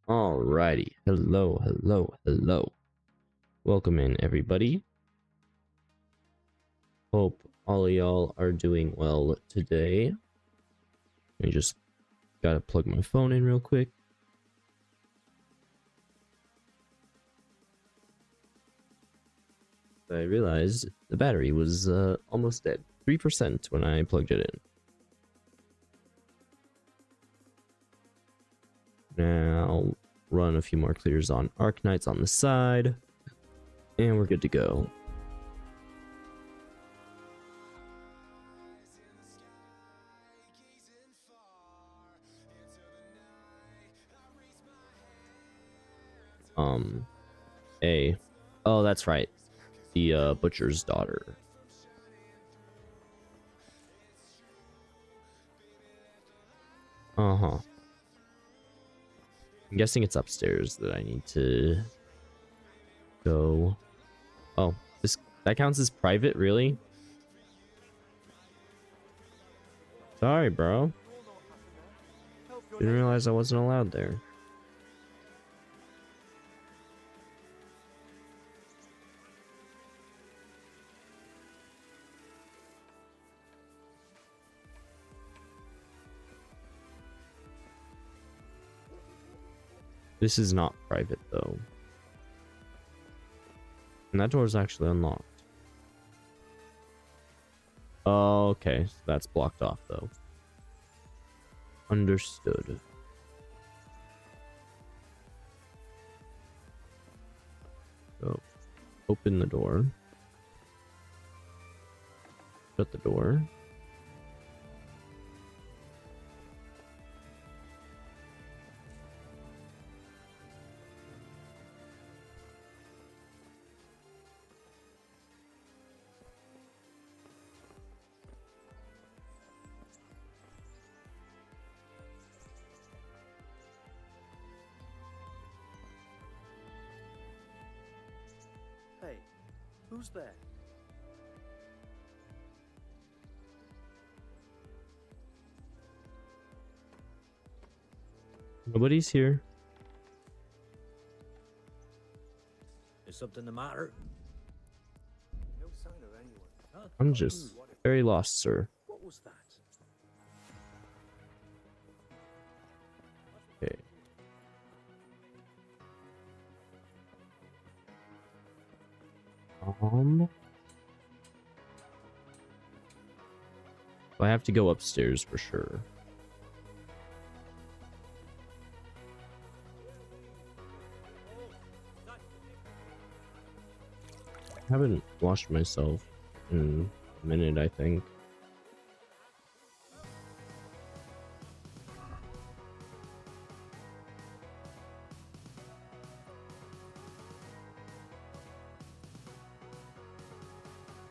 Alrighty, hello. Welcome in, everybody. Hope all of y'all are doing well today. I just gotta plug my phone in real quick. I realized the battery was almost dead. 3% when I plugged it in. Now I'll run a few more clears on Arknights on the side, and we're good to go. Oh, that's right. The butcher's daughter. I'm guessing it's upstairs that I need to go. Oh, that counts as private, really? Sorry, bro. Didn't realize I wasn't allowed there. This is not private, though. And that door is actually unlocked. Oh, okay. So that's blocked off, though. Understood. So, open the door. Shut the door. Hey, who's there? Nobody's here. Is something the matter? No sign of anyone. Huh? I'm just very lost, sir. What was that? Okay. I have to go upstairs for sure. I haven't washed myself in a minute, I think.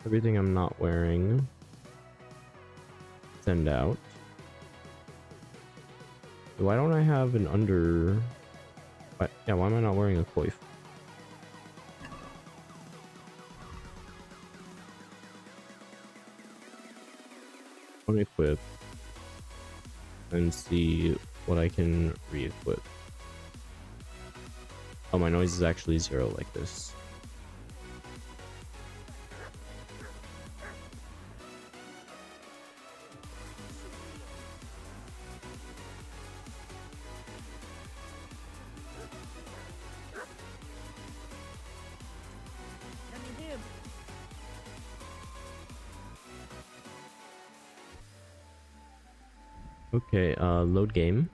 Everything I'm not wearing. Send out. Why don't I have an under Yeah, why am I not wearing a coif? Unequip and see what I can re-equip. Oh, my noise is actually 0 like this. Let me him. Okay, load game.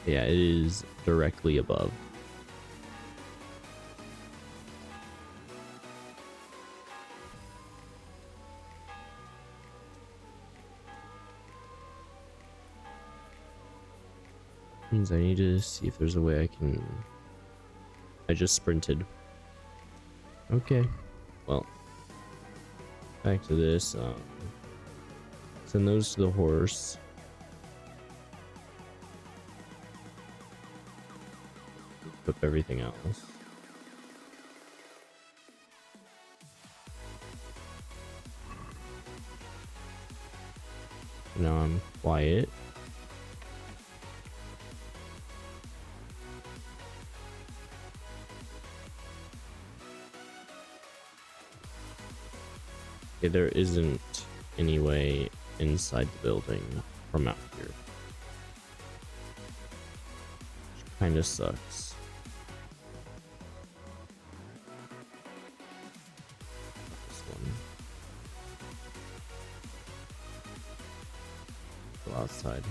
Yeah, it is directly above. Means I need to see if there's a way I can... I just sprinted. Okay. Well. Back to this. Send those to the horse. Equip everything else. Now I'm quiet. Okay, there isn't any way inside the building from out here. Which kind of sucks. This one. Go outside.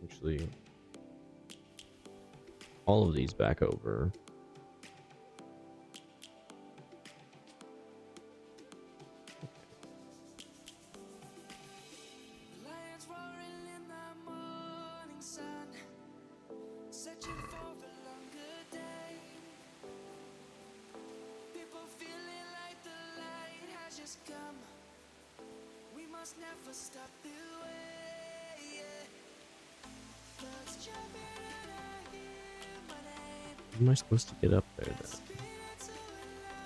Actually, all of these back over. How am I supposed to get up there then?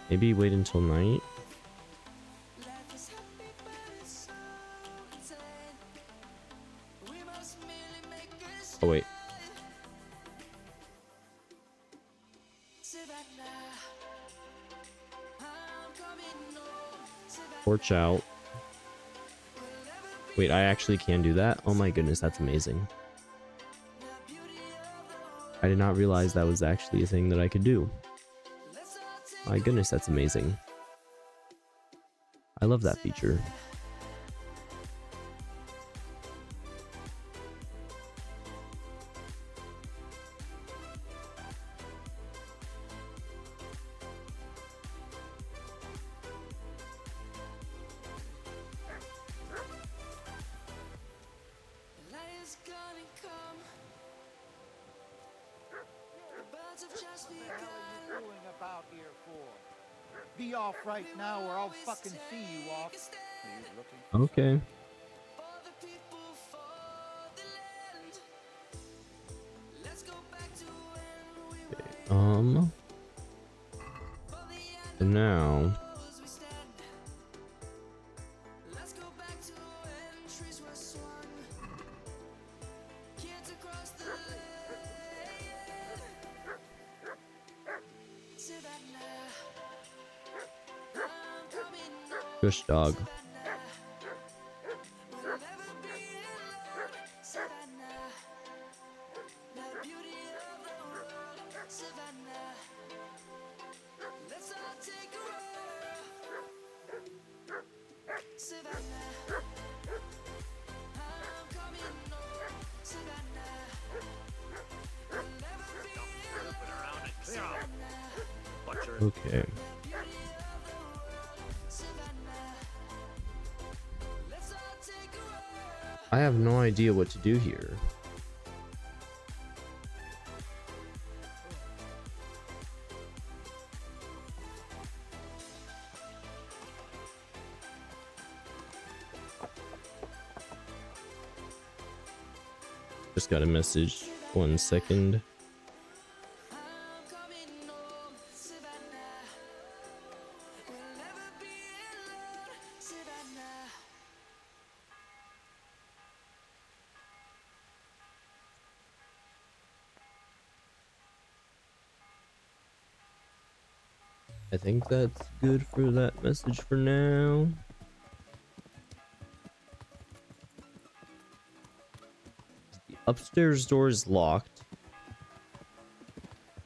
Maybe wait until night? Oh wait. Torch out. Wait, I actually can do that? Oh my goodness, that's amazing. I did not realize that was actually a thing that I could do. My goodness, that's amazing. I love that feature. Be off right now or I'll fucking see you off. Are you looking for Okay. Um. So now. Push dog. Okay. I have no idea what to do here. Just got a message. 1 second. I think that's good for that message for now. The upstairs door is locked,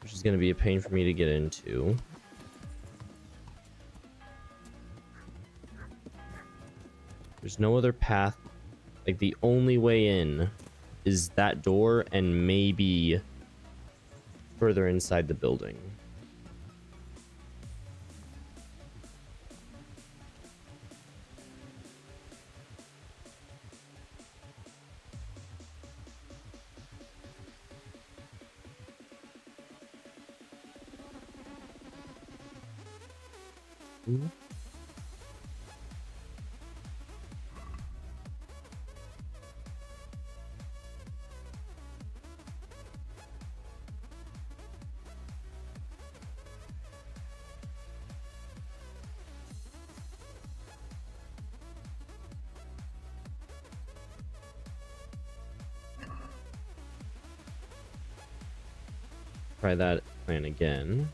which is going to be a pain for me to get into. There's no other path. Like, the only way in is that door and maybe further inside the building. Ooh. Try that plan again.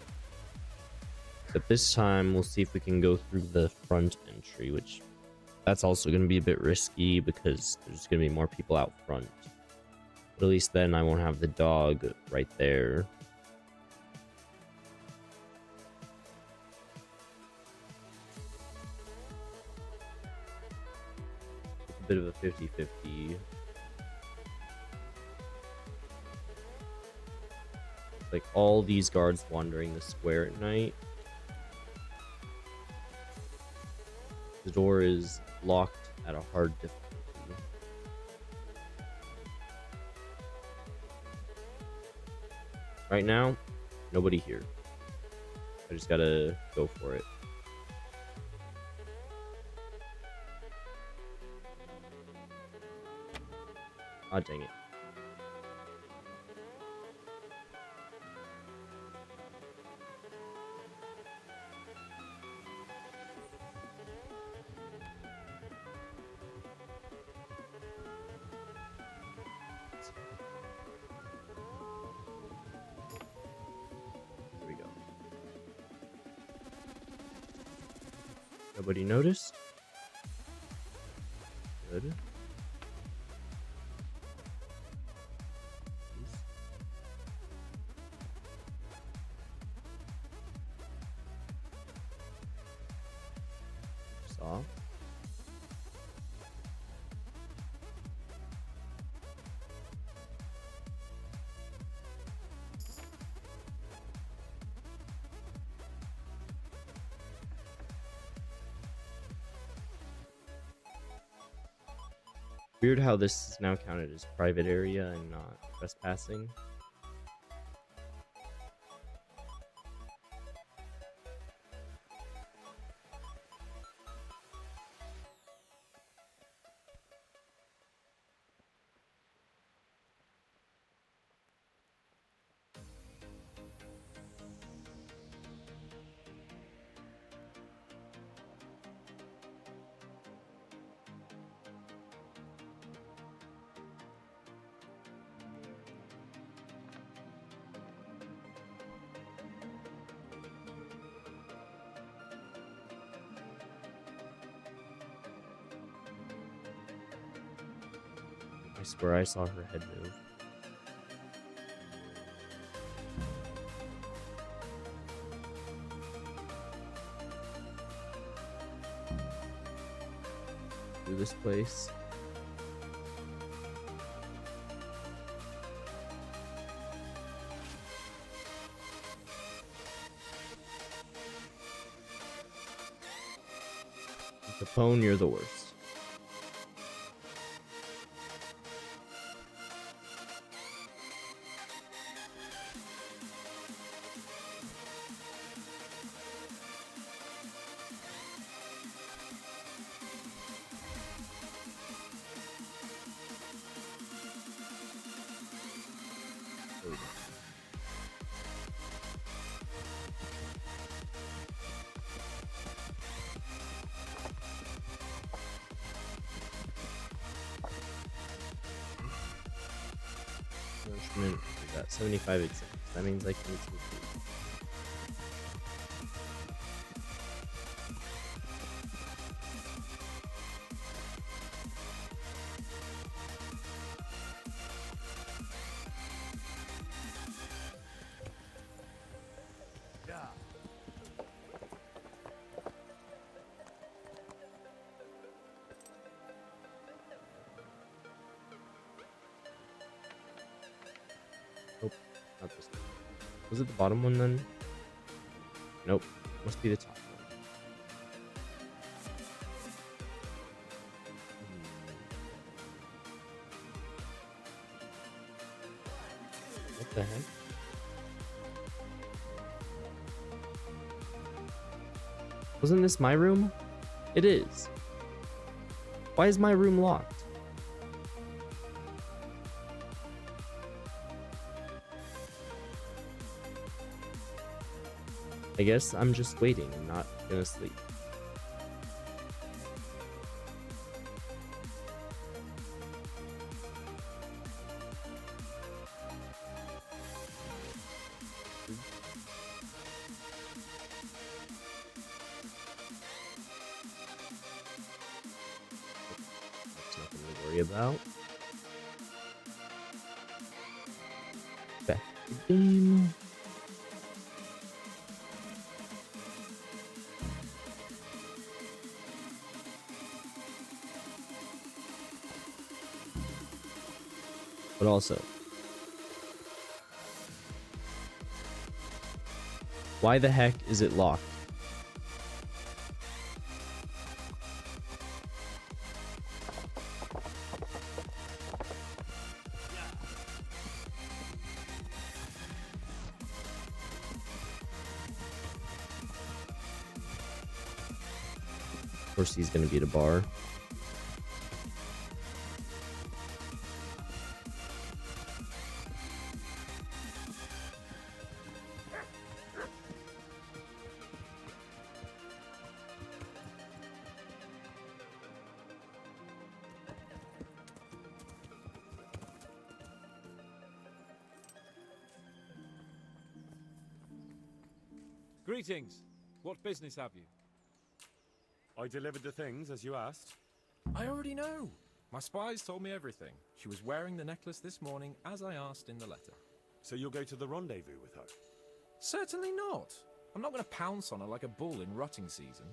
But this time we'll see if we can go through the front entry, which that's also going to be a bit risky because there's going to be more people out front. But at least then I won't have the dog right there. It's a bit of a 50-50. Like all these guards wandering the square at night. The door is locked at a hard difficulty. Right now, nobody here. I just gotta go for it. Ah, dang it. Here we go. Nobody noticed? Good. Off. Weird how this is now counted as private area and not trespassing. I swear I saw her head move. Through this place. Capone, you're the worst. Nourishment, we got 75 exams. That means I can eat some food. Nope, not this one. Was it the bottom one then? Nope, must be the top one. What the heck? Wasn't this my room? It is. Why is my room locked? I guess I'm just waiting and not gonna sleep. That's nothing to worry about. Back to the game. But also, why the heck is it locked? Of course he's gonna be at a bar. Greetings. What business have you? I delivered the things as you asked. I already know. My spies told me everything. She was wearing the necklace this morning as I asked in the letter. So you'll go to the rendezvous with her? Certainly not. I'm not going to pounce on her like a bull in rutting season.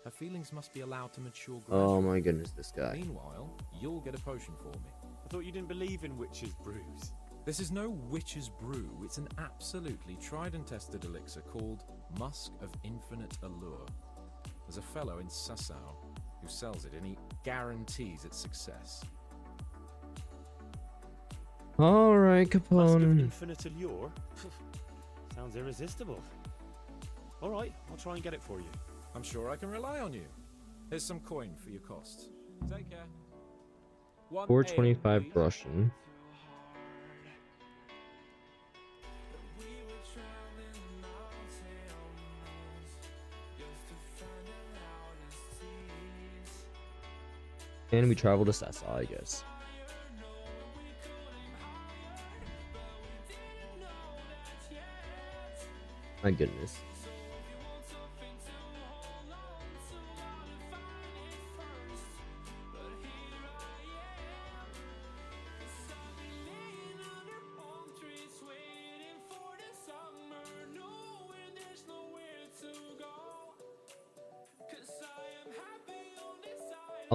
Her feelings must be allowed to mature gradually. Oh my goodness, this guy. Meanwhile, you'll get a potion for me. I thought you didn't believe in witches' brews. This is no witch's brew. It's an absolutely tried and tested elixir called Musk of Infinite Allure. There's a fellow in Sasau who sells it and he guarantees its success. Alright, Musk of Capone. infinite allure? Sounds irresistible. Alright, I'll try and get it for you. I'm sure I can rely on you. Here's some coin for your costs. Take care. 425 Russian. And we travel to Sasau, I guess. My goodness.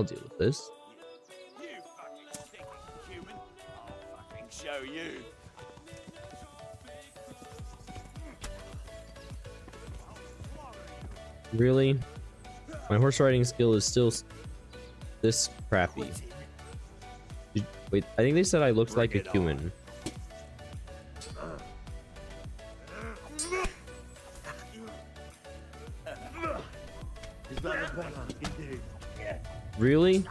I'll deal with this. You fucking sticky human. I'll fucking show you. Really? My horse riding skill is still this crappy. Wait, I think they said I looked like a human. Really?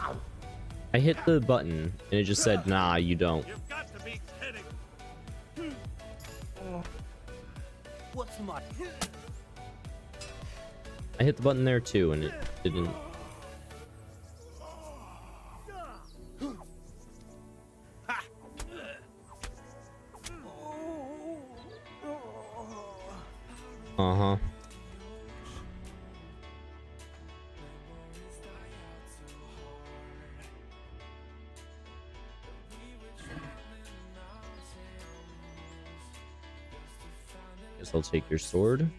I hit the button and it just said, nah, you don't. You've got to be kidding. What's my... I hit the button there too and it didn't. Uh-huh. Guess I'll take your sword.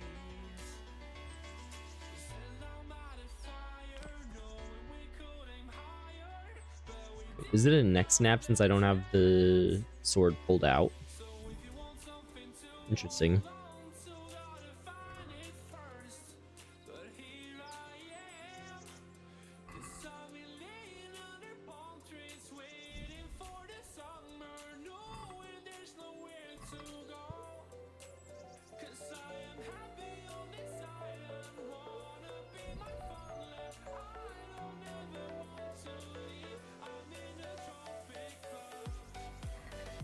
Is it a neck snap since I don't have the sword pulled out? Interesting.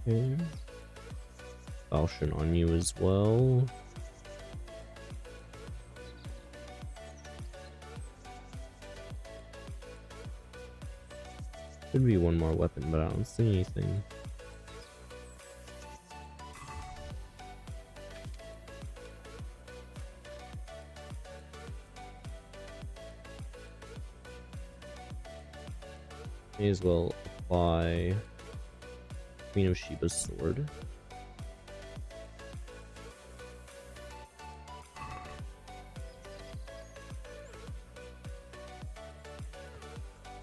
Okay. Falchion on you as well. Could be one more weapon, but I don't see anything. May as well apply Queen of Sheba's sword.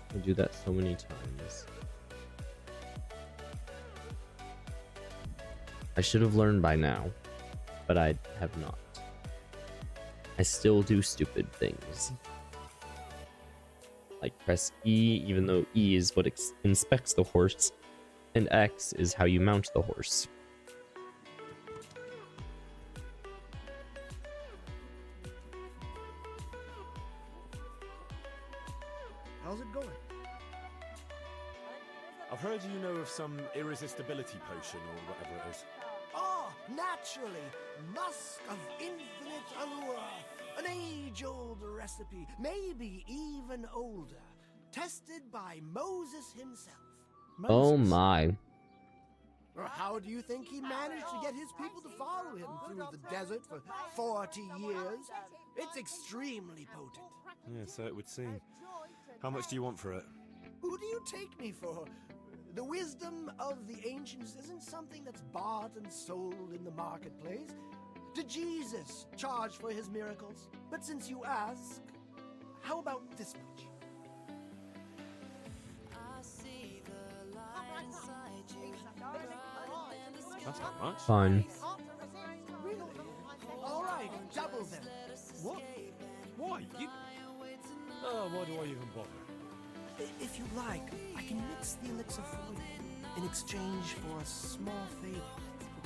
I do that so many times. I should have learned by now, but I have not. I still do stupid things. Like press E, even though E is what inspects the horse, and X is how you mount the horse. How's it going? I've heard you know of some irresistibility potion or whatever it is. Oh, naturally. Musk of infinite allure. An age-old recipe, maybe even older. Tested by Moses himself. Oh my. How do you think he managed to get his people to follow him through the desert for 40 years? It's extremely potent. Yeah, so it would seem. How much do you want for it? Who do you take me for? The wisdom of the ancients isn't something that's bought and sold in the marketplace. Did Jesus charge for his miracles? But since you ask, how about this much? That's not much. Fine. Really? All right, double then. What? Why? You... Oh, why do I even bother? If you like, I can mix the elixir for you in exchange for a small favor.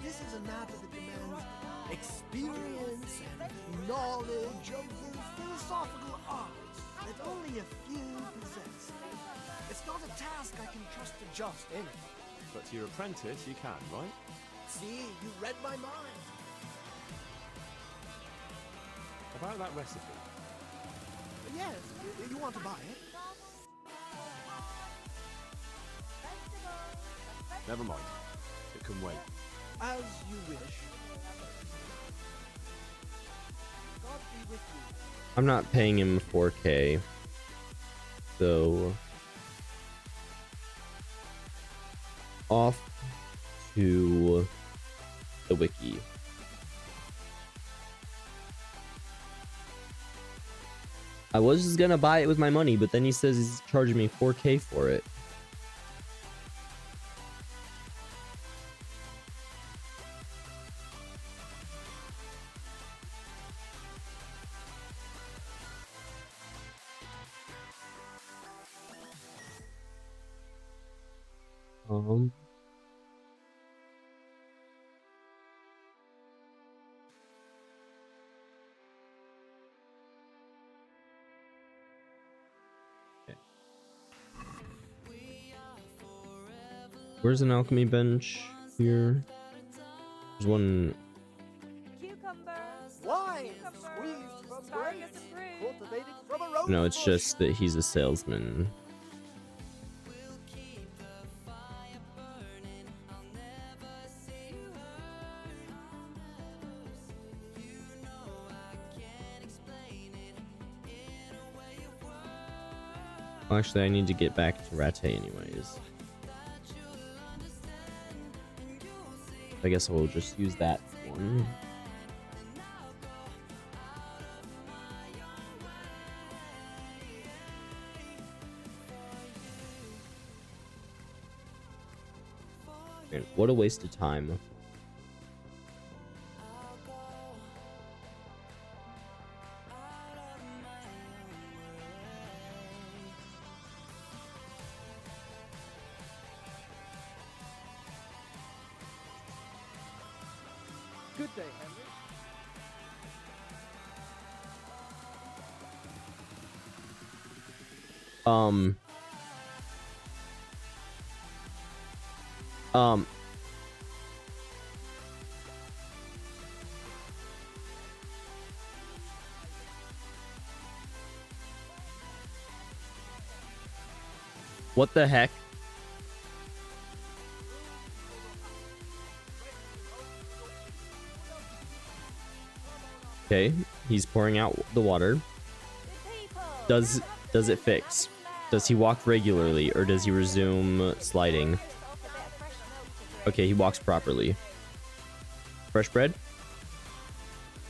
This is a matter that demands experience and knowledge of the philosophical arts that only a few possess. It's not a task I can trust to just anyone. But to your apprentice, you can, right? See, you read my mind. About that recipe. Yes, you want to buy it? Never mind. It can wait. As you wish. God be with you. I'm not paying him 4K. So off to the wiki. I was just gonna buy it with my money, but then he says he's charging me 4K for it. Um. Okay. Where's an alchemy bench here? There's one. Wine squeezed from grapes, cultivated from a rose No, it's bush. just that he's a salesman. Well, actually, I need to get back to Ratte anyways. I guess I will just use that one. Man, what a waste of time. Good day, Henry. Um, what the heck? Okay, he's pouring out the water. Does it fix? Does he walk regularly, or does he resume sliding? Okay, he walks properly. Fresh bread?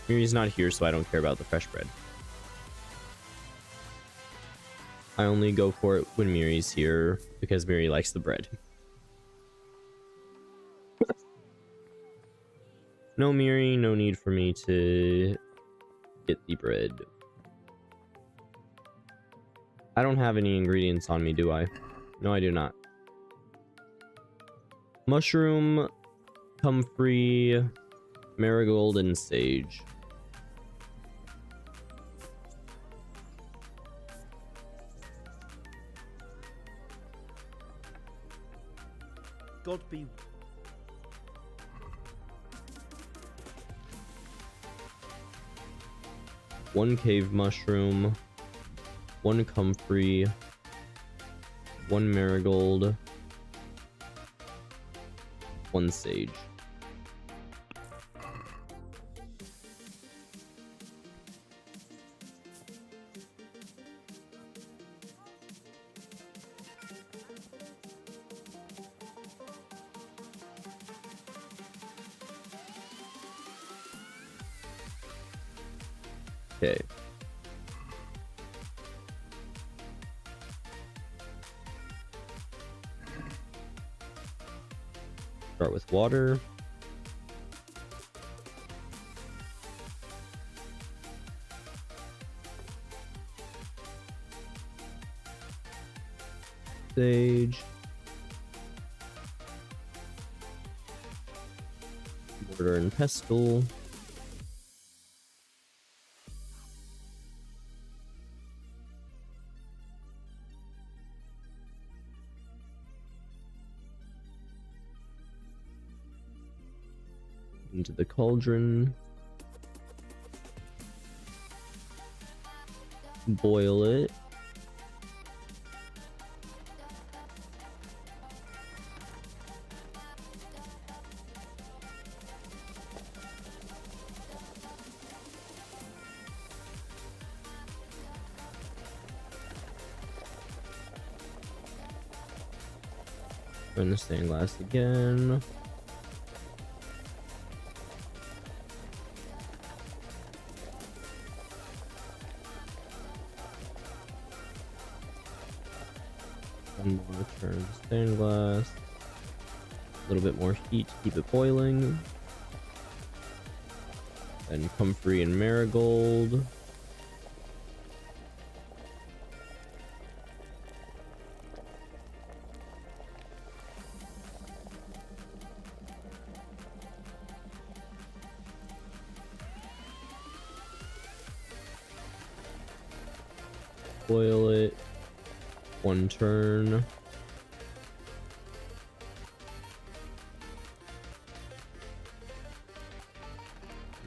Miri's not here, so I don't care about the fresh bread. I only go for it when Miri's here, because Miri likes the bread. No Miri, no need for me to get the bread. I don't have any ingredients on me, do I? No, I do not. Mushroom, comfrey, marigold, and sage. God be. One cave mushroom, one comfrey, one marigold, one sage. Okay. Start with water. Sage. Mortar and pestle. Into the cauldron. Boil it. Turn the stained glass again. One more turn of stained glass. A little bit more heat to keep it boiling. Then comfrey and marigold. Boil it. One turn.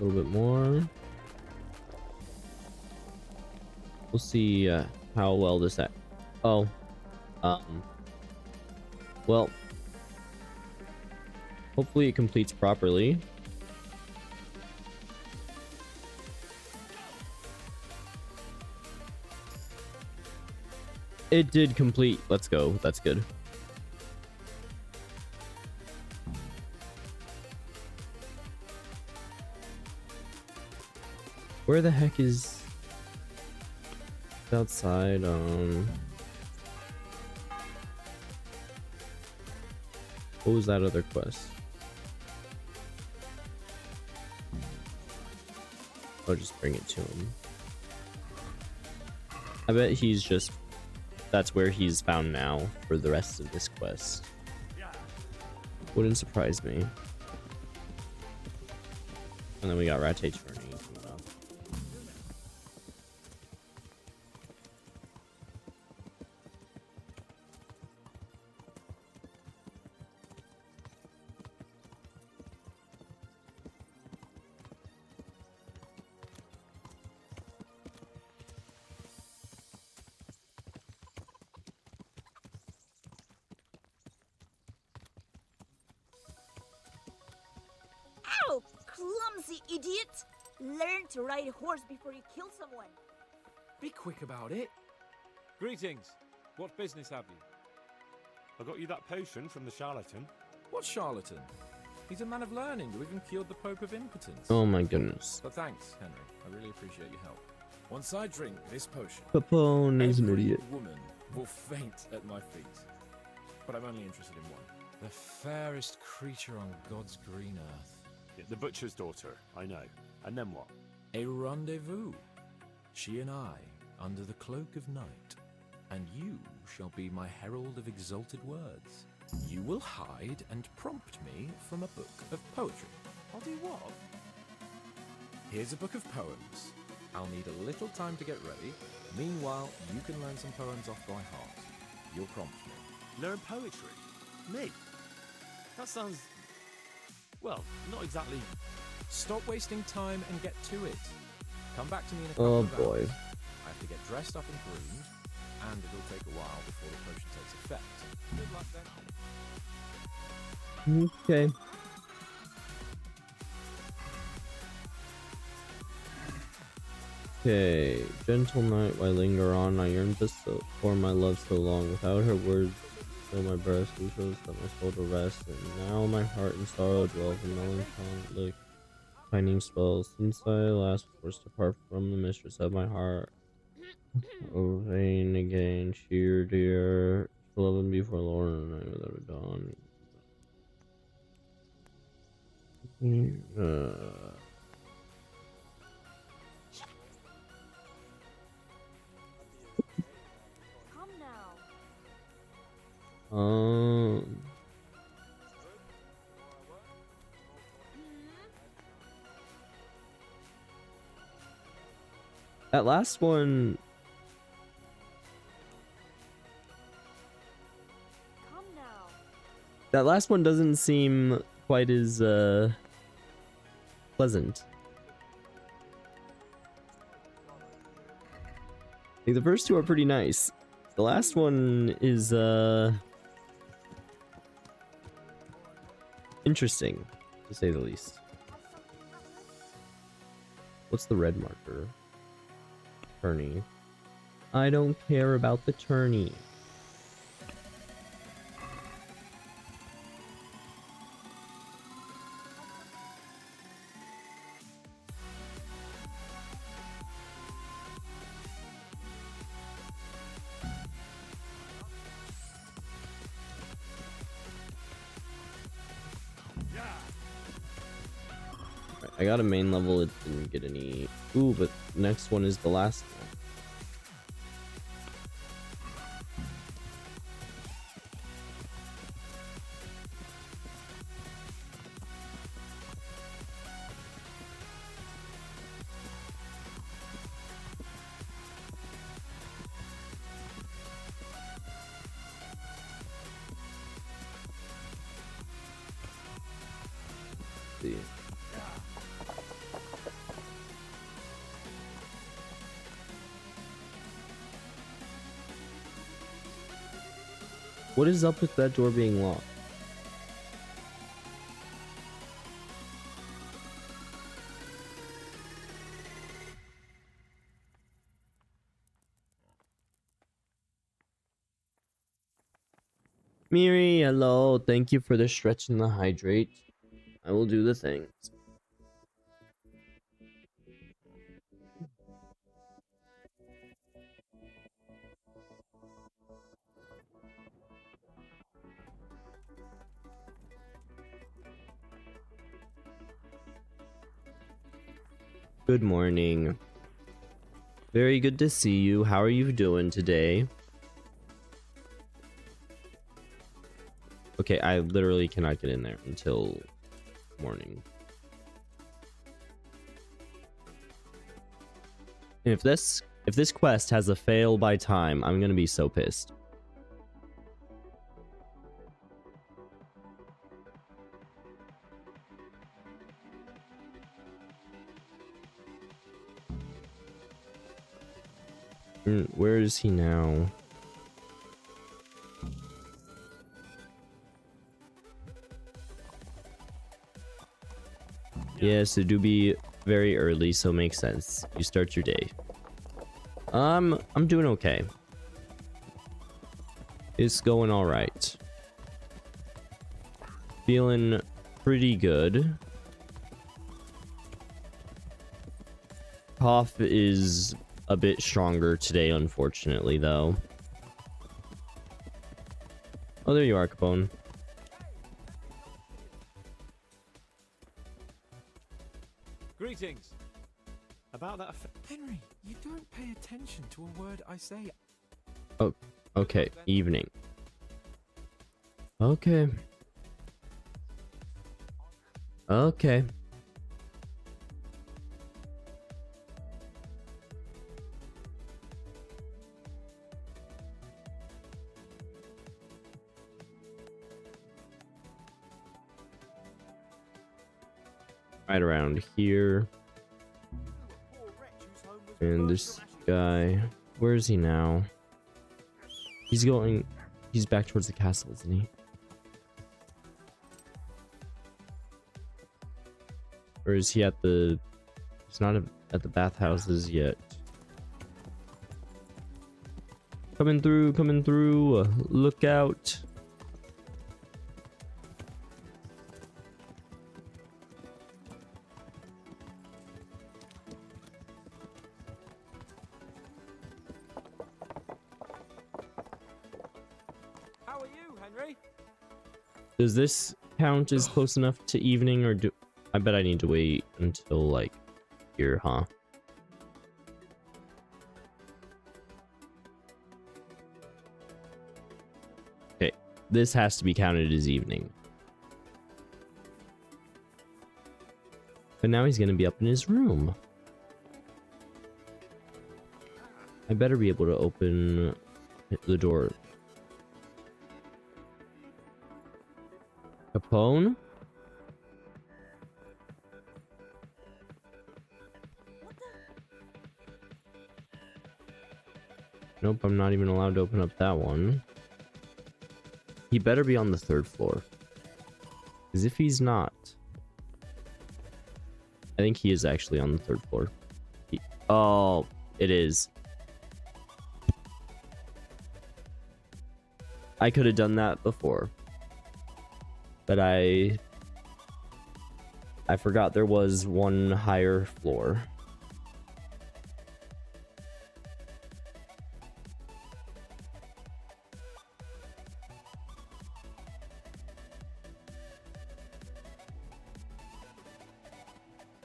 A little bit more. We'll see how well this act. Oh, well, hopefully it completes properly. It did complete. Let's go. That's good. Where the heck is it's outside? What was that other quest? I'll just bring it to him. I bet he's just that's where he's found now for the rest of this quest. Wouldn't surprise me. And then we got Rattay Tourney coming up. Ow! Clumsy idiot! Learn to ride a horse before you kill someone. Be quick about it. Greetings. What business have you? I got you that potion from the charlatan. What charlatan? He's a man of learning who even cured the Pope of impotence. Oh my goodness. But thanks, Henry. I really appreciate your help. Once I drink this potion, Capone is an every idiot. woman will faint at my feet. But I'm only interested in one. The fairest creature on God's green earth. The butcher's daughter, I know. And then what? A rendezvous. She and I, under the cloak of night. And you shall be my herald of exalted words. You will hide and prompt me from a book of poetry. I'll do what? Here's a book of poems. I'll need a little time to get ready. Meanwhile, you can learn some poems off by heart. You'll prompt me. Learn poetry? Me? That sounds... well, not exactly... Stop wasting time and get to it. Come back to me in a couple Oh of boy. hours. I have to get dressed up and groomed, and it'll take a while before the potion takes effect. Good luck then. Okay. Okay, gentle night, why linger on? I yearn for my love so long. Without her words, fill my breast, who shows that my soul to rest. And now my heart in sorrow dwells in melancholy pining spells. Since I last was forced to part from the mistress of my heart, oh vain again, cheer dear, love and be forlorn, and night without a dawn. Come now. That last one, Come now. that last one doesn't seem quite as pleasant. Like, the first two are pretty nice. The last one is interesting, to say the least. What's the red marker? Tourney. I don't care about the tourney. I got a main level, it didn't get any. Ooh, but next one is the last one. See. What is up with that door being locked? Miri, hello. Thank you for the stretch and the hydrate. I will do the things. Good morning. Very good to see you. How are you doing today? Okay, I literally cannot get in there until morning. If this quest has a fail by time, I'm gonna be so pissed. Where is he now? Yes, it do be very early, so makes sense. You start your day. I'm doing okay. It's going all right. Feeling pretty good. Cough is a bit stronger today, unfortunately, though. Oh, there you are, Capone. Greetings. About that. Henry, you don't pay attention to a word I say. Oh, okay. Evening. Okay. Okay. Right around here. And this guy, where is he now? He's back towards the castle, isn't he? Or is he at the, he's not at the bathhouses yet. Coming through, look out. How are you, Henry? Does this count as close enough to evening, or do I bet I need to wait until like here, huh? Okay, this has to be counted as evening. But now he's gonna be up in his room. I better be able to open the door. Capone? Nope, I'm not even allowed to open up that one. He better be on the 3rd floor. Because if he's not... I think he is actually on the 3rd floor. Oh, it is. I could have done that before. But I forgot there was one higher floor.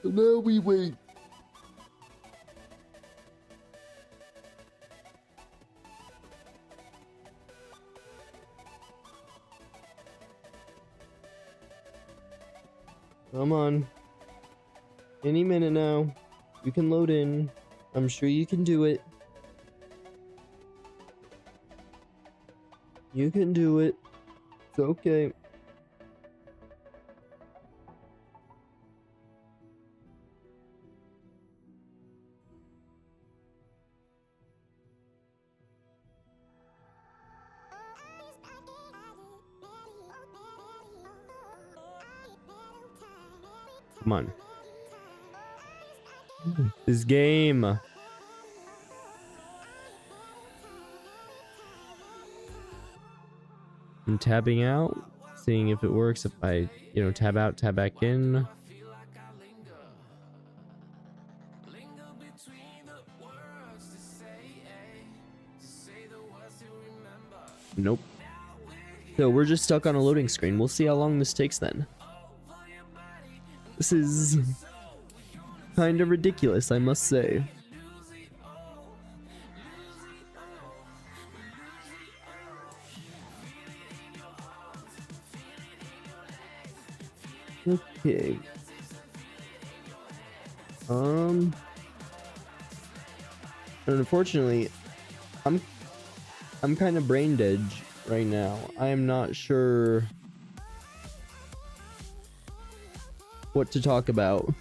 So now we wait. Come on. Any minute now. You can load in. I'm sure you can do it. You can do it. It's okay. Come on. This game. I'm tabbing out, seeing if it works. If I, tab out, tab back in. Nope. So we're just stuck on a loading screen. We'll see how long this takes then. This is kind of ridiculous, I must say. Okay. Unfortunately, I'm kind of brain dead right now. I am not sure what to talk about.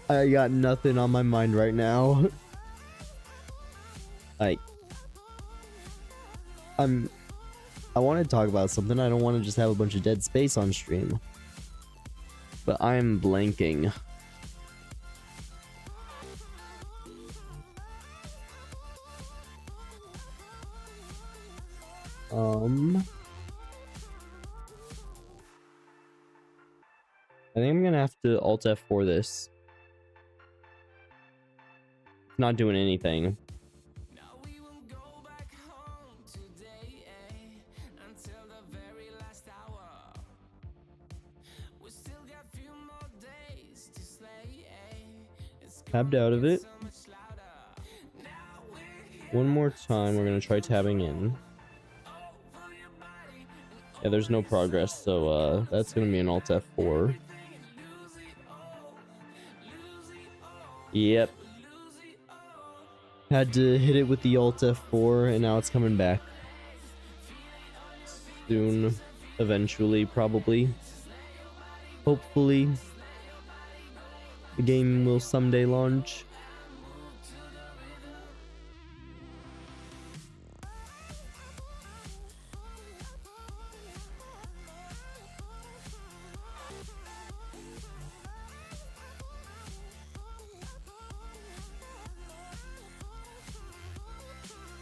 I got nothing on my mind right now. Like, I want to talk about something. I don't want to just have a bunch of dead space on stream. But I'm blanking. I think I'm gonna have to Alt F4 this. It's not doing anything. Tabbed out of it. One more time, we're gonna try tabbing in. Yeah, there's no progress, so that's gonna be an Alt F4. Yep. Had to hit it with the Alt F4, and now it's coming back. Soon. Eventually, probably. Hopefully. The game will someday launch.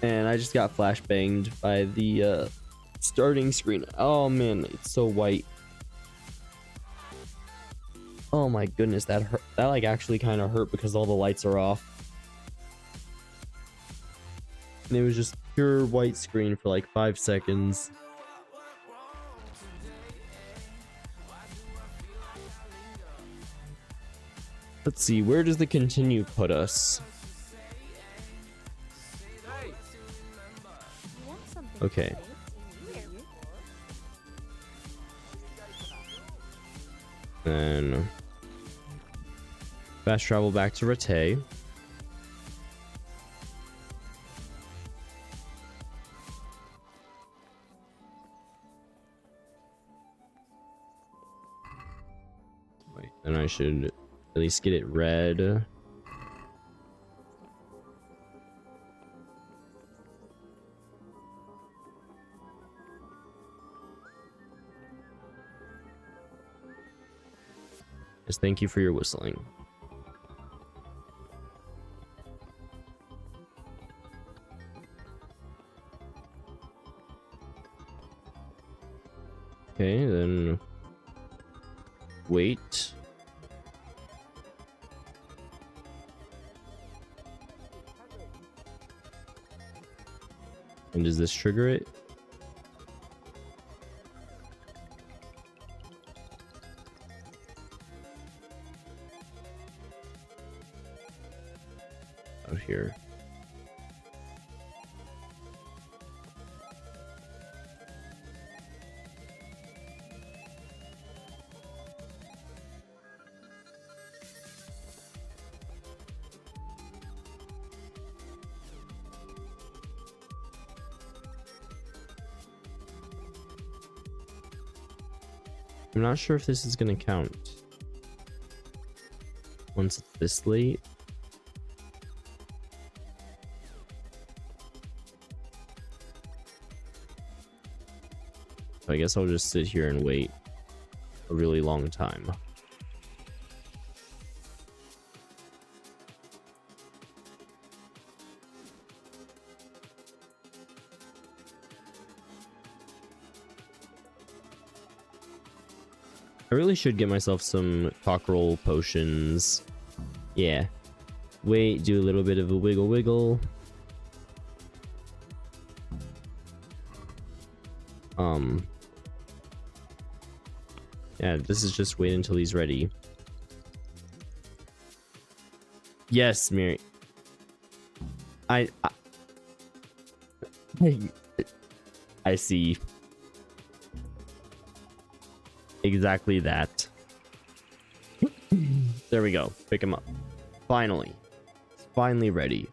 And I just got flashbanged by the starting screen. Oh man, it's so white. Oh my goodness, that hurt. That like actually kind of hurt because all the lights are off. And it was just pure white screen for like 5 seconds. Let's see, where does the continue put us? Okay. Then fast travel back to Rattay. Wait, then I should at least get it red. Yes, thank you for your whistling. Okay, then wait. And does this trigger it? here. I'm not sure if this is gonna count once it's this late. So I guess I'll just sit here and wait a really long time. I really should get myself some cockerel potions. Yeah. Wait, do a little bit of a wiggle wiggle. Yeah, this is just wait until he's ready. Yes, Miri. I see. Exactly that. There we go. Pick him up. Finally. It's finally ready.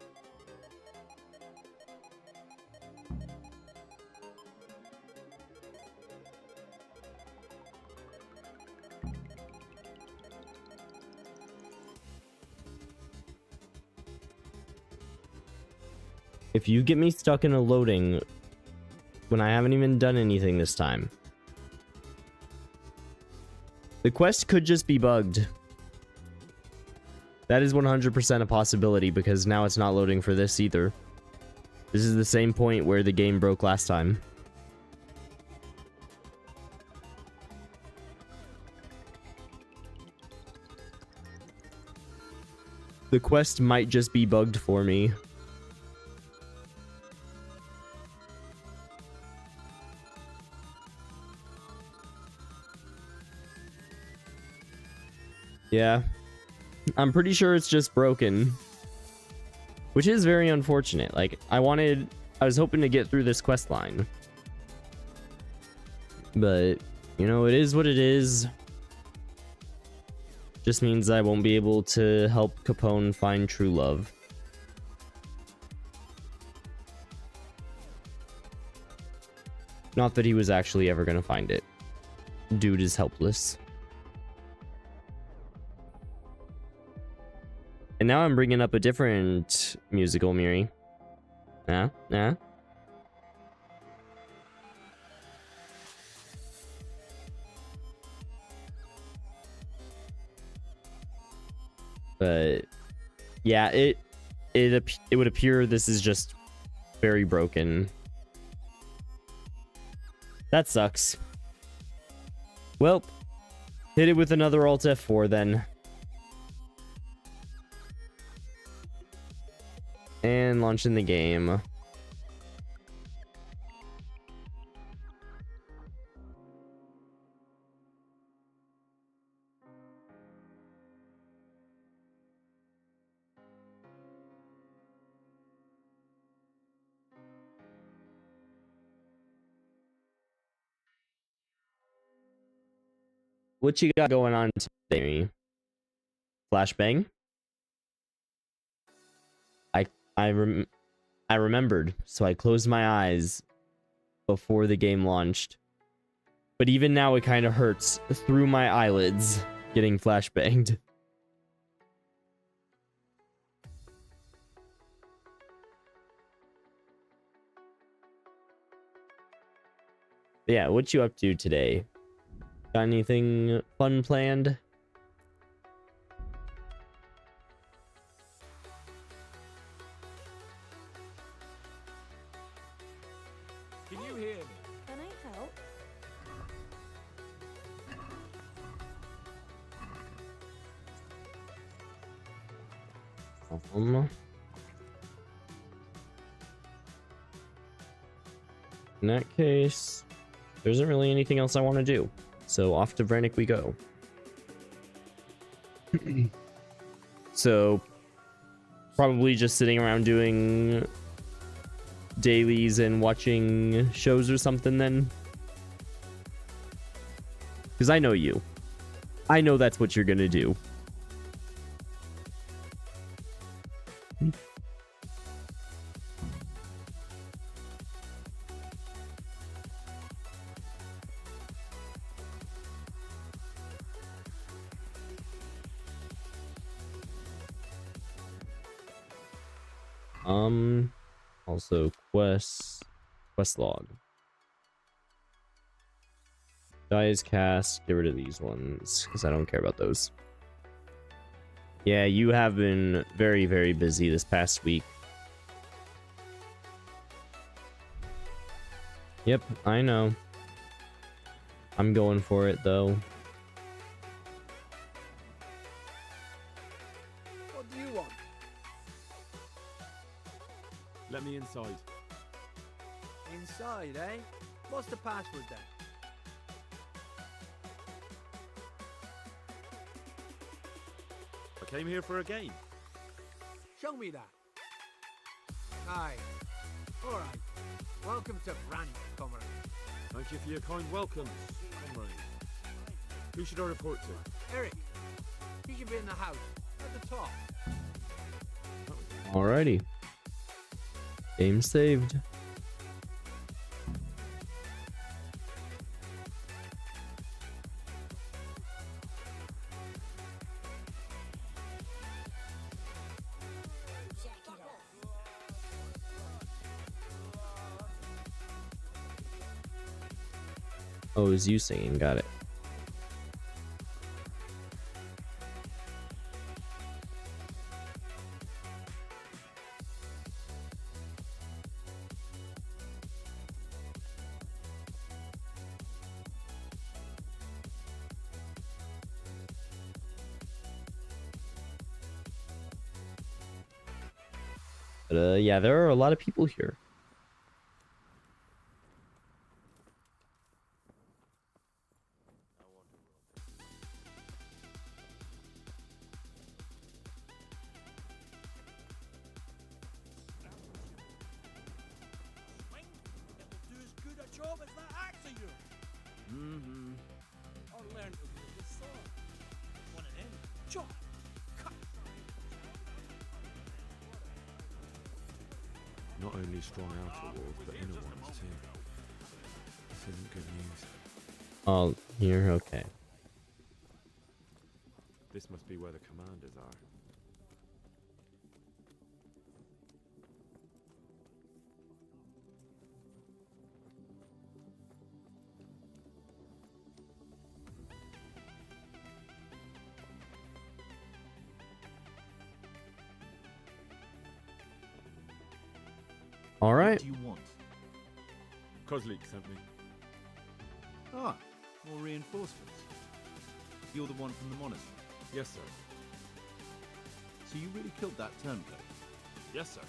If you get me stuck in a loading when I haven't even done anything this time, the quest could just be bugged. That is 100% a possibility because now it's not loading for this either. This is the same point where the game broke last time. The quest might just be bugged for me. Yeah, I'm pretty sure it's just broken, which is very unfortunate. Like, I was hoping to get through this quest line, but you know, it is what it is. Just means I won't be able to help Capone find true love. Not that he was actually ever gonna find it. Dude is helpless. And now I'm bringing up a different musical, Miri. Yeah, yeah. But yeah, it would appear this is just very broken. That sucks. Well, hit it with another Alt F4 then. And launching the game. What you got going on today? Flashbang? I remembered, so I closed my eyes before the game launched. But even now it kind of hurts through my eyelids getting flashbanged. Yeah, what you up to today? Got anything fun planned? Can you hear me? Can I help? In that case, there isn't really anything else I want to do. So off to Vrenic we go. So Probably just sitting around doing dailies and watching shows or something then. Because I know you. I know that's what you're gonna do. Also quest log. Dies cast, get rid of these ones because I don't care about those. Yeah, you have been very, very busy this past week. Yep, I know. I'm going for it though. What do you want? Let me inside. Inside, eh? What's the password then? I came here for a game. Show me that. Aye. All right. Welcome to Branny, comrade. Thank you for your kind welcome, comrade. Who should I report to? Eric, he should be in the house at the top. Alrighty. Game saved. Oh, it was you singing, got it. But yeah, there are a lot of people here. Not only strong outer walls, but inner ones too. This isn't good news. Oh, here, okay. This must be where the commanders are. All right. What do you want? Kozlik sent me. Ah, more reinforcements. You're the one from the monastery. Yes, sir. So you really killed that turncoat? Yes, sir.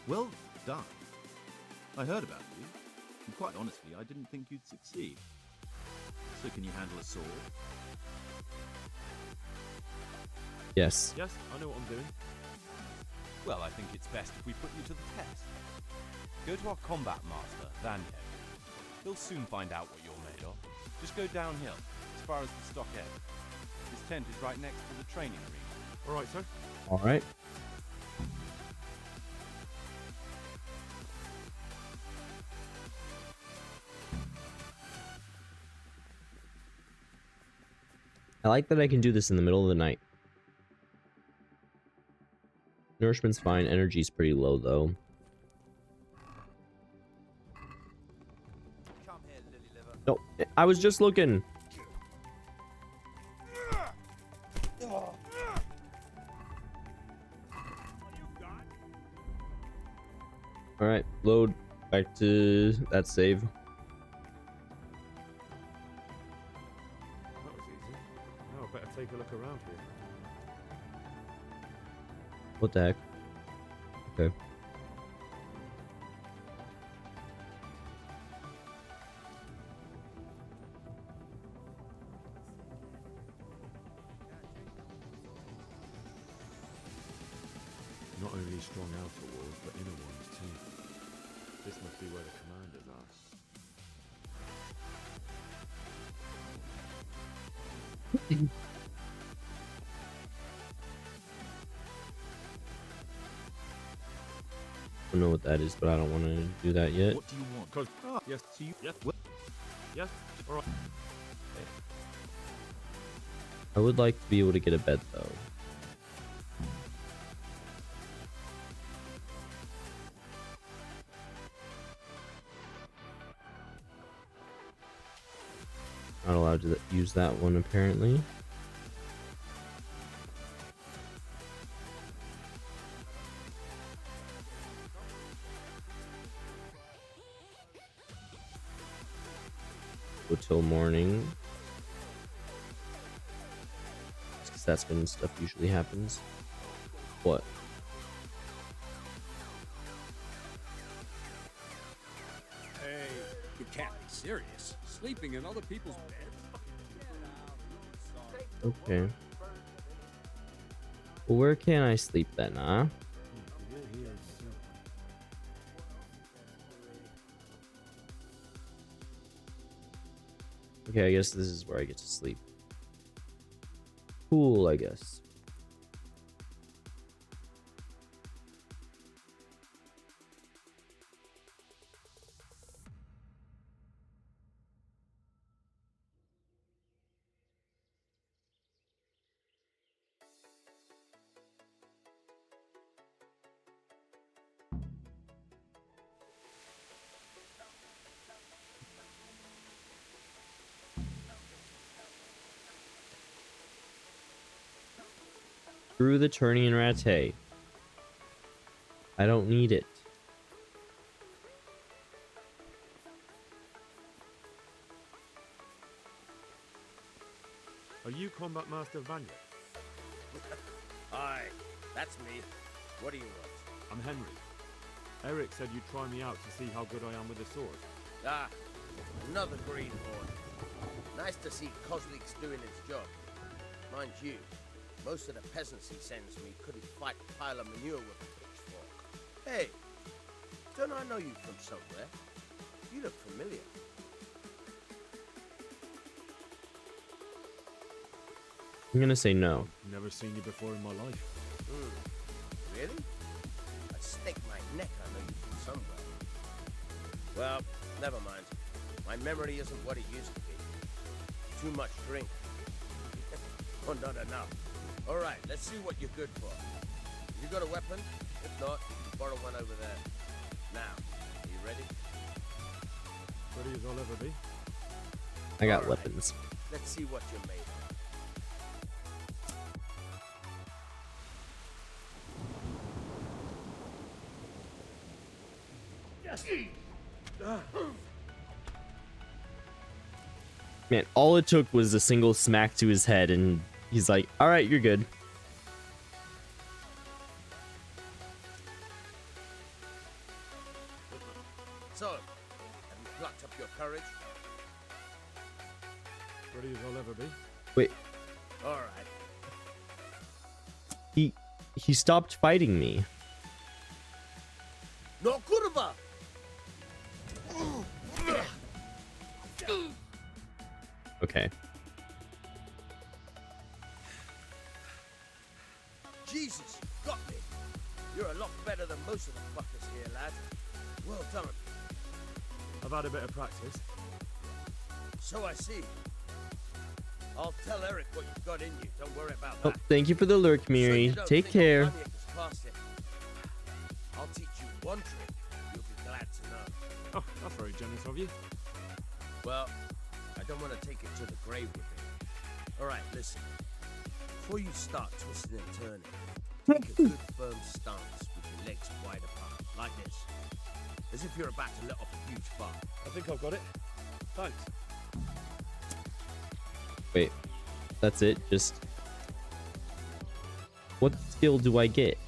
Well done. I heard about you, and quite honestly, I didn't think you'd succeed. So can you handle a sword? Yes. Yes, I know what I'm doing. Well, I think it's best if we put you to the test. Go to our combat master, Vanya. He'll soon find out what you're made of. Just go downhill, as far as the stockade. His tent is right next to the training arena. All right, sir. All right. I like that I can do this in the middle of the night. Nourishment's fine. Energy's pretty low, though. Come here, lily liver. No, I was just looking. All right, load back to that save. That was easy. Now I better take a look around here. What the heck? Okay. only strong outer walls, but inner ones too. This must be where the commanders are. I don't know what that is, but I don't want to do that yet. What do you want? Yes, to you. Yes. What? Yes. All right. I would like to be able to get a bed though. Not allowed to use that one apparently. Go till morning. Because that's when stuff usually happens. What? Hey, you can't be serious. Sleeping in other people's beds? Okay. Well, where can I sleep then, huh? Okay, I guess this is where I get to sleep. Cool, I guess. Through the Turning Rattay. I don't need it. Are you Combat Master Vanya? Aye, that's me. What do you want? I'm Henry. Eric said you'd try me out to see how good I am with the sword. Ah, another greenhorn. Nice to see Kozlik's doing its job. Mind you, most of the peasants he sends me couldn't fight a pile of manure with a pitchfork. Hey, don't I know you from somewhere? You look familiar. I'm gonna say no. Never seen you before in my life. Really? I'd stake my neck I know you from somewhere. Well, never mind. My memory isn't what it used to be. Too much drink. Or not enough. All right, let's see what you're good for. You got a weapon? If not, you can borrow one over there. Now, are you ready? Ready as I'll ever be. I got All right. weapons. Let's see what you're made of. Man, all it took was a single smack to his head, and he's like, all right, you're good. So, have you plucked up your courage? Ready as I'll ever be. Wait, All right. he stopped fighting me. No kurva! Okay. Jesus, you got me. You're a lot better than most of the fuckers here, lad. Well done. I've had a bit of practice. So I see. I'll tell Eric what you've got in you. Don't worry about Oh, that. thank you for the lurk, So Miri. you don't Take think care. Vanya is past it. I'll teach you one trick you'll be glad to know. Oh, that's very generous of you. Well, I don't want to take it to the grave with me. All right, listen. Before you start twisting and turning, take a good firm stance with your legs wide apart, like this. As if you're about to let off a huge fart. I think I've got it. Thanks. Wait, that's it? Just... What skill do I get?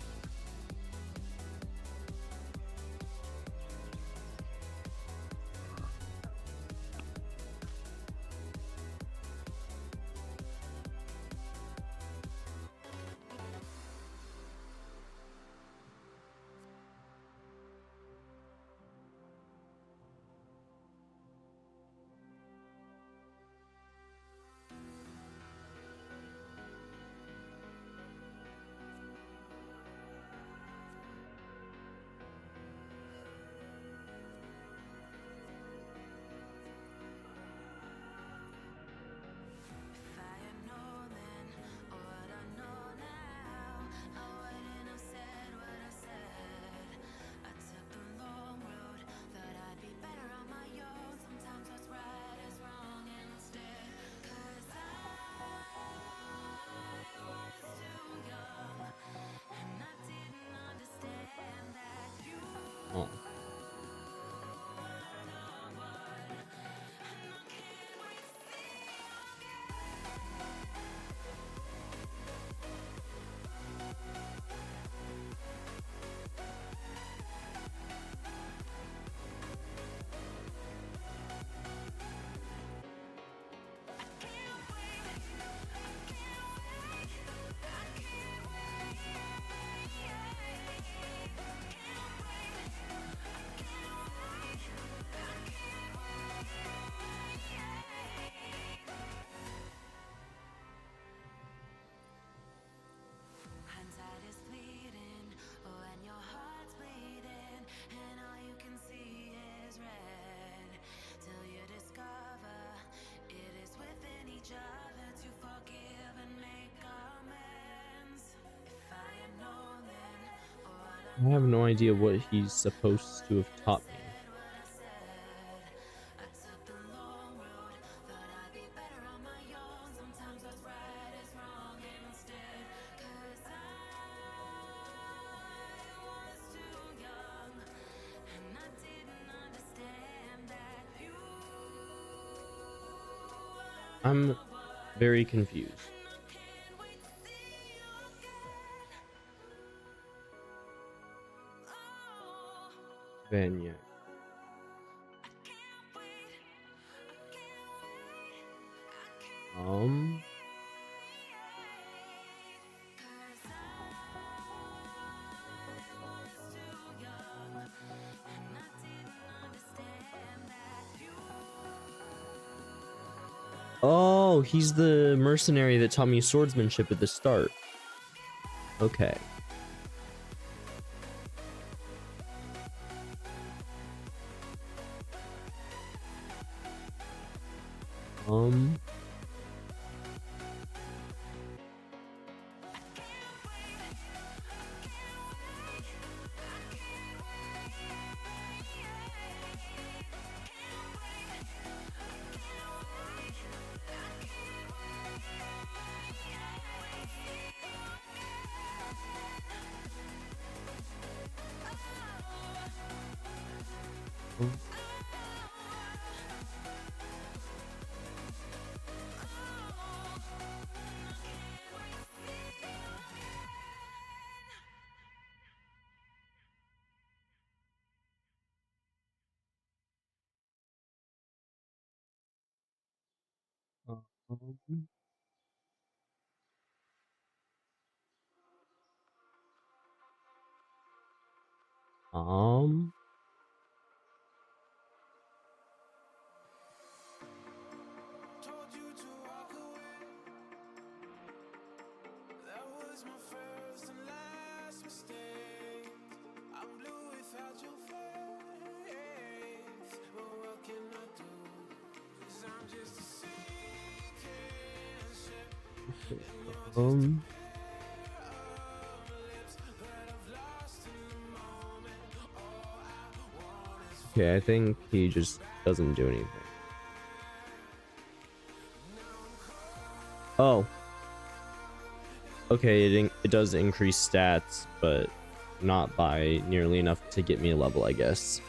I have no idea what he's supposed to have taught me. I'm very confused. Vanya. Oh, he's the mercenary that taught me swordsmanship at the start. Okay. Okay, I think he just doesn't do anything. Oh. Okay, it does increase stats, but not by nearly enough to get me a level, I guess.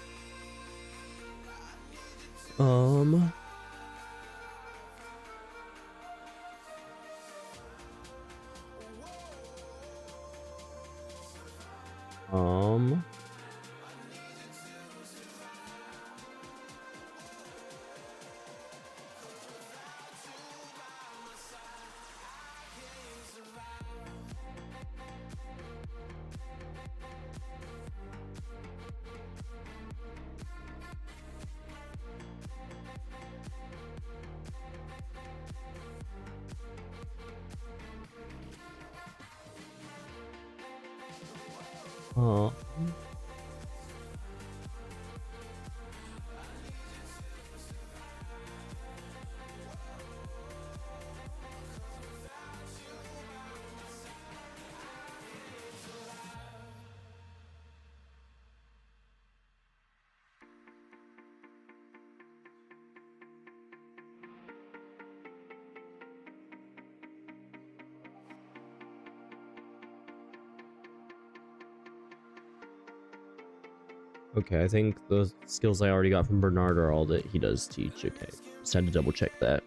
Okay, I think the skills I already got from Bernard are all that he does teach. Okay, just had to double check that.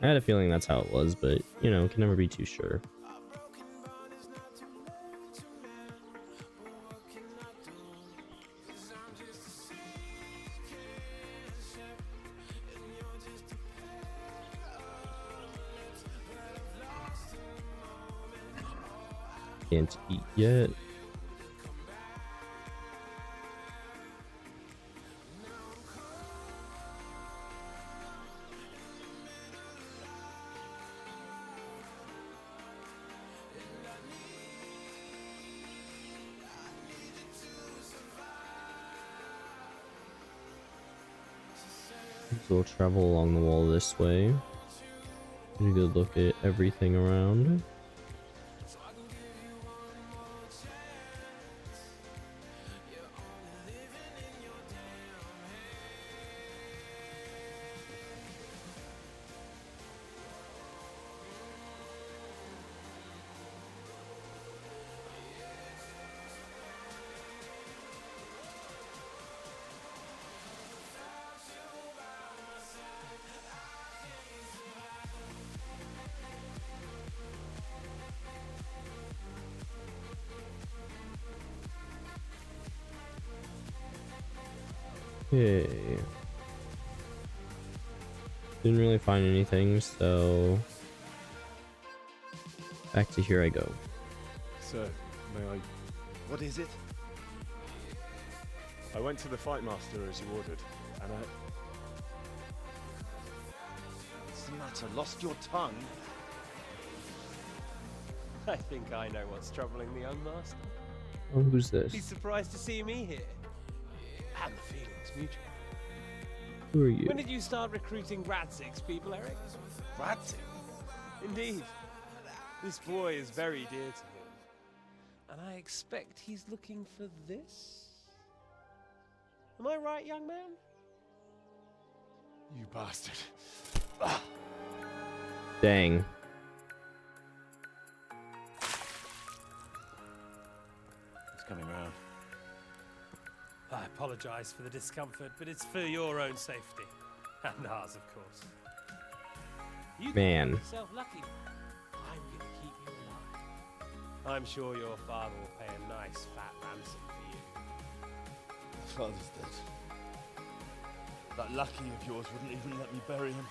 I had a feeling that's how it was, but, you know, can never be too sure. Can't eat yet. So we'll travel along the wall this way. Get a good look at everything around. Okay. Didn't really find anything, so back to here I go. Sir, may I? What is it? I went to the fight master as you ordered, and What's the matter? Lost your tongue? I think I know what's troubling the young master. Oh, who's this? He's surprised to see me here. And the feeling's mutual. Who are you? When did you start recruiting Radzig's people, Eric? Radzig? Indeed. This boy is very dear to him. And I expect he's looking for this? Am I right, young man? you bastard. Dang. It's coming round. I apologize for the discomfort, but it's for your own safety. And ours, of course. You Man. call yourself lucky. I'm gonna keep you alive. I'm sure your father will pay a nice fat ransom for you. My father's dead. That lucky of yours wouldn't even let me bury him.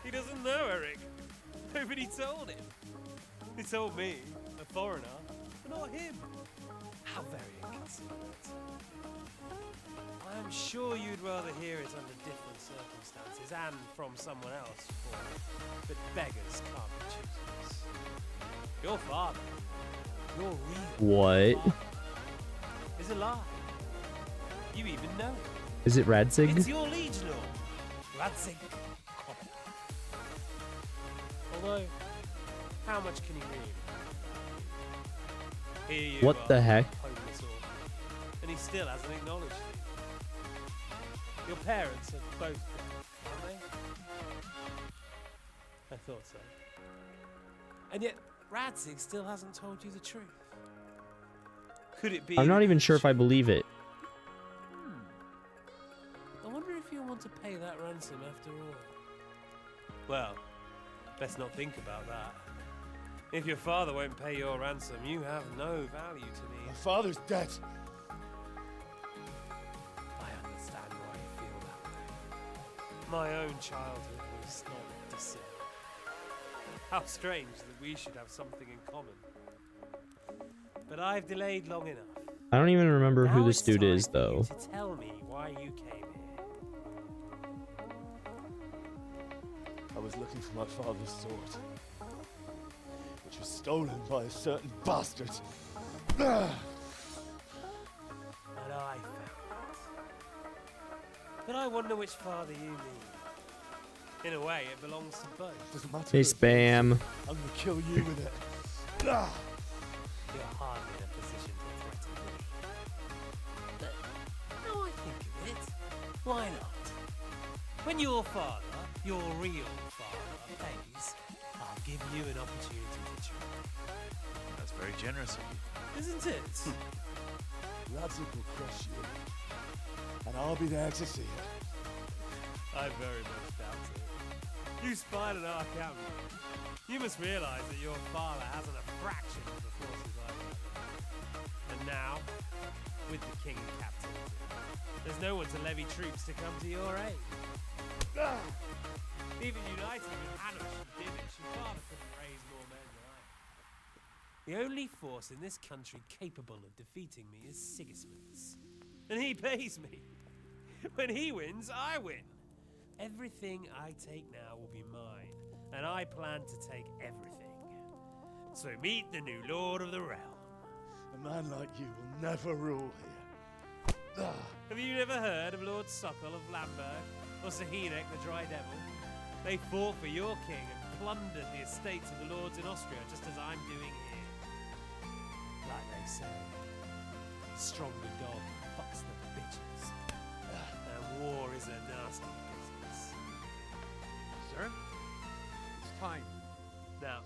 He doesn't know, Eric. Nobody told him. He told me, a foreigner, but not him. How very inconsiderate. I'm sure you'd rather hear it under different circumstances and from someone else, but beggars can't be choosers. Your father, your real What? father, is alive. You even know it. Is it Radzig? It's your liege lord, Radzig Kobyla. Although, how much can he really? Here you What are, the heck? homeless orphan, and he still hasn't acknowledged you. Your parents are both dead, aren't they? I thought so. And yet, Radzig still hasn't told you the truth. Could it be? I'm not even sure if I believe it. I wonder if you'll want to pay that ransom after all. Well, best not think about that. If your father won't pay your ransom, you have no value to me. My father's dead. I understand why you feel that way. My own childhood was not dissimilar. How strange that we should have something in common. But I've delayed long enough. I don't even remember who Now this it's dude time is, for you though. to tell me why you came here. I was looking for my father's sword, which was stolen by a certain bastard. And I found it. But I wonder which father you mean. In a way, it belongs to both. Doesn't matter. Hey, Spam. I'm gonna kill you with it. You're hardly in a position to threaten me. But now I think of it, why not? When your father, your real father, pays, I'll give you an opportunity to try. That's very generous of you. Isn't it? Radzig will crush you, and I'll be there to see it. I very much doubt it. You spied on our camp. You must realize that your father hasn't a fraction of the forces I have. And now, with the king in captivity, there's no one to levy troops to come to your aid. Even united with Hanush and Divish, your father couldn't raise more men than I have. The only force in this country capable of defeating me is Sigismund's. And he pays me. When he wins, I win. Everything I take now will be mine, and I plan to take everything. So meet the new Lord of the Realm. A man like you will never rule here. Have you never heard of Lord Sokol of Lamberg, or Sahinek the Dry Devil? They fought for your king and plundered the estates of the lords in Austria, just as I'm doing here. Like they say, stronger dog fucks the bitches. And war is a nasty business. Sir? It's time. Now,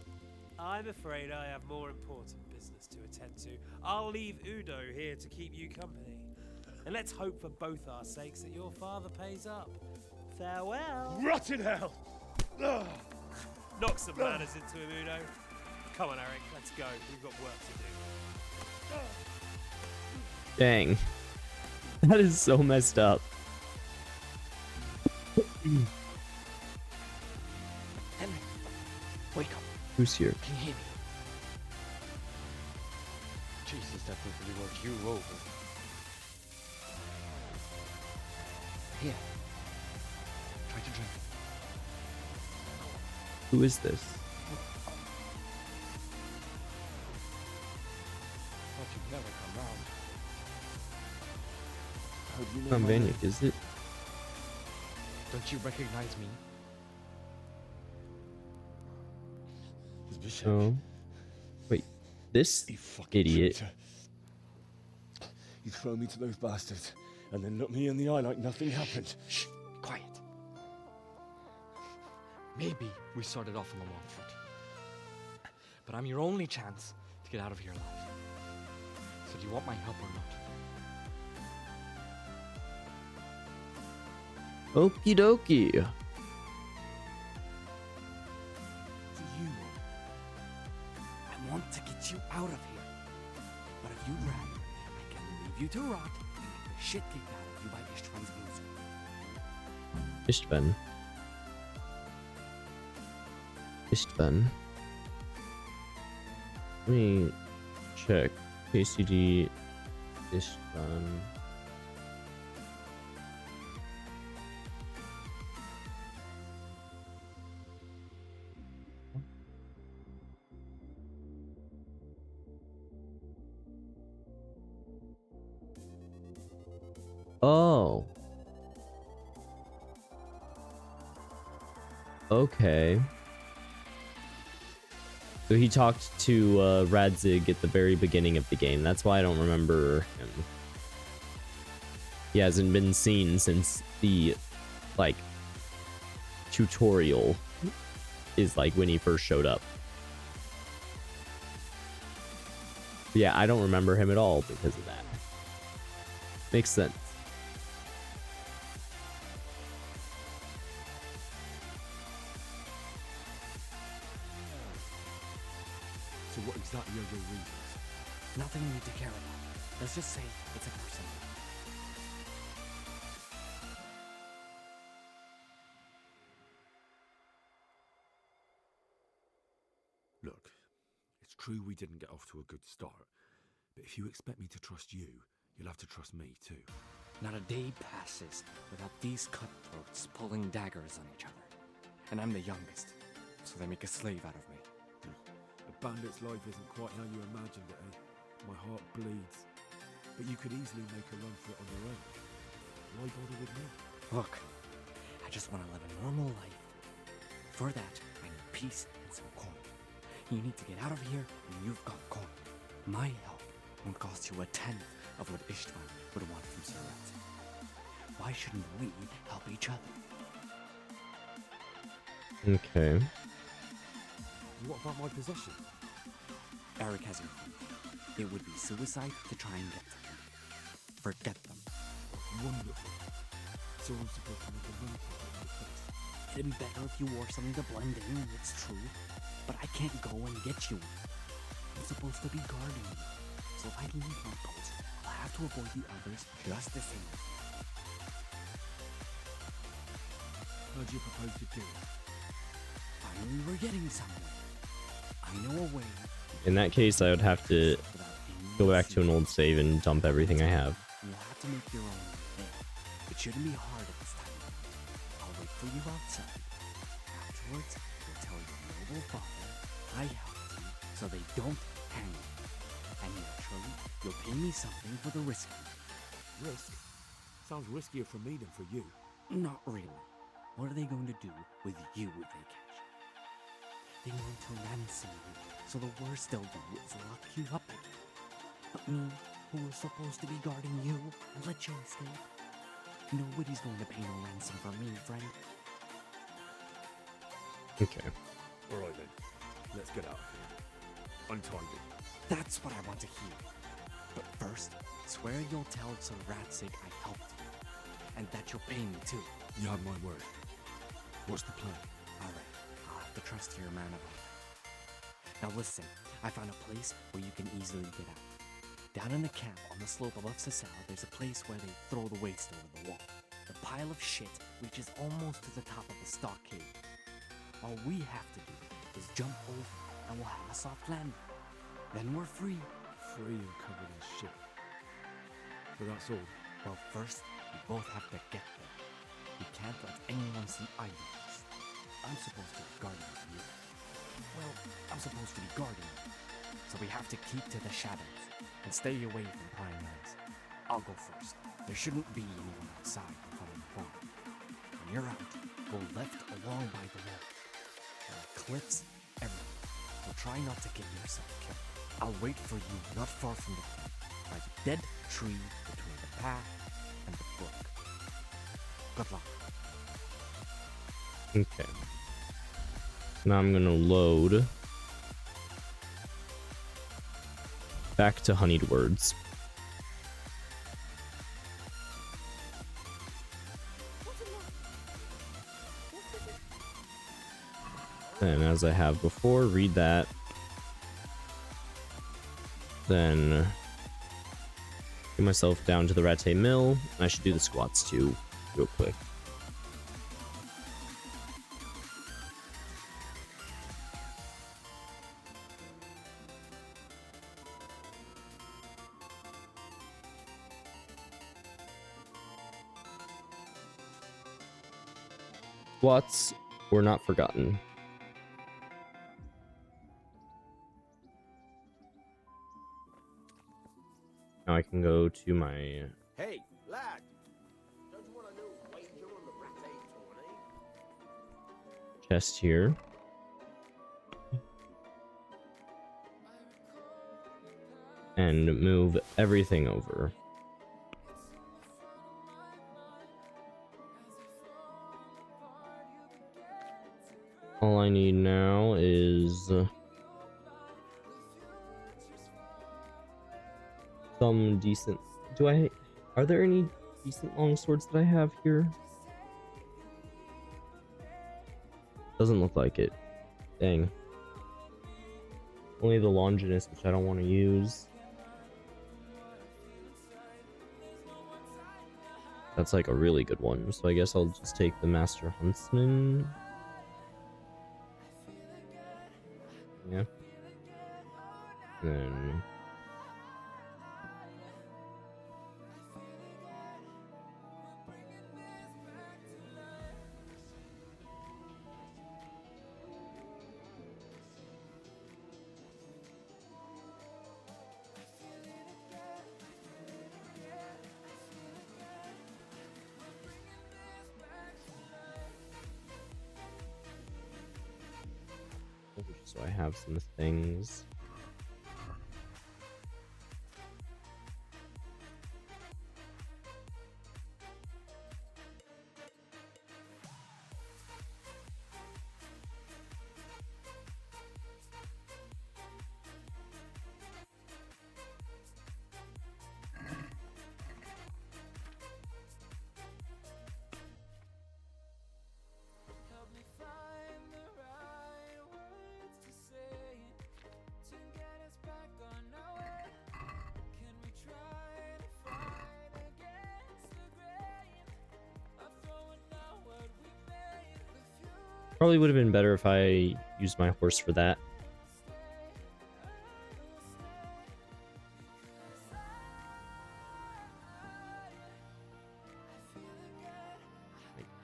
I'm afraid I have more important business to attend to. I'll leave Udo here to keep you company. And let's hope for both our sakes that your father pays up. Farewell. Rot in hell! Knock some manners into him, Udo. Come on, Eric, let's go. We've got work to do. Dang. That is so messed up. Henry, wake up. Who's here? Can you hear me? Jesus, that will really work you over. Here. Try to drink. Who is this? Thought you'd never come round. How do you know Not my Vanyik, name? is it? Don't you recognize me? Zbyszek. Oh. Wait, this You fucking idiot. traitor. You throw me to those bastards and then look me in the eye like nothing happened. Shh, quiet. Maybe we started off on the wrong foot. But I'm your only chance to get out of here alive. So do you want my help or not? Okie dokie. Do you know? I want to get you out of here. But if you'd rather, I can leave you to rot and get the shit kicked out of you by Ishtvan's boots. Istvan. Istvan. Let me check. KCD Istvan. Oh. Okay. So he talked to Radzig at the very beginning of the game. That's why I don't remember him. He hasn't been seen since the, like, tutorial is, like, when he first showed up. Yeah, I don't remember him at all because of that. Makes sense. So what exactly are your reasons? Nothing you need to care about. Let's just say it's a person. Look, it's true we didn't get off to a good start, but if you expect me to trust you, you'll have to trust me too. Not a day passes without these cutthroats pulling daggers on each other. And I'm the youngest, so they make a slave out of me. A bandit's life isn't quite how you imagined it, eh? My heart bleeds. But you could easily make a run for it on your own. Why bother with me? Look, I just want to live a normal life. For that, I need peace and some coin. You need to get out of here, and you've got coin. My help won't cost you a tenth of what Ishtvan would want from Sir Radzig. Why shouldn't we help each other? Okay. What about my possession? Eric has your phone. It would be suicide to try and get them. Forget them. Wonderful. So I'm supposed to make a run for it in the place. It'd be better if you wore something to blend in, it's true. But I can't go and get you. I'm supposed to be guarding you. So if I leave my post, I'll have to avoid the others just the same. How do you propose to do it? Finally, we're getting somewhere. I know a way. In that case, I would have to go back to an old save and dump everything I have. You'll have to make your own thing. It shouldn't be hard at this time. I'll wait for you outside. Afterwards, you'll tell your noble father I helped you so they don't hang you. And naturally, you'll pay me something for the risk. Risk? Sounds riskier for me than for you. Not really. What are they going to do with you if they catch you? They want to ransom you, so the worst they'll do is lock you up again. But me, who was supposed to be guarding you, and let you escape? Nobody's going to pay no ransom for me, friend. Okay. Alright then. Let's get out of here. Untie me. That's what I want to hear. But first, swear you'll tell Sir Radzig I helped you. And that you'll pay me too. You have my word. What's the plan? Alright, I'll have to trust your man about that. Now listen, I found a place where you can easily get out. Down in the camp on the slope above Sasau, there's a place where they throw the waste over the wall. The pile of shit reaches almost to the top of the stockade. All we have to do is jump over and we'll have a soft landing. Then we're free. Free and covered in shit. But that's all. Well, first, we both have to get there. We can't let anyone see either of us. I'm supposed to be guarding you. Well, I'm supposed to be guarding you. So we have to keep to the shadows and stay away from prying eyes. I'll go first. There shouldn't be anyone outside from the farm. When you're out, go left along by the wall. There are cliffs everywhere, so try not to get yourself killed. I'll wait for you not far from the camp, by the dead tree between the path and the brook. Good luck. Okay. Now I'm gonna load back to honeyed words. And as I have before, read that. Then get myself down to the Rattay Mill. I should do the squats too, real quick. Squats were not forgotten. Now I can go to my Hey, lad! Don't you want a new wager on the Rattay tourney? chest here. And move everything over. All I need now is some decent. Are there any decent long swords that I have here? Doesn't look like it. Dang. Only the Longinus, which I don't want to use. That's like a really good one, so I guess I'll just take the Master Huntsman. Yeah. Then so I have some things. Probably would have been better if I used my horse for that.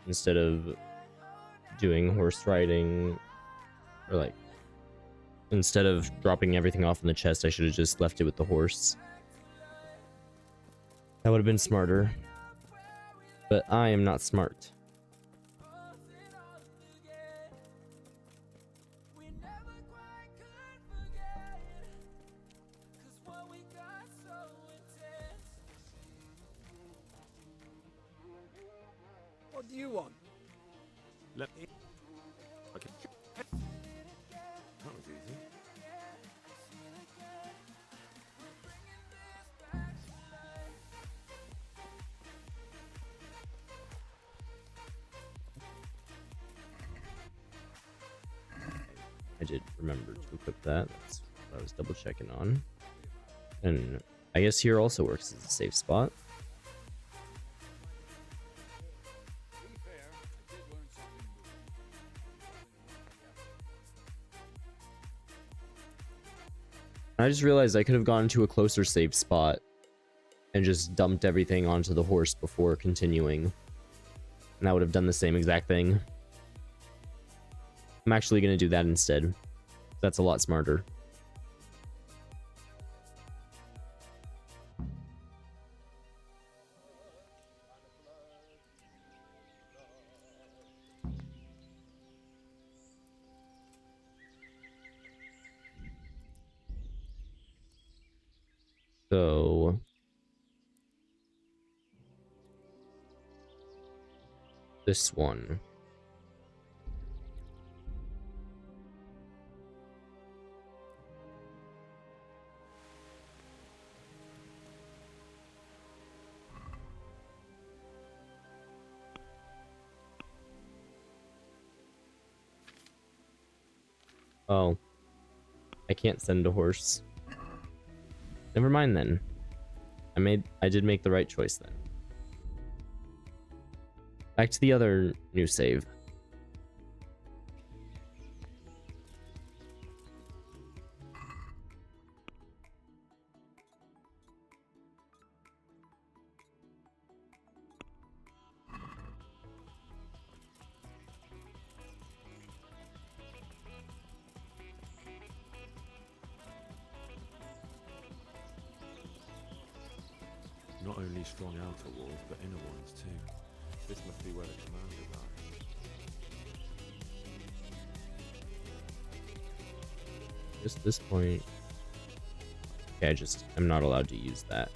Instead of doing horse riding, or like, instead of dropping everything off in the chest, I should have just left it with the horse. That would have been smarter. But I am not smart. What do you want? Let me. Okay. That was easy. I did remember to equip that. That's what I was double checking on. And I guess here also works as a safe spot. I just realized I could have gone to a closer safe spot and just dumped everything onto the horse before continuing. And that would have done the same exact thing. I'm actually going to do that instead. That's a lot smarter. So this one. Oh, I can't send a horse. Never mind then. I did make the right choice then. Back to the other new save. Not only strong outer walls, but inner ones too. This must be where the commanders are. Just this point. Okay, I'm not allowed to use that.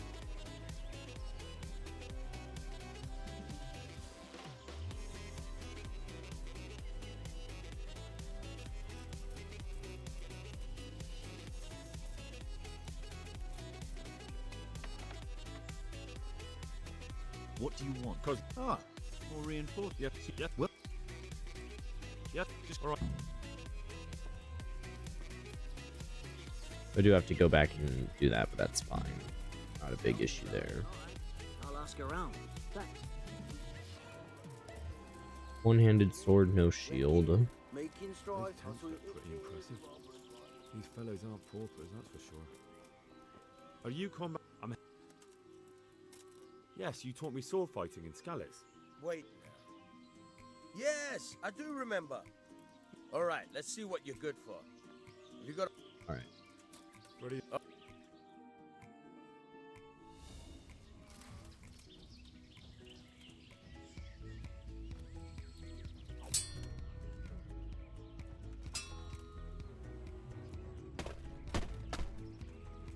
What do you want? More reinforced. Yep. Well. Yep. Just all right. I do have to go back and do that, but that's fine. Not a big issue there. I'll ask around. Thanks. One-handed sword, no shield. Making strides. Those tents look pretty impressive. These fellows aren't paupers, that's for sure. Are you combat? Yes, you taught me sword fighting in Scalix. Wait now. Yes, I do remember. All right, let's see what you're good for. You got. All right. Ready?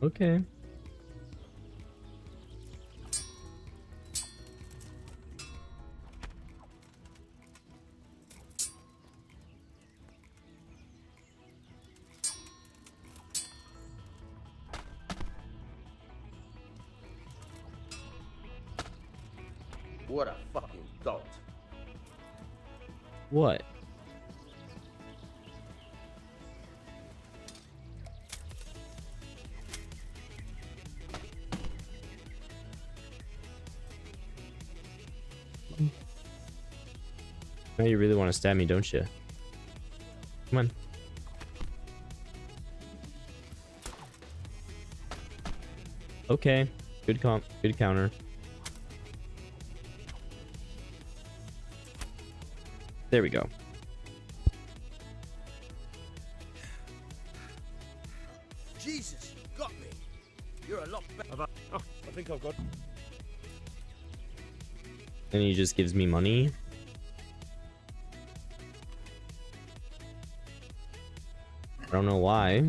Okay. What a fucking dolt. What? Now you really want to stab me, don't you? Come on. Okay. Good counter. There we go. Jesus, you got me. You're a lot better. Oh, I think I've got. And he just gives me money. I don't know why.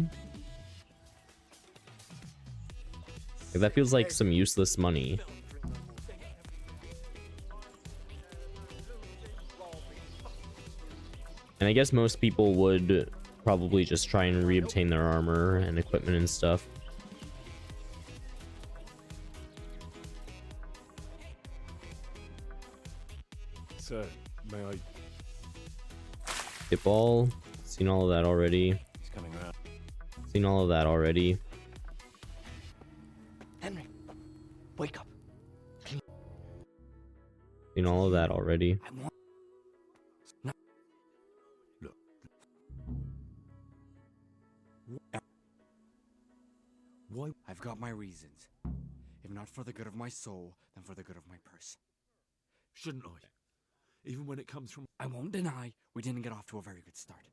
Like, that feels like some useless money. And I guess most people would probably just try and reobtain their armor and equipment and stuff. Sir, may I? Skip all. Seen all of that already. He's coming around. Seen all of that already. Henry, wake up. Seen all of that already. got my reasons. If not for the good of my soul, then for the good of my purse. Shouldn't I? Even when it comes from... I won't deny we didn't get off to a very good start.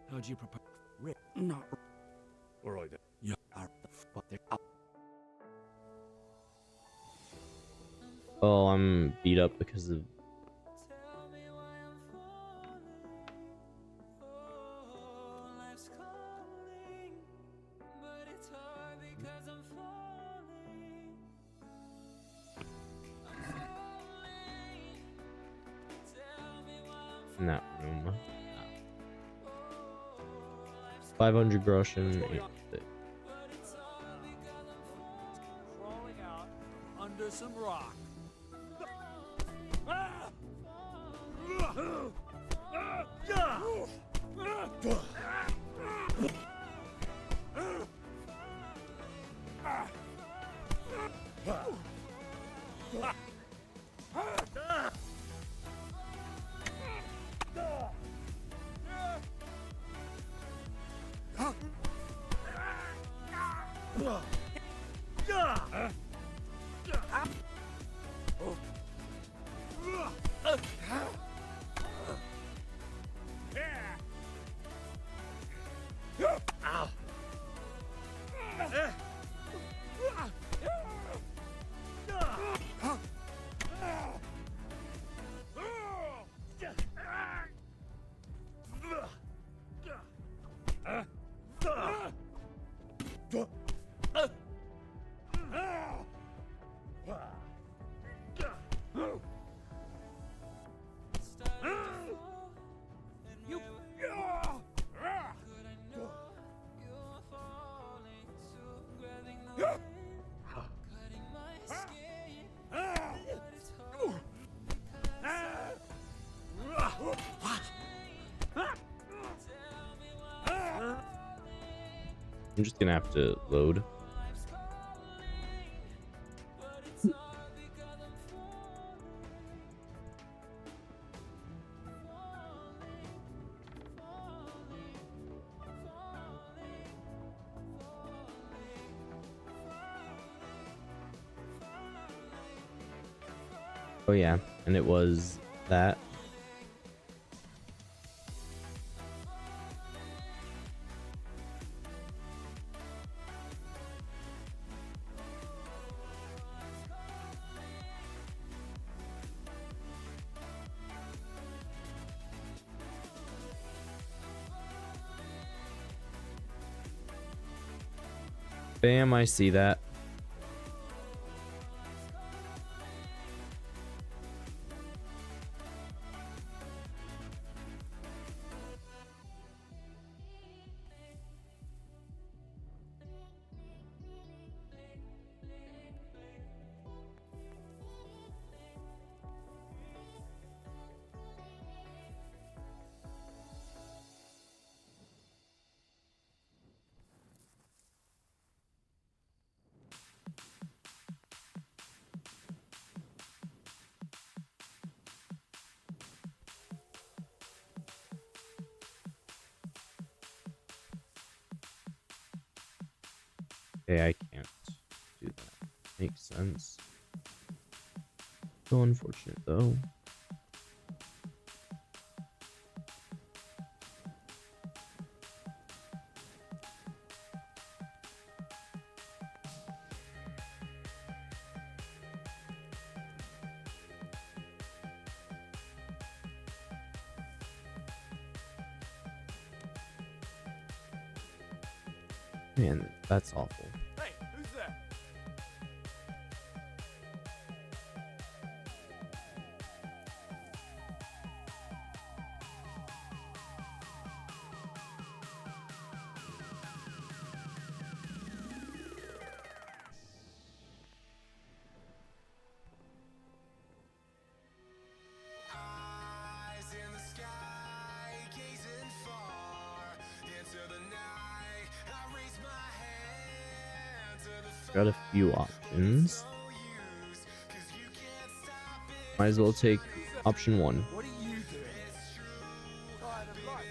How do you propose... Not... Alright then. Yeah. But they're... Oh, I'm beat up because of... in that room. 500 groschen. Crawling out under some rock. I'm just gonna have to load. Oh yeah, and it was that. Bam, I see that. Okay, I can't do that. Makes sense. So unfortunate, though. Man, that's awful. Hey, who's there? Got a few options. Might as well take option 1. What are you doing? Tired of life,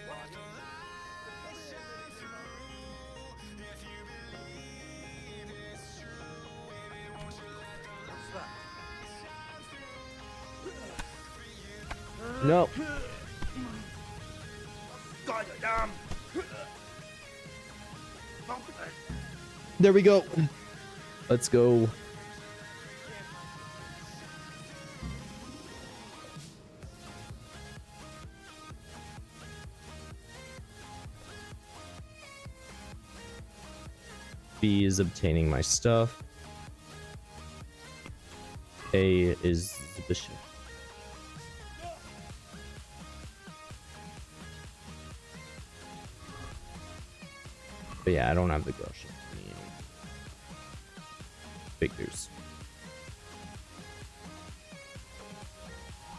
No. Goddamn! There we go. Let's go. B is obtaining my stuff. A is the bishop. But yeah, I don't have the Grusha. Figures.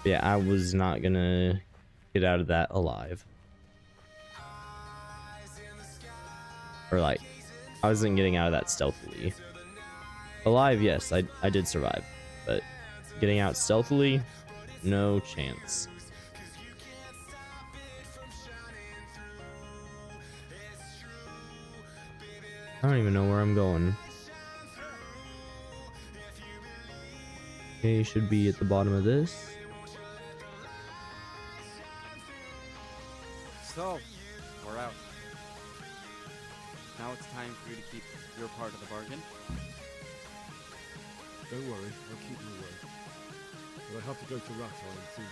But yeah, I was not gonna get out of that alive. Or like, I wasn't getting out of that stealthily. Alive, yes, I did survive. But getting out stealthily, no chance. I don't even know where I'm going. Okay, should be at the bottom of this. So, we're out. Now it's time for you to keep your part of the bargain. Don't worry, I'll keep my word. But I have to go to Rathar and see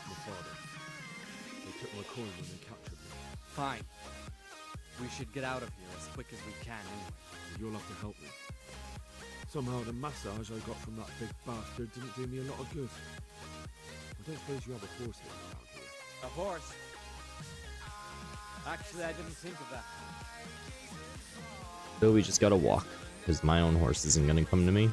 my father. They took my coin when they captured me. Fine. We should get out of here as quick as we can anyway. You'll have to help me. Somehow the massage I got from that big bastard didn't do me a lot of good. I don't suppose you have a horse here around here. A horse? Actually, I didn't think of that. So we just gotta walk, because my own horse isn't gonna come to me.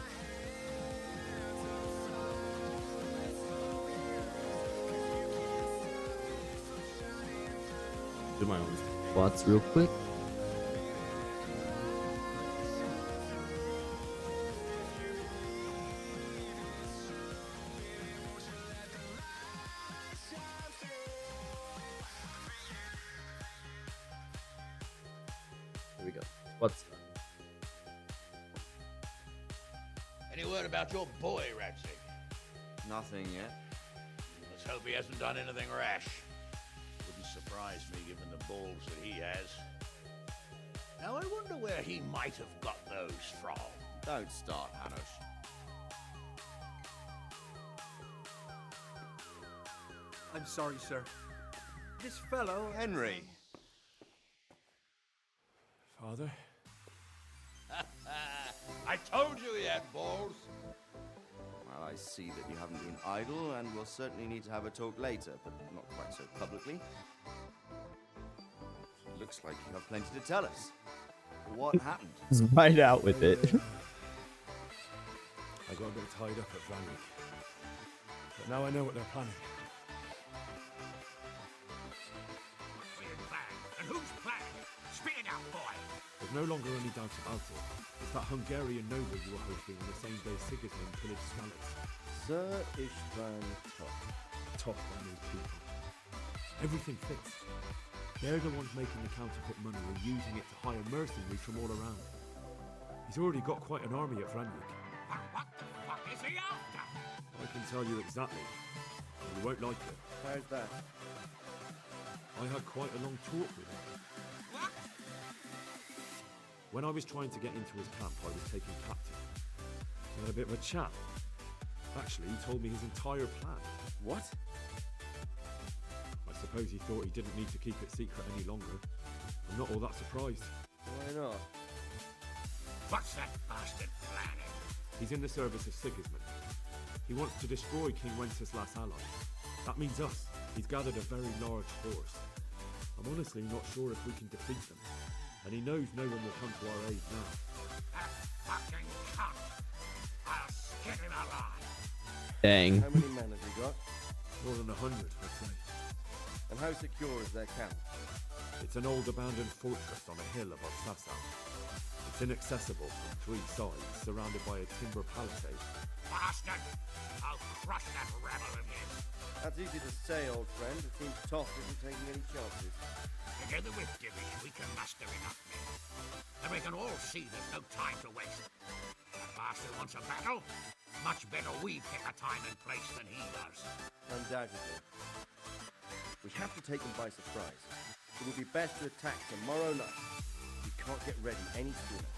Do my own squats real quick. There we go. Squats done. Any word about your boy, Ratsig? Nothing yet. Let's hope he hasn't done anything rash. Wouldn't surprise me given the balls that he has. Now I wonder where he might have got those from. Don't start, Hanush. I'm sorry, sir. This fellow... Henry! Father? I told you he had balls. Well, I see that you haven't been idle, and we'll certainly need to have a talk later, but not quite so publicly. Looks like you have plenty to tell us. What happened? Just right out with it. I got a bit tied up at Vanwick. But now I know what they're planning. And who's planning? Spit it out, boy. There's no longer any doubt about it. It's that Hungarian noble you were hosting on the same day Sigismund pillaged Skalitz. Sir Istvan Top. Top on these people. Everything fits. They're the ones making the counterfeit money and using it to hire mercenaries from all around. He's already got quite an army at Vranvik. What the fuck is he after? I can tell you exactly. You won't like it. How's that? I had quite a long talk with him. What? When I was trying to get into his camp, I was taken captive. We had a bit of a chat. Actually, he told me his entire plan. What? I suppose he thought he didn't need to keep it secret any longer. I'm not all that surprised. Why not? What's that bastard planning? He's in the service of Sigismund. He wants to destroy King Wenceslas' allies. That means us. He's gathered a very large force. I'm honestly not sure if we can defeat them. And he knows no one will come to our aid now. That fucking cunt! I'll skin him alive! Dang. How many men have you got? More than 100, I'd say. And how secure is their camp? It's an old abandoned fortress on a hill above Sasau. It's inaccessible from three sides, surrounded by a timber palisade. Bastard! I'll crush that rebel of his! That's easy to say, old friend. It seems Toff isn't taking any chances. Together with Divish, we can muster enough men. And we can all see there's no time to waste. That bastard wants a battle. Much better we pick a time and place than he does. Undoubtedly. We have to take them by surprise. It would be best to attack tomorrow night. We can't get ready any sooner.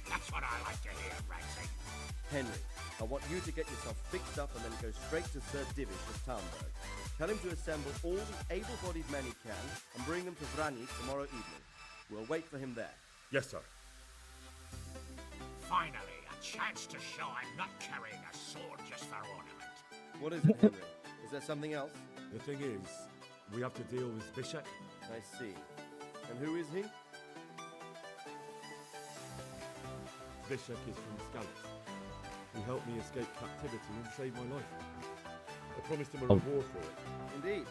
That's what I like to hear, Ramsay. Henry, I want you to get yourself fixed up and then go straight to Sir Divish at Talmberg. Tell him to assemble all the able-bodied men he can and bring them to Vranik tomorrow evening. We'll wait for him there. Yes, sir. Finally, a chance to show I'm not carrying a sword just for ornament. What is it, Henry? Is there something else? The thing is, we have to deal with Zbyszek. I see. And who is he? Zbyszek is from Skalitz. He helped me escape captivity and saved my life. I promised him a reward for it. Indeed.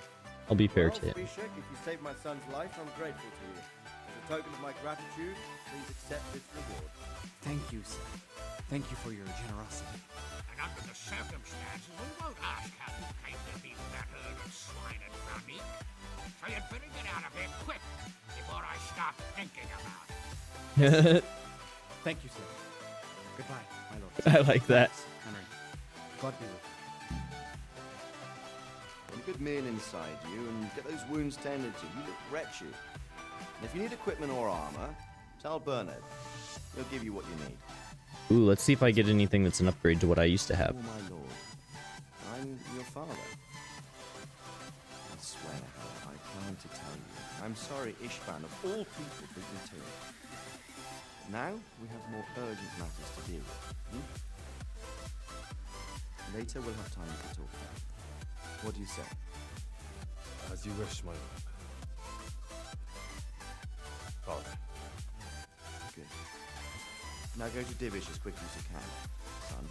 I'll be fair Well, to him. Zbyszek, if you saved my son's life, I'm grateful to you. As a token of my gratitude, please accept this reward. Thank you, sir. Thank you for your generosity. And under the circumstances, we won't ask how you came to be that herd of swine at Vranik. So you'd better get out of here quick before I start thinking about it. Thank you, sir. Goodbye, my lord. I like that. Henry, God be with you. Get a good meal inside you and get those wounds tended to. You look wretched. And if you need equipment or armor, tell Bernard. He'll give you what you need. Ooh, let's see if I get anything that's an upgrade to what I used to have. Oh, my lord. I'm your father. I swear, I plan to tell you. I'm sorry Ishvan, of all people, beat me to it. But now, we have more urgent matters to deal with. Later, we'll have time to talk about it. What do you say? As you wish, my lord. Father. Good. Now go to Divish as quickly as you can, son.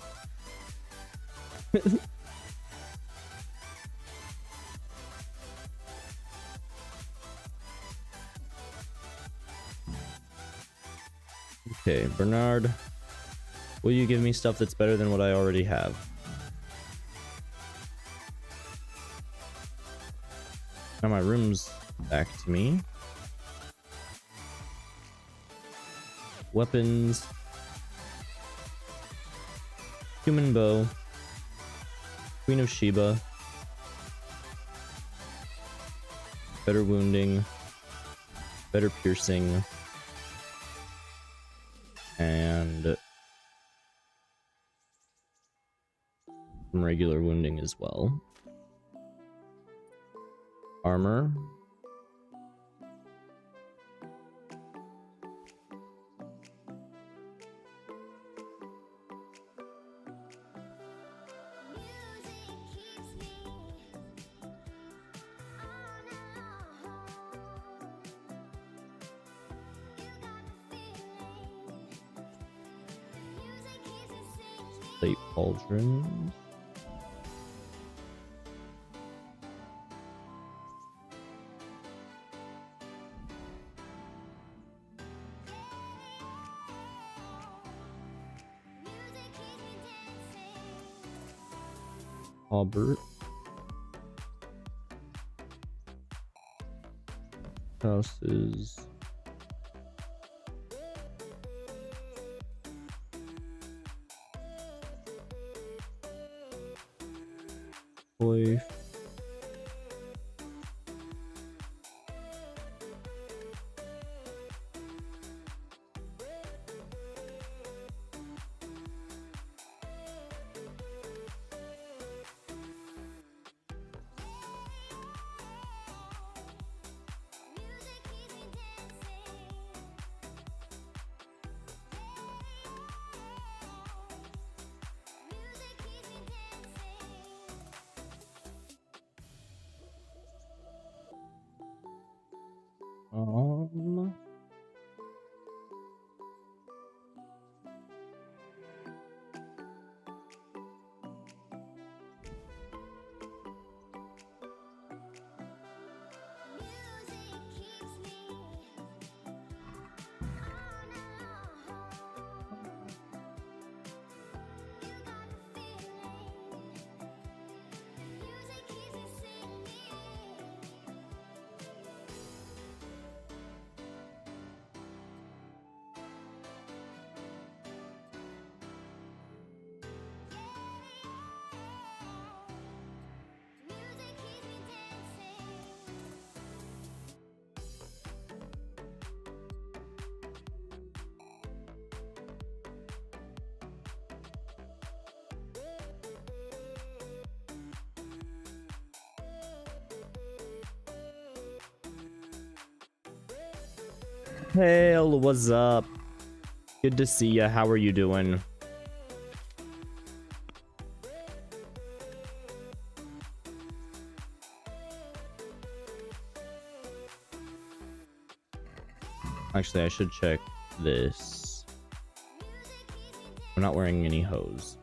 Okay, Bernard, will you give me stuff that's better than what I already have? Now my room's back to me. Weapons. Human bow. Queen of Sheba. Better wounding. Better piercing. And some regular wounding as well. Armor. Plate pauldrons. Albert. Houses. Boy. Hale, what's up? Good to see ya. How are you doing? Actually, I should check this. I'm not wearing any hose.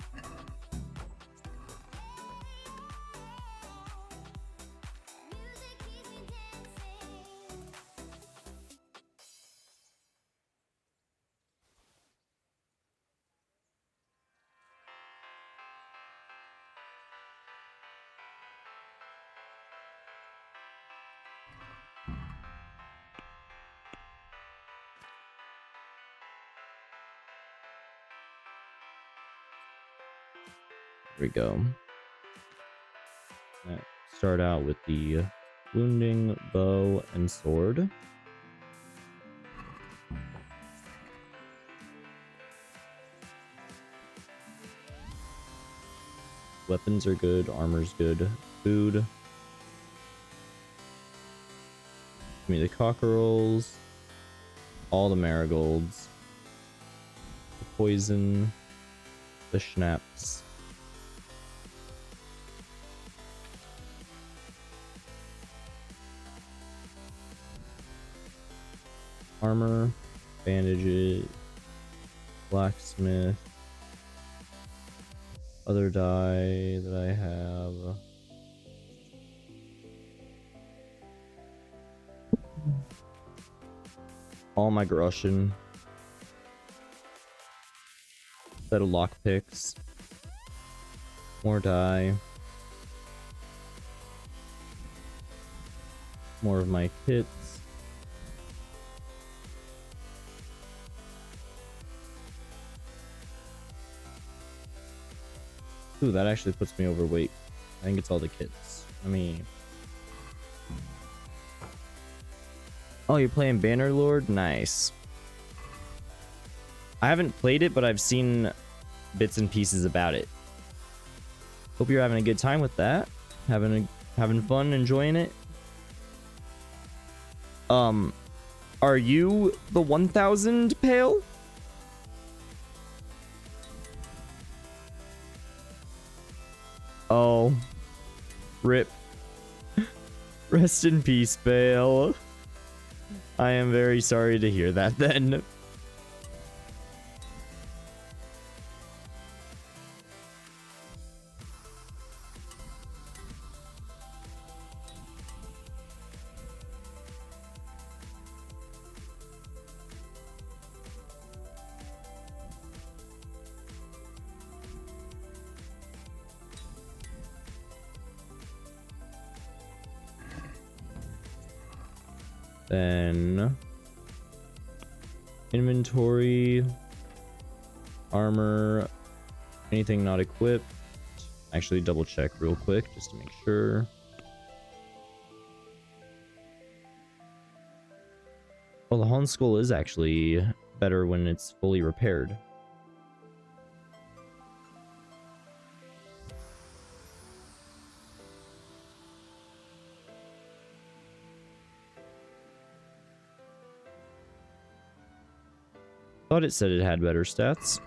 Here we go. Let's start out with the wounding bow and sword. Weapons are good, armor's good, food. Give me the cockerels, all the marigolds, the poison, the schnapps. Armor, bandages, blacksmith, other dye that I have. All my Grushin. Set of lockpicks. More dye. More of my kits. Ooh, that actually puts me overweight. I think it's all the kits. Let me... Oh, you're playing Bannerlord? Nice. I haven't played it, but I've seen bits and pieces about it. Hope you're having a good time with that. Having fun, enjoying it. Are you the 1000 Pale? Oh, rip. Rest in peace, Bale. I am very sorry to hear that then. Then inventory, armor, anything not equipped. Actually double check real quick just to make sure. Well, the Hon Skull is actually better when it's fully repaired. Thought it said it had better stats.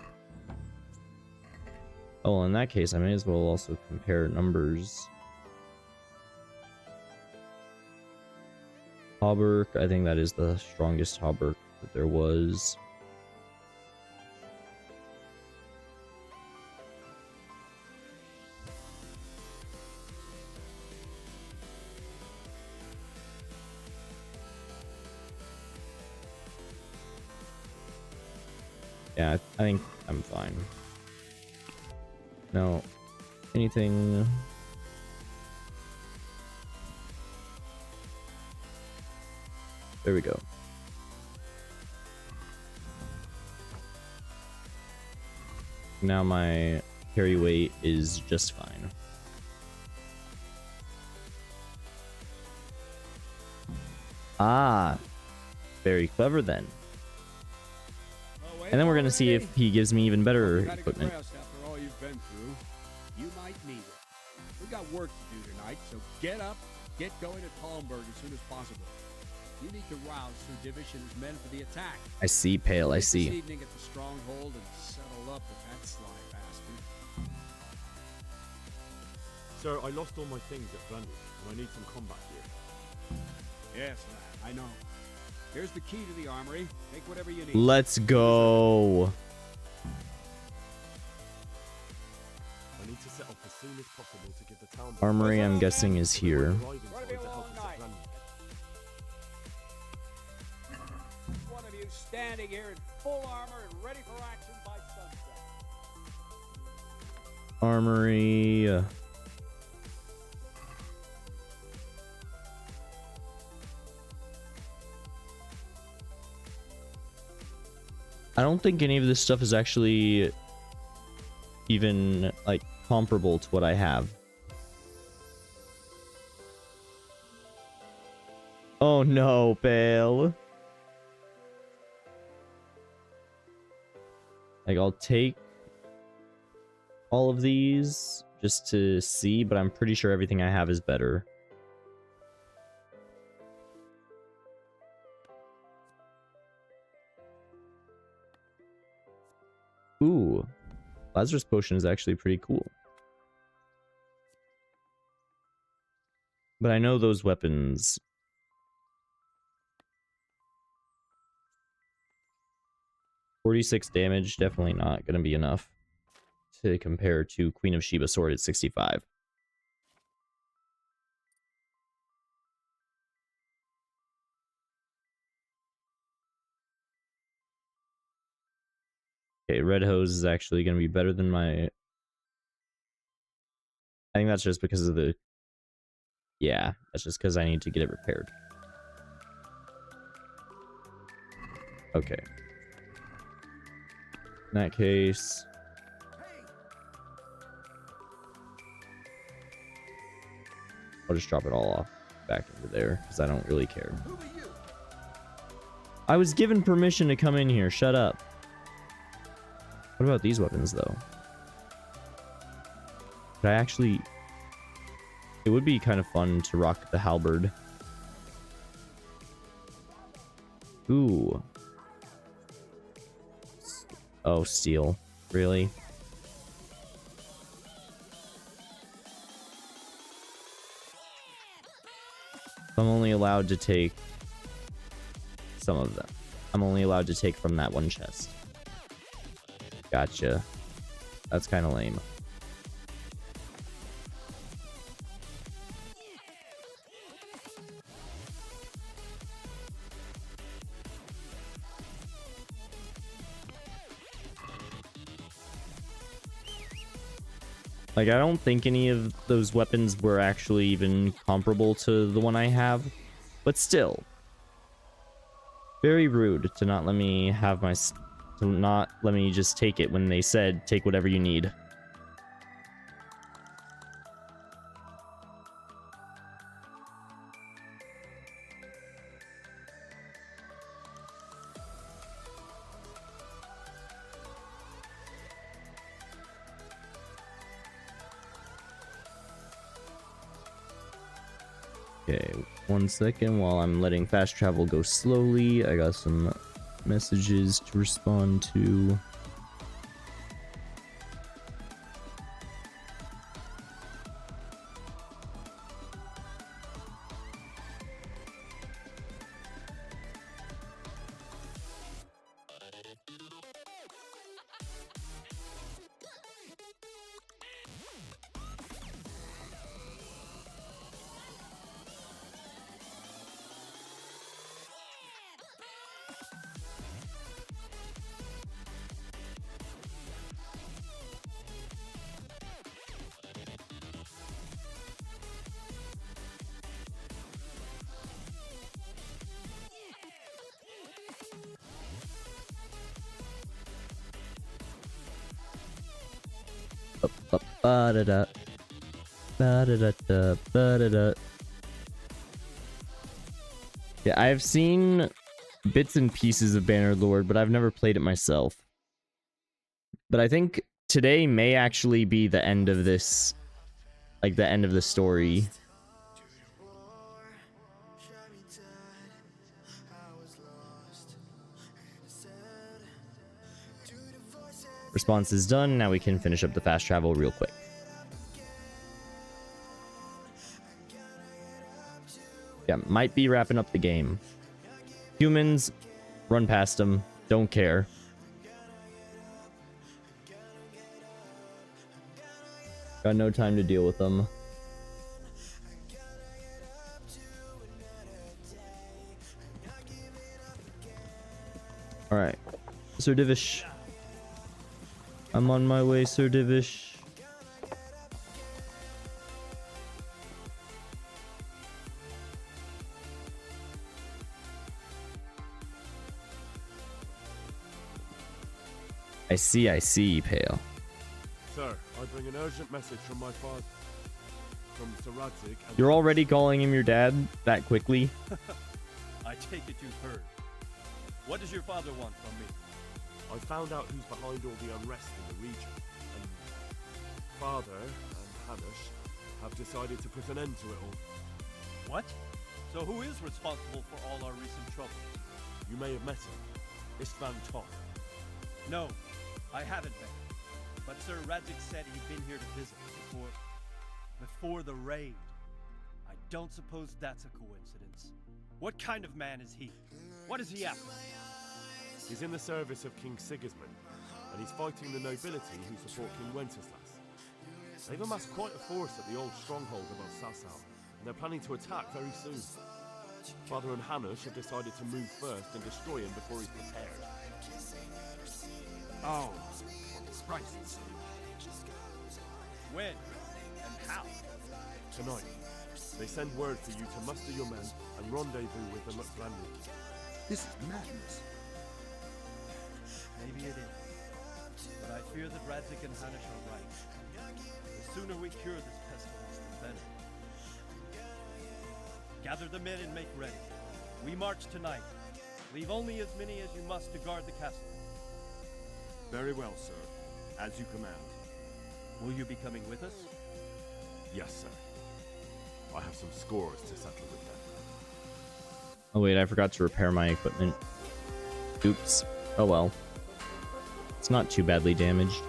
Oh, well, in that case, I may as well also compare numbers. Hauberk, I think that is the strongest Hauberk that there was. Yeah, I think I'm fine. No, anything... There we go. Now my carry weight is just fine. Ah, very clever then. And then we're gonna see if he gives me even better equipment. After all you've been through, you might need it. We got work to do tonight, so get up, get going to Talmberg as soon as possible. You need to rouse Sir Divish and his men for the attack. I see, Pale, I This see. evening at the stronghold and settle up with that sly bastard. Sir, I lost all my things at Brandish, and I need some combat gear. Yes, lad, I know. Here's the key to the armory. Take whatever you need. Let's go. I need to set up as soon as possible to give the town. Armory, I'm guessing, is here. One of you standing here in full armor and ready for action by sunset. Armory. I don't think any of this stuff is actually even like comparable to what I have. Oh no, Pale. Like, I'll take all of these just to see, but I'm pretty sure everything I have is better. Ooh, Lazarus Potion is actually pretty cool. But I know those weapons. 46 damage, definitely not going to be enough to compare to Queen of Sheba Sword at 65. Okay, Red Hose is actually going to be better than my... I think that's just because of the... Yeah, that's just because I need to get it repaired. Okay. In that case... I'll just drop it all off back into there, because I don't really care. I was given permission to come in here, shut up. What about these weapons, though? Could I actually... It would be kind of fun to rock the halberd. Ooh. Oh, steel. Really? I'm only allowed to take some of them. I'm only allowed to take from that one chest. Gotcha. That's kind of lame. Like, I don't think any of those weapons were actually even comparable to the one I have, but still. Very rude to not let me have my... to not let me just take it when they said, take whatever you need. Okay, 1 second while I'm letting fast travel go slowly. I got some messages to respond to. Ba-da-da. Ba-da-da-da. Ba-da-da. Yeah, I've seen bits and pieces of Bannerlord, but I've never played it myself. But I think today may actually be the end of this, like the end of the story. Response is done. Now we can finish up the fast travel real quick. Yeah, might be wrapping up the game. Humans, run past them. Don't care. Got no time to deal with them. Alright. Sir Divish. I'm on my way, Sir Divish. I see, Pale. Sir, I bring an urgent message from my father. From Sir Radzig and... You're already calling him your dad that quickly? I take it you've heard. What does your father want from me? I found out who's behind all the unrest in the region, and Father and Hanush have decided to put an end to it all. What? So who is responsible for all our recent troubles? You may have met him, Istvan Toth. No, I haven't been. But Sir Radzig said he'd been here to visit before the raid. I don't suppose that's a coincidence. What kind of man is he? What is he after? He's in the service of King Sigismund, and he's fighting the nobility who support King Wenceslas. They've amassed quite a force at the old stronghold above Sasau, and they're planning to attack very soon. Father and Hanush have decided to move first and destroy him before he's prepared. Oh, Christ. When? And how? Tonight, they send word for you to muster your men and rendezvous with them at Branwick. This is madness. Maybe it is. But I fear that Radzig and Hanush are right. The sooner we cure this pestilence, the better. Gather the men and make ready. We march tonight. Leave only as many as you must to guard the castle. Very well, sir. As you command. Will you be coming with us? Yes, sir. I have some scores to settle with them. Oh wait, I forgot to repair my equipment. Oops. Oh well. It's not too badly damaged.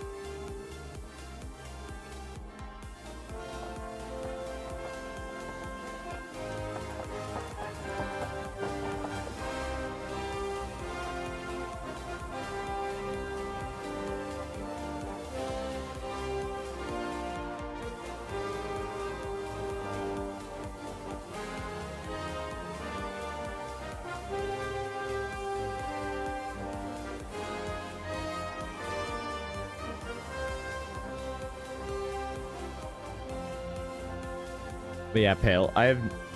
But yeah, Pale,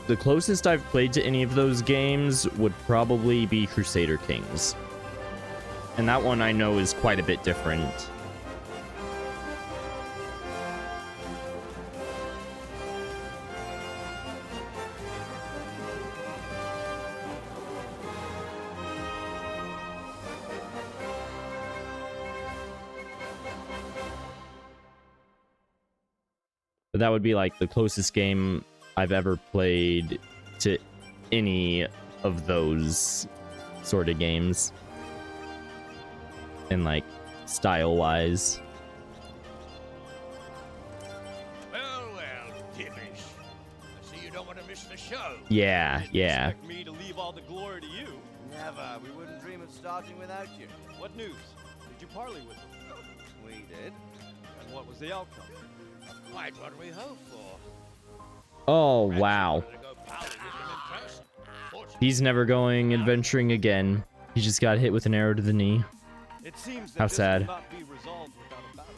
the closest I've played to any of those games would probably be Crusader Kings. And that one I know is quite a bit different. But that would be like the closest game I've ever played to any of those sort of games. And like style-wise. Well, Divish. I see you don't want to miss the show. Yeah, yeah. Expect me to leave all the glory to you? Never. We wouldn't dream of starting without you. What news? Did you parley with them? We did. And what was the outcome? Quite what we hoped for. Oh, wow. He's never going adventuring again. He just got hit with an arrow to the knee. It seems that How this sad. will not be resolved without a battle.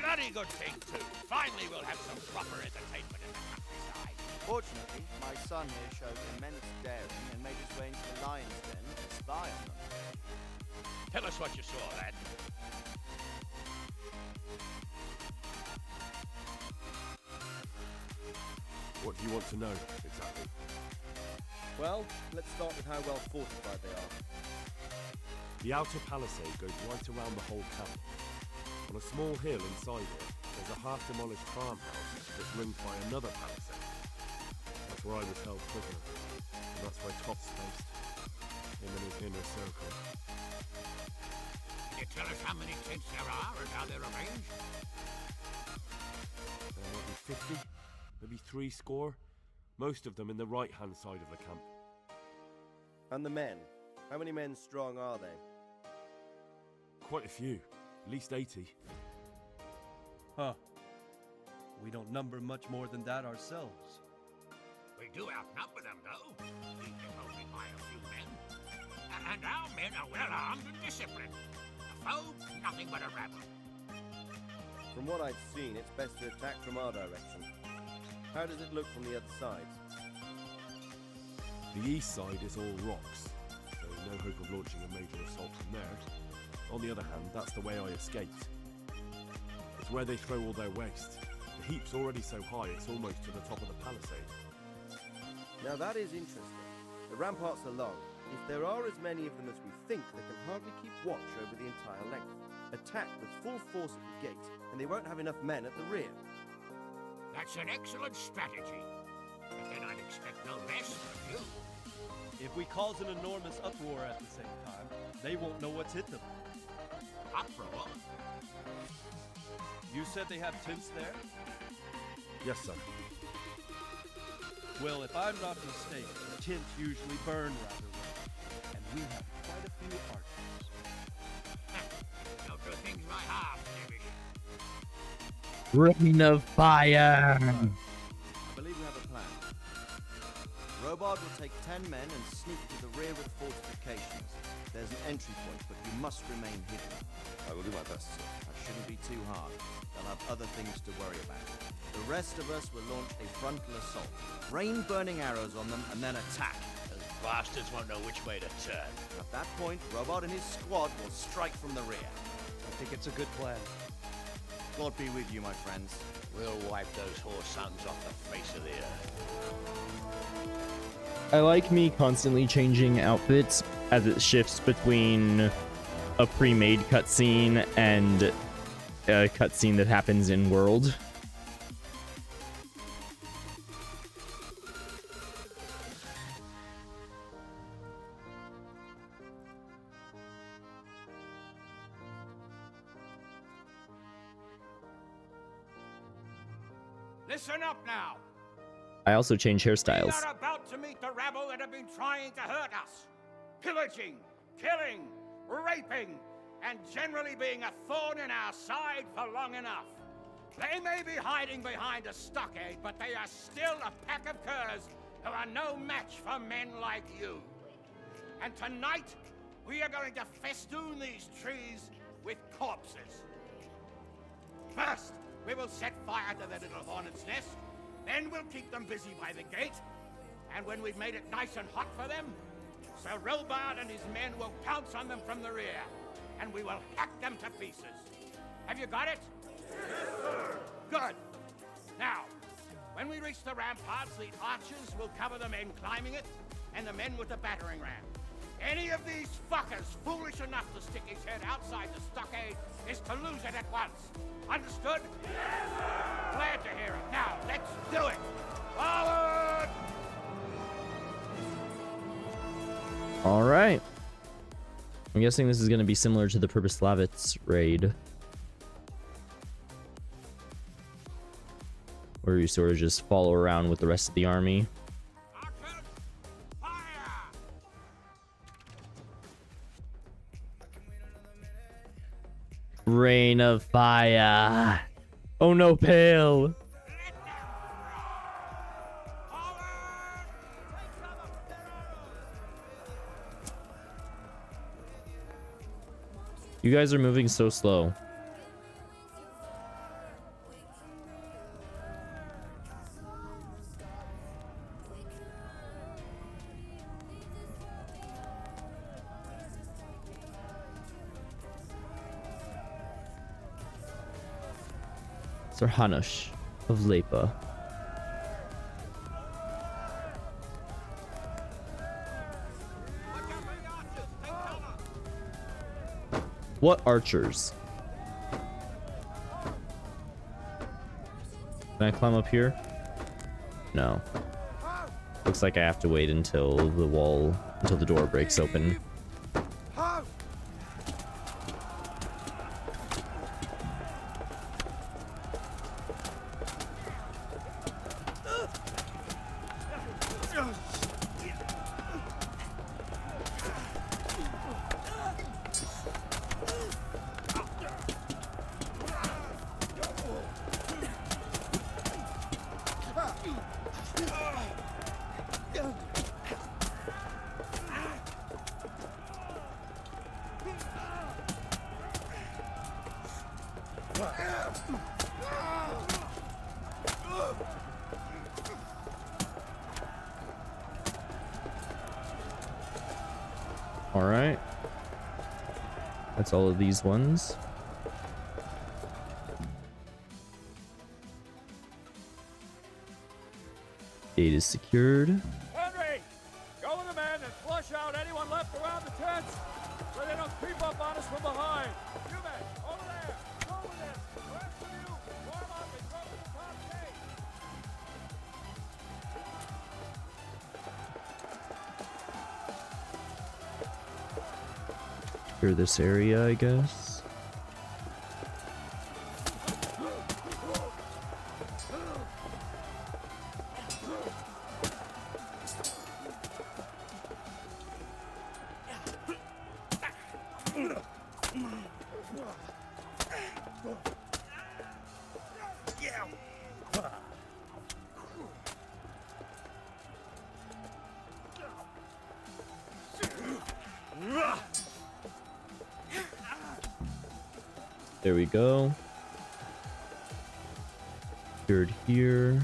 Bloody good thing, too. Finally, we'll have some proper entertainment in the countryside. Fortunately, my son here showed immense daring and made his way into the lion's den to spy on them. Tell us what you saw, lad. What do you want to know, exactly? Well, let's start with how well fortified they are. The outer palisade goes right around the whole camp. On a small hill inside it, there's a half-demolished farmhouse that's ringed by another palisade. That's where I was held prisoner, and that's where Toth's based, him and his inner circle. you tell us how many tents there are and how they're arranged? There might be 50, maybe 3 score. Most of them in the right-hand side of the camp. And the men? How many men strong are they? Quite a few. At least 80. Huh. We don't number much more than that ourselves. We do outnumber them, though. We can only by a few men. And our men are well armed and disciplined. The foe, nothing but a rabble. From what I've seen, it's best to attack from our direction. How does it look from the other side? The east side is all rocks, so no hope of launching a major assault from there. On the other hand, that's the way I escaped. It's where they throw all their waste. The heap's already so high, it's almost to the top of the palisade. Now that is interesting. The ramparts are long. If there are as many of them as we think, they can hardly keep watch over the entire length. Attack with full force at the gate, and they won't have enough men at the rear. That's an excellent strategy. But then I'd expect no less from you. If we cause an enormous uproar at the same time, they won't know what's hit them. Uproar? You said they have tents there? Yes, sir. Well, if I'm not mistaken, tents usually burn rather well, and we have quite a few archers. Don't do things by half, Nevish. Rain of fire! I believe we have a plan. Robard will take 10 men and sneak to the rear of the fortifications. There's an entry point, but you must remain hidden. I will do my best, sir. That shouldn't be too hard. They'll have other things to worry about. The rest of us will launch a frontal assault. Rain burning arrows on them and then attack. Those bastards won't know which way to turn. At that point, Robard and his squad will strike from the rear. I think it's a good plan. God be with you, my friends. We'll wipe those whore sons off the face of the earth. I like me constantly changing outfits as it shifts between a pre-made cutscene and a cutscene that happens in world. Listen up now. I also change hairstyles. We are about to meet the rabble that have been trying to hurt us. Pillaging, killing, raping, and generally being a thorn in our side for long enough. They may be hiding behind a stockade, but they are still a pack of curs who are no match for men like you. And tonight, we are going to festoon these trees with corpses. First, we will set fire to their little hornet's nest. Then we'll keep them busy by the gate. And when we've made it nice and hot for them, Sir Robard and his men will pounce on them from the rear. And we will hack them to pieces. Have you got it? Yes, sir. Good. Now, when we reach the ramparts, the archers will cover the men climbing it, and the men with the battering ram. Any of these fuckers foolish enough to stick his head outside the stockade is to lose it at once. Understood? Yes, sir! Glad to hear it. Now, let's do it! Forward! Alright. I'm guessing this is going to be similar to the Purposlavitz raid, where you sort of just follow around with the rest of the army. Rain of fire. Oh no, Pale. You guys are moving so slow. Sir Hanush of Lepa. What archers? Can I climb up here? No. Looks like I have to wait until the door breaks open. All right. That's all of these ones. Gate is secured. Henry! Go with the men and flush out anyone left around the tents so they don't creep up on us from behind. You men, over there! Go with them! The rest of you, warm up and go to the top gate! Clear this area, I guess. There we go. Secured here.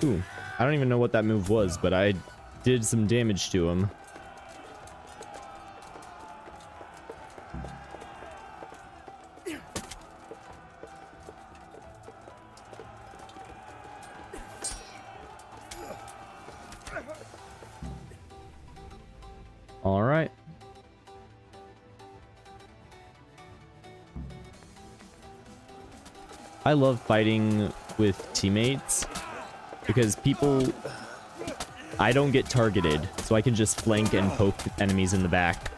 Ooh, I don't even know what that move was, but I did some damage to him. All right. I love fighting with teammates because I don't get targeted, so I can just flank and poke enemies in the back.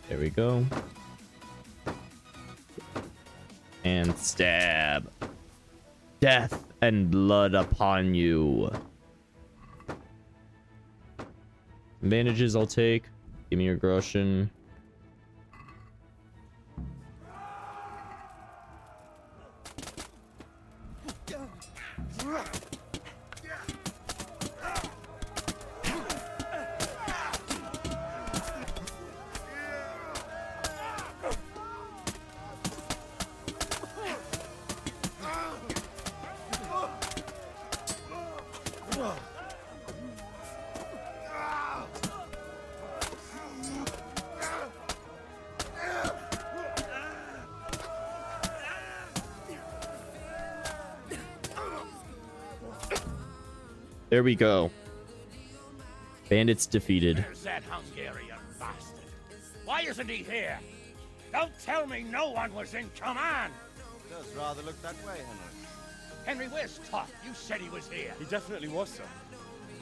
There we go. And stab. Death and blood upon you. Bandages I'll take. Give me your Groshin. There we go. Bandits defeated. There's that Hungarian bastard. Why isn't he here? Don't tell me no one was in command. Does rather look that way, Henry. Henry, where's Tough? You said he was here. He definitely was, sir.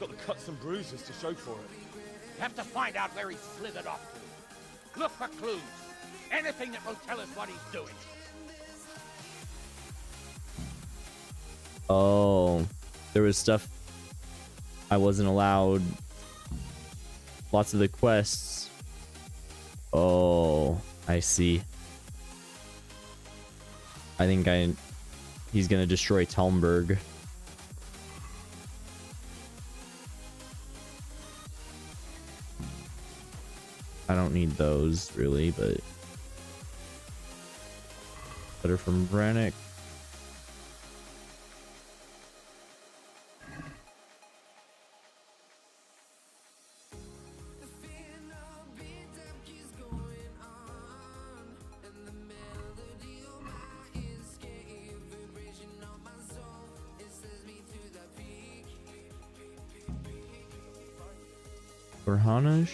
Got the cuts and bruises to show for it. You have to find out where he slithered off to. Look for clues. Anything that will tell us what he's doing. Oh, there was stuff I wasn't allowed. Lots of the quests. Oh, I see. I think he's gonna destroy Talmberg. I don't need those really, but letter from Brannick. Burhanish?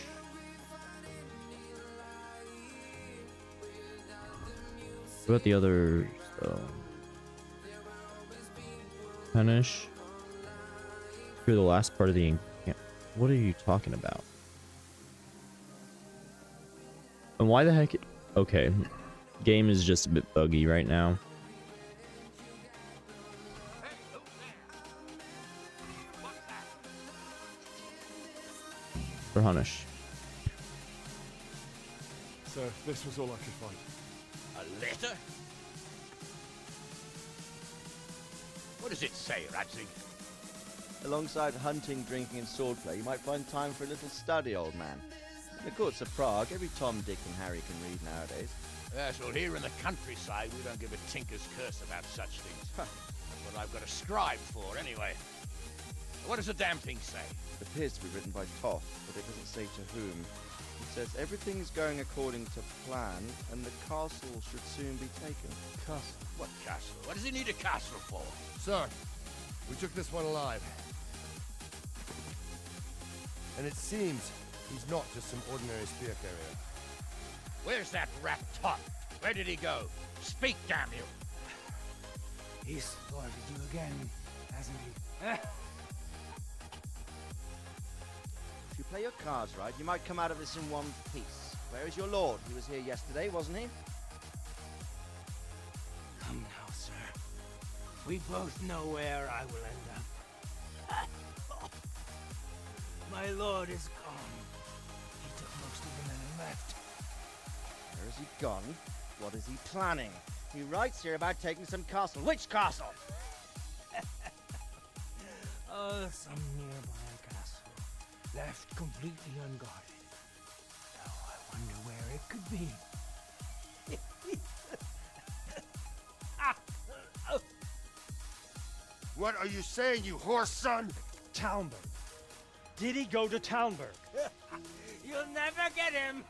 What about the others, though? Punish? Through the last part of the... What are you talking about? And why the heck... Okay. Game is just a bit buggy right now. Burhanish. Sir, this was all I could find. A letter? What does it say, Radzig? Alongside hunting, drinking, and swordplay, you might find time for a little study, old man. In the courts of Prague, every Tom, Dick, and Harry can read nowadays. Yes, well, here in the countryside, we don't give a tinker's curse about such things. That's what I've got a scribe for, anyway. What does the damn thing say? It appears to be written by Toth, but it doesn't say to whom. It says everything is going according to plan, and the castle should soon be taken. Castle? What castle? What does he need a castle for? Sir, we took this one alive. And it seems he's not just some ordinary spear carrier. Where's that rat Toth? Where did he go? Speak, damn you! He's thwarted you again, hasn't he? If you play your cards right, you might come out of this in one piece. Where is your lord? He was here yesterday, wasn't he? Come now, sir. We both know where I will end up. My lord is gone. He took most of the men left. Where has he gone? What is he planning? He writes here about taking some castle. Which castle? Some nearby castle, left completely unguarded. Now I wonder where it could be. What are you saying, you horse son? Talmberg. Did he go to Talmberg? You'll never get him.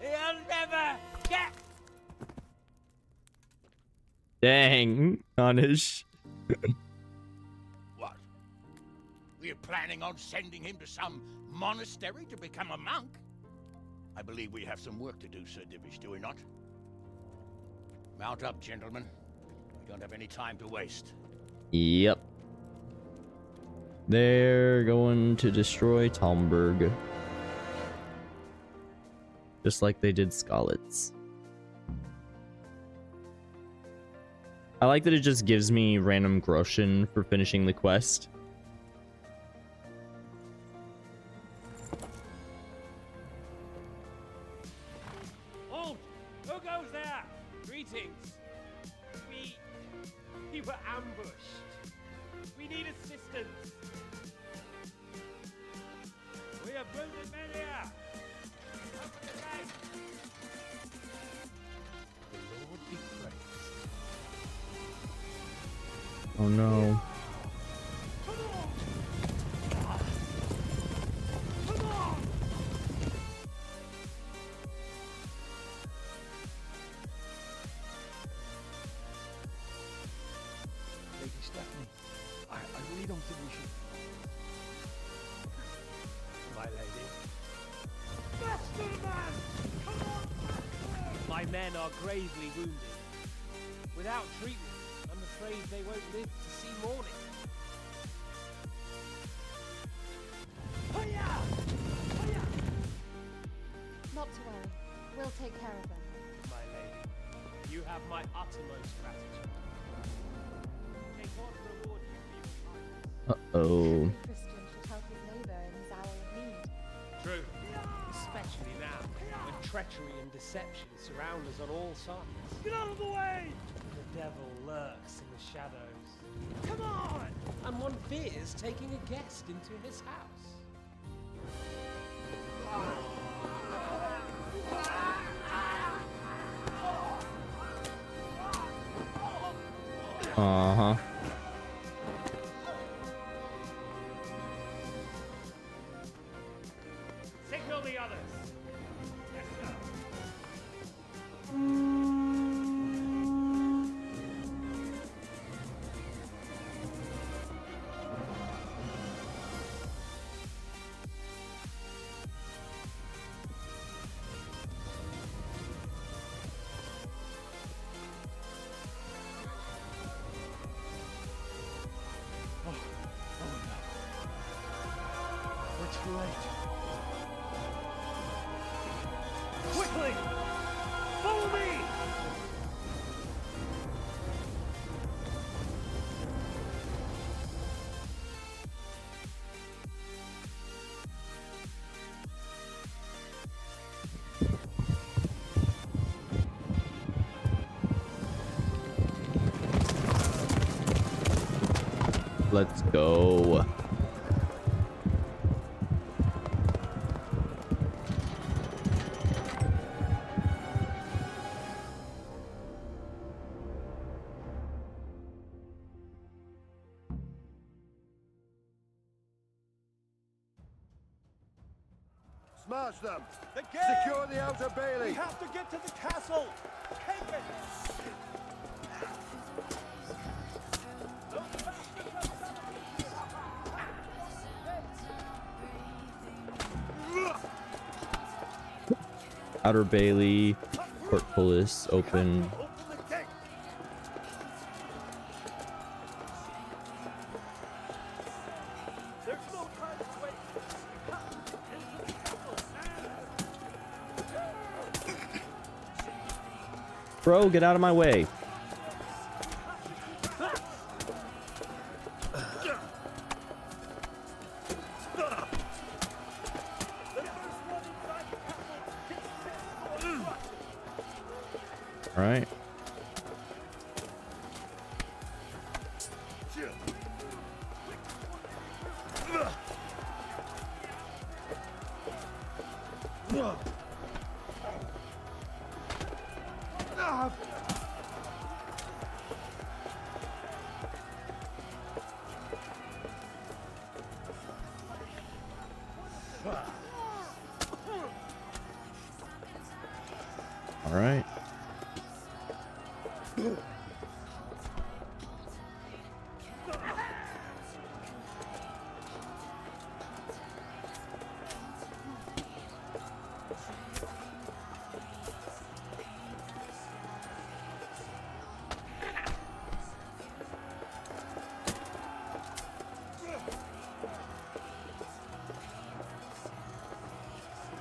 You'll never get. Dang, Anish. What? We're planning on sending him to some monastery to become a monk? I believe we have some work to do, Sir Divish, do we not? Mount up, gentlemen. We don't have any time to waste. Yep. They're going to destroy Talmberg. Just like they did Skalitz. I like that it just gives me random groschen for finishing the quest. Halt! Who goes there? Greetings. We were ambushed. We need assistance. We have wounded men here. Open the gate. The Lord be praised. Oh no. Lady Stephanie, I really don't think we should. My lady. Master man! Come on! My men are gravely wounded. Without treatment, I'm afraid they won't live to see morning. Not to worry. We'll take care of them. My lady, you have my uttermost gratitude. May God reward you for your kindness. Uh-oh. Christian should help his neighbor in his hour of need. True. Especially now, when treachery and deception surround us on all sides. Get out of the way! The devil lurks in the shadows. Come on! And one fears taking a guest into his house. Uh-huh. Signal the others. Yes, sir. right. Quickly! Follow me! Let's go. Smash them! The gate! Secure the outer bailey! We have to get to the castle! Take it! Outer Bailey, portcullis open. Bro, get out of my way. All right. All right.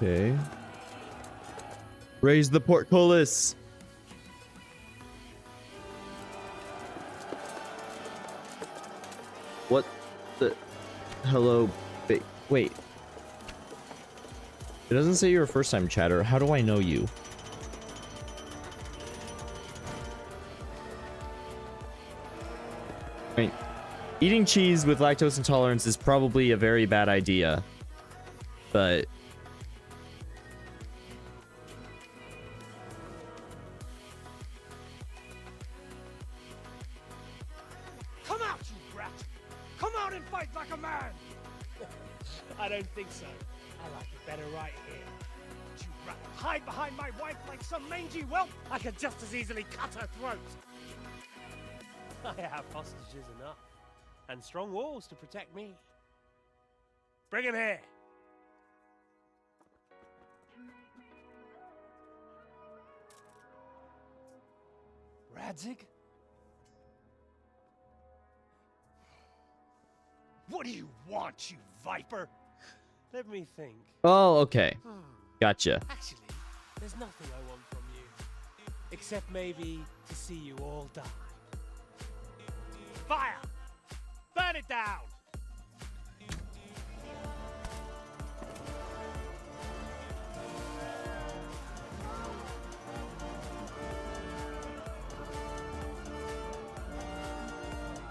Okay. Raise the portcullis. What the? Hello. Wait. It doesn't say you're a first-time chatter. How do I know you? I mean, eating cheese with lactose intolerance is probably a very bad idea, but Come out, you brat! Come out and fight like a man! I don't think so. I like it better right here. Don't you rat hide behind my wife like some mangy whelp? I could just as easily cut her throat. I have hostages enough, and strong walls to protect me. Bring him here. Radzig? What do you want, you viper? Let me think. oh, okay. Gotcha. Actually, there's nothing I want from you. Except maybe to see you all die. Fire! Burn it down!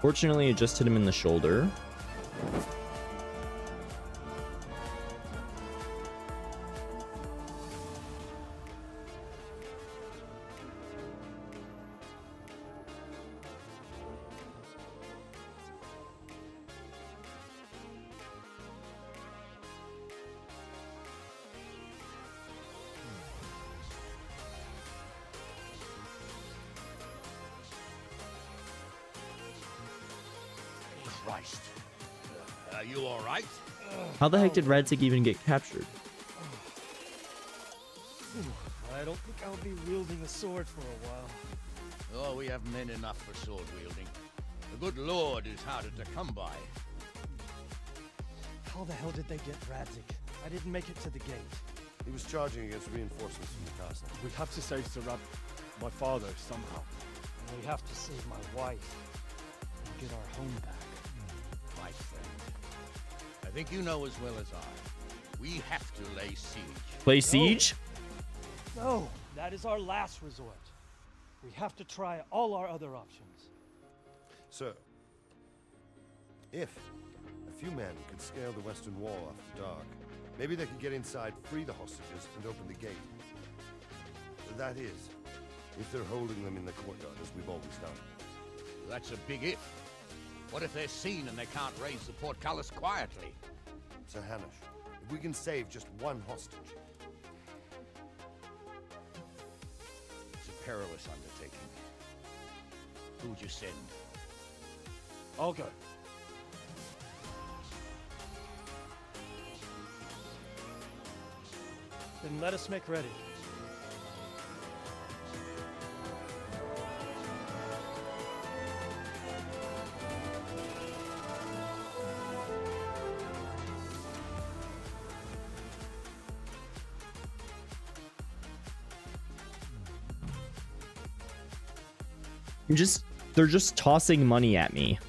Fortunately, it just hit him in the shoulder. Christ. Are you all right? How the heck did Radzig even get captured? I don't think I'll be wielding a sword for a while. Oh, we have men enough for sword wielding. The good Lord is harder to come by. How the hell did they get Radzik? I didn't make it to the gate. He was charging against reinforcements from the castle. We have to save Sir my father, somehow. And we have to save my wife and get our home back. My friend, I think you know as well as I. We have to lay siege. Play siege? No, that is our last resort. We have to try all our other options. Sir, if a few men could scale the western wall after dark, maybe they could get inside, free the hostages, and open the gate. That is, if they're holding them in the courtyard, as we've always done. That's a big if. What if they're seen and they can't raise the portcullis quietly? Sir Hanush, if we can save just one hostage. It's a perilous undertaking. Who'd you send? I'll go. Then let us make ready. They're just tossing money at me.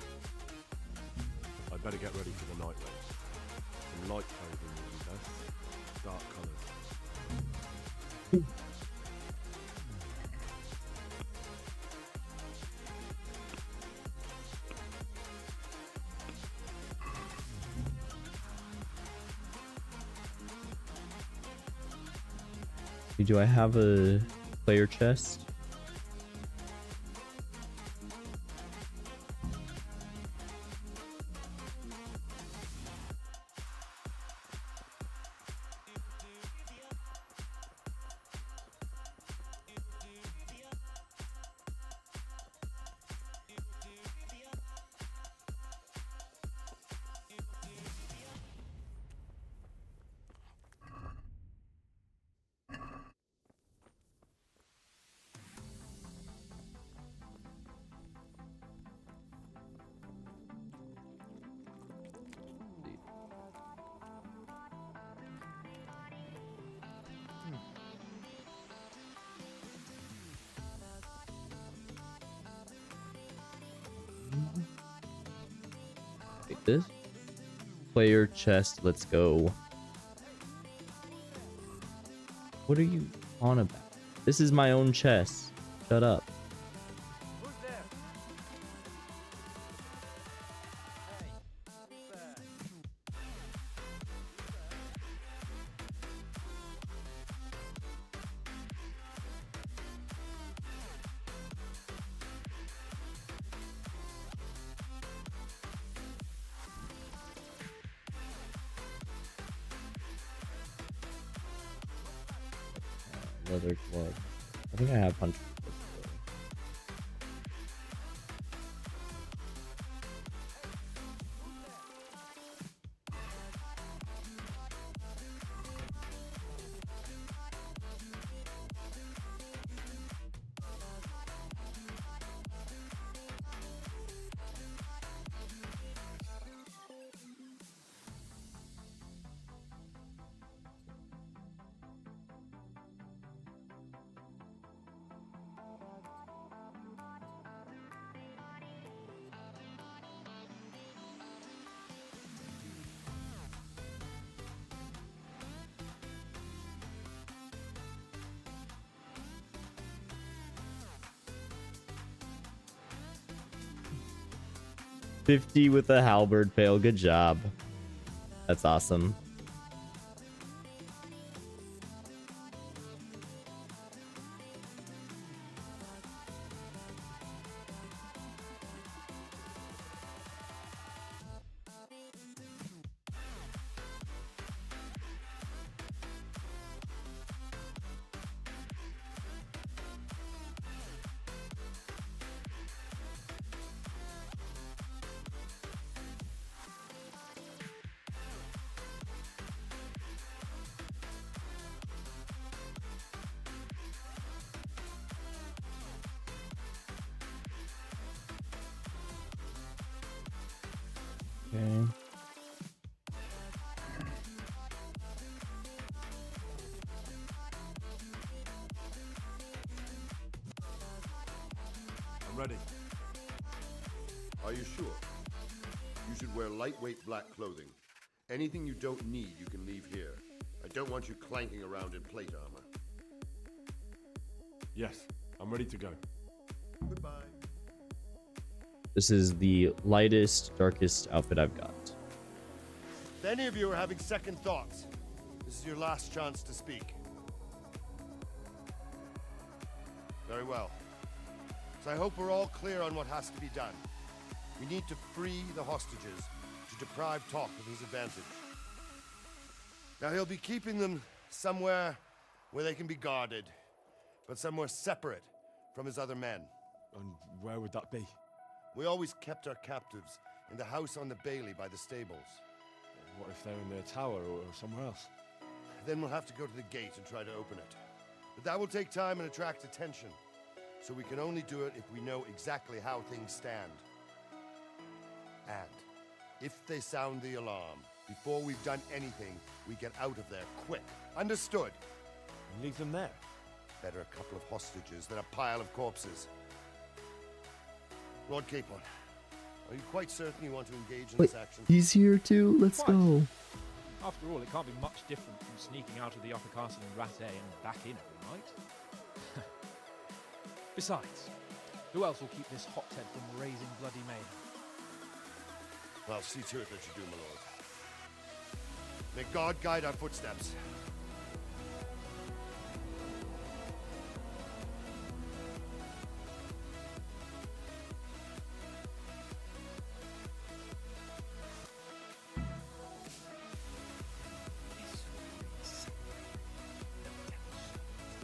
I'd better get ready for the night race. Some light clothing would be best. Dark colours. Do I have a player chest? Like this? Player chest, let's go. What are you on about? This is my own chest. Shut up. Leather glove. I think I have punch. $50 with a halberd fail. Good job. That's awesome. Okay. Are you sure? You should wear lightweight black clothing. Anything you don't need, you can leave here. I don't want you clanking around in plate armor. Yes, I'm ready to go. Goodbye. This is the lightest, darkest outfit I've got. If any of you are having second thoughts, this is your last chance to speak. Very well. So I hope we're all clear on what has to be done. We need to free the hostages to deprive Talk of his advantage. Now he'll be keeping them somewhere where they can be guarded, but somewhere separate from his other men. And where would that be? We always kept our captives in the house on the Bailey by the stables. What if they're in their tower or somewhere else? Then we'll have to go to the gate and try to open it. But that will take time and attract attention. So we can only do it if we know exactly how things stand. And if they sound the alarm, before we've done anything, we get out of there quick. Understood? And leave them there? Better a couple of hostages than a pile of corpses. Lord Capon, are you quite certain you want to engage in this action? He's here too. Let's go. After all, it can't be much different from sneaking out of the upper castle in Rattay and back in every night. Besides, who else will keep this hothead from raising bloody mayhem? I'll see to it that you do, my lord. May God guide our footsteps.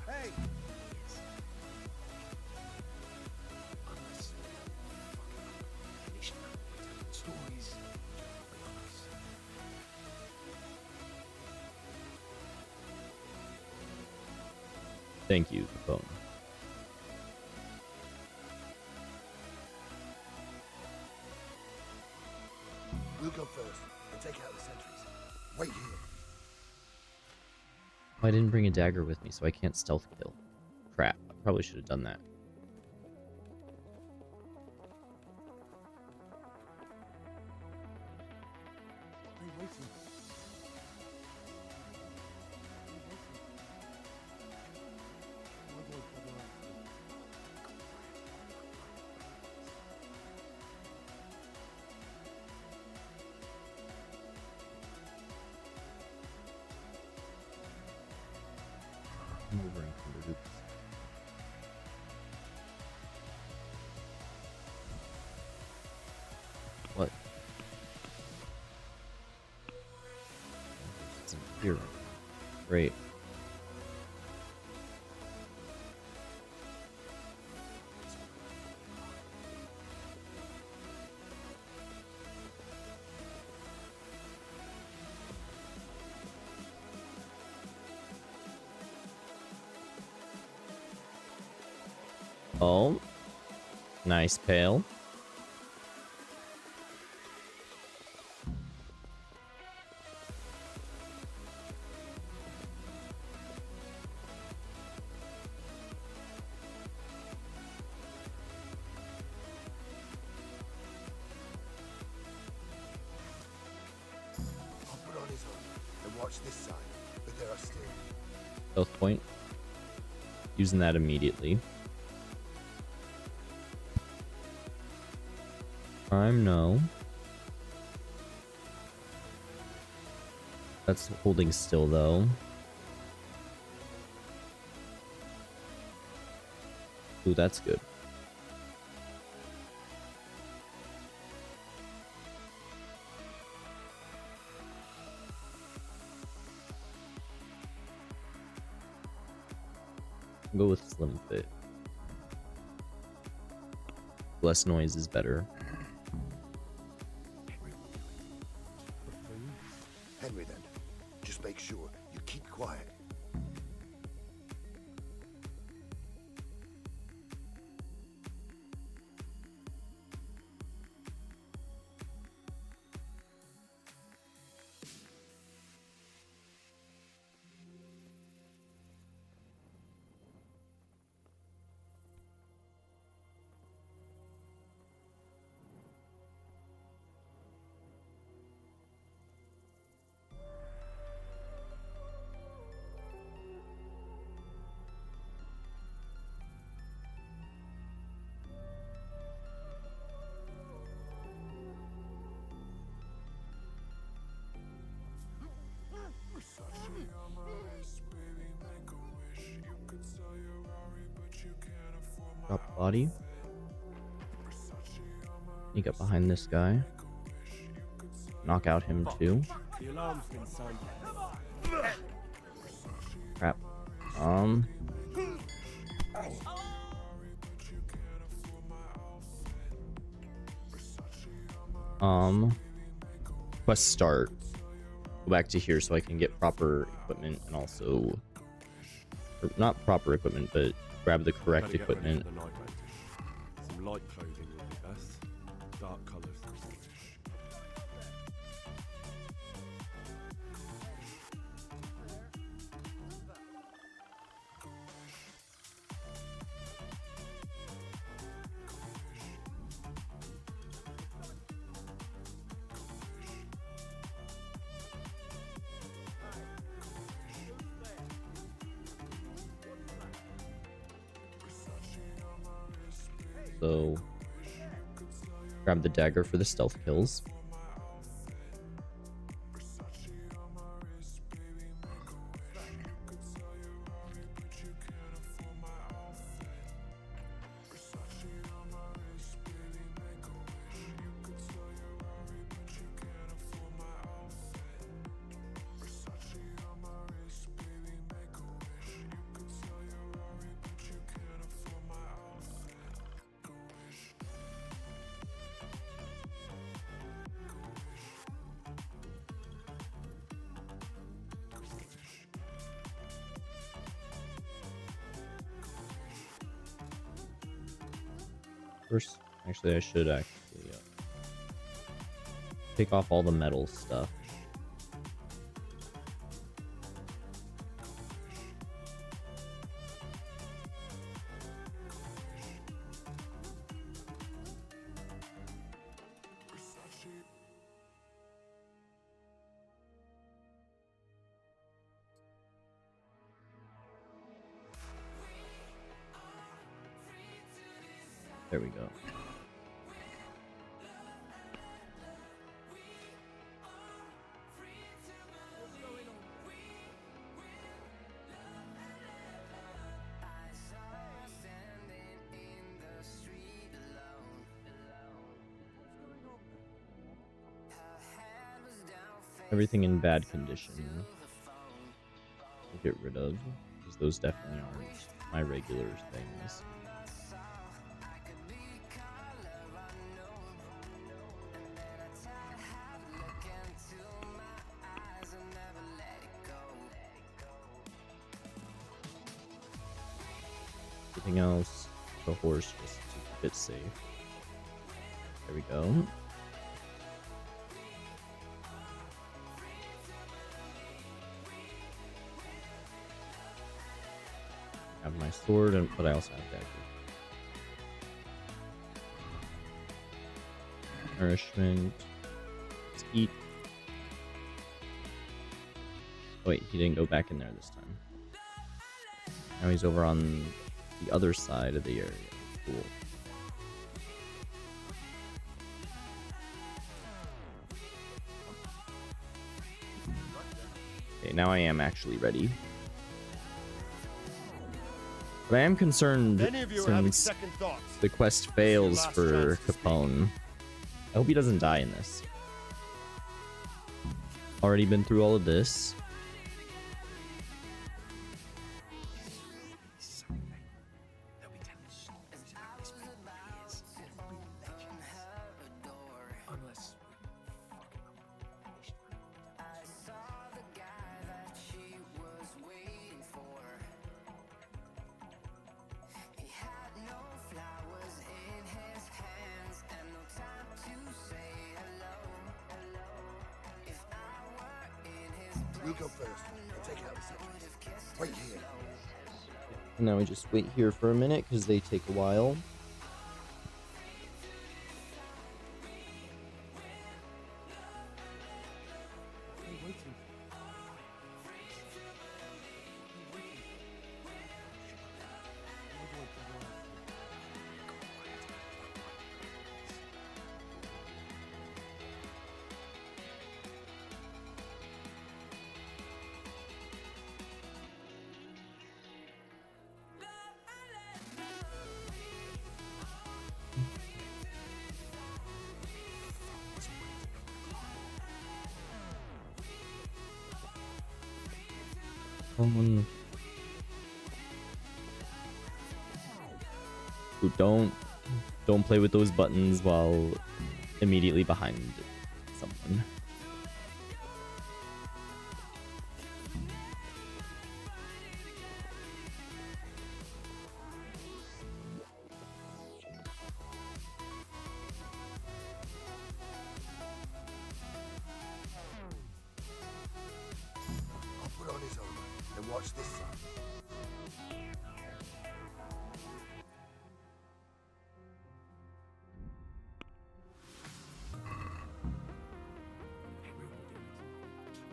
Hey! Thank you, Capone. We'll go first and take out the sentries. Wait here. Oh, I didn't bring a dagger with me, so I can't stealth kill. Crap. I probably should have done that. Maneuvering from the hoops. What? It's a hero. Great. Oh, nice pail. I'll put on his armor and watch this side, but there are still. Stealth point. Using that immediately. Prime, no. That's holding still, though. Ooh, that's good. Go with Slim Fit. Less noise is better. Henry, then. Just make sure you keep quiet. Drop body. Sneak up behind this guy. Knock out him too. The alarm's been sounded. Crap. Quest start. Go back to here so I can get proper equipment and also, or not proper equipment, but grab the correct Better get ready equipment. for the night, mate. Some light clothing would be best. Dark colours. So grab the dagger for the stealth kills. First, actually, I should actually take off all the metal stuff. There we go. Everything in bad condition. We'll get rid of, because those definitely aren't my regular things. Everything else, the horse, just to keep it safe. There we go. I have my sword, but I also have dagger. Nourishment. Let's eat. Oh, wait, he didn't go back in there this time. Now he's over on the other side of the area. Cool. Okay, now I am actually ready. But I am concerned Many of you are having since second thoughts. the quest fails last for chance to speak. Capone. I hope he doesn't die in this. Already been through all of this. You go first. I'll take out a second. Wait here. Now we just wait here for a minute because they take a while. Ooh, don't play with those buttons while immediately behind someone. I'll put on his armor and watch this side.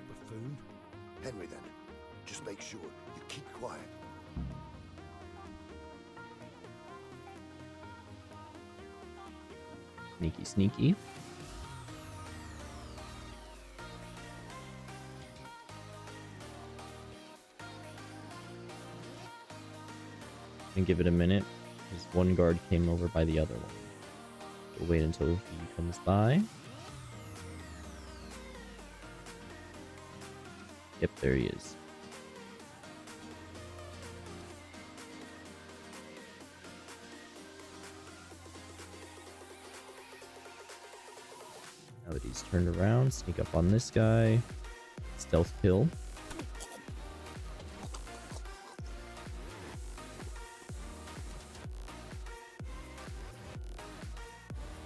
Buffoon. Henry, then. Just make sure you keep quiet. Sneaky, sneaky. And give it a minute, because one guard came over by the other one. We'll wait until he comes by. Yep, there he is. Now that he's turned around, sneak up on this guy. Stealth kill.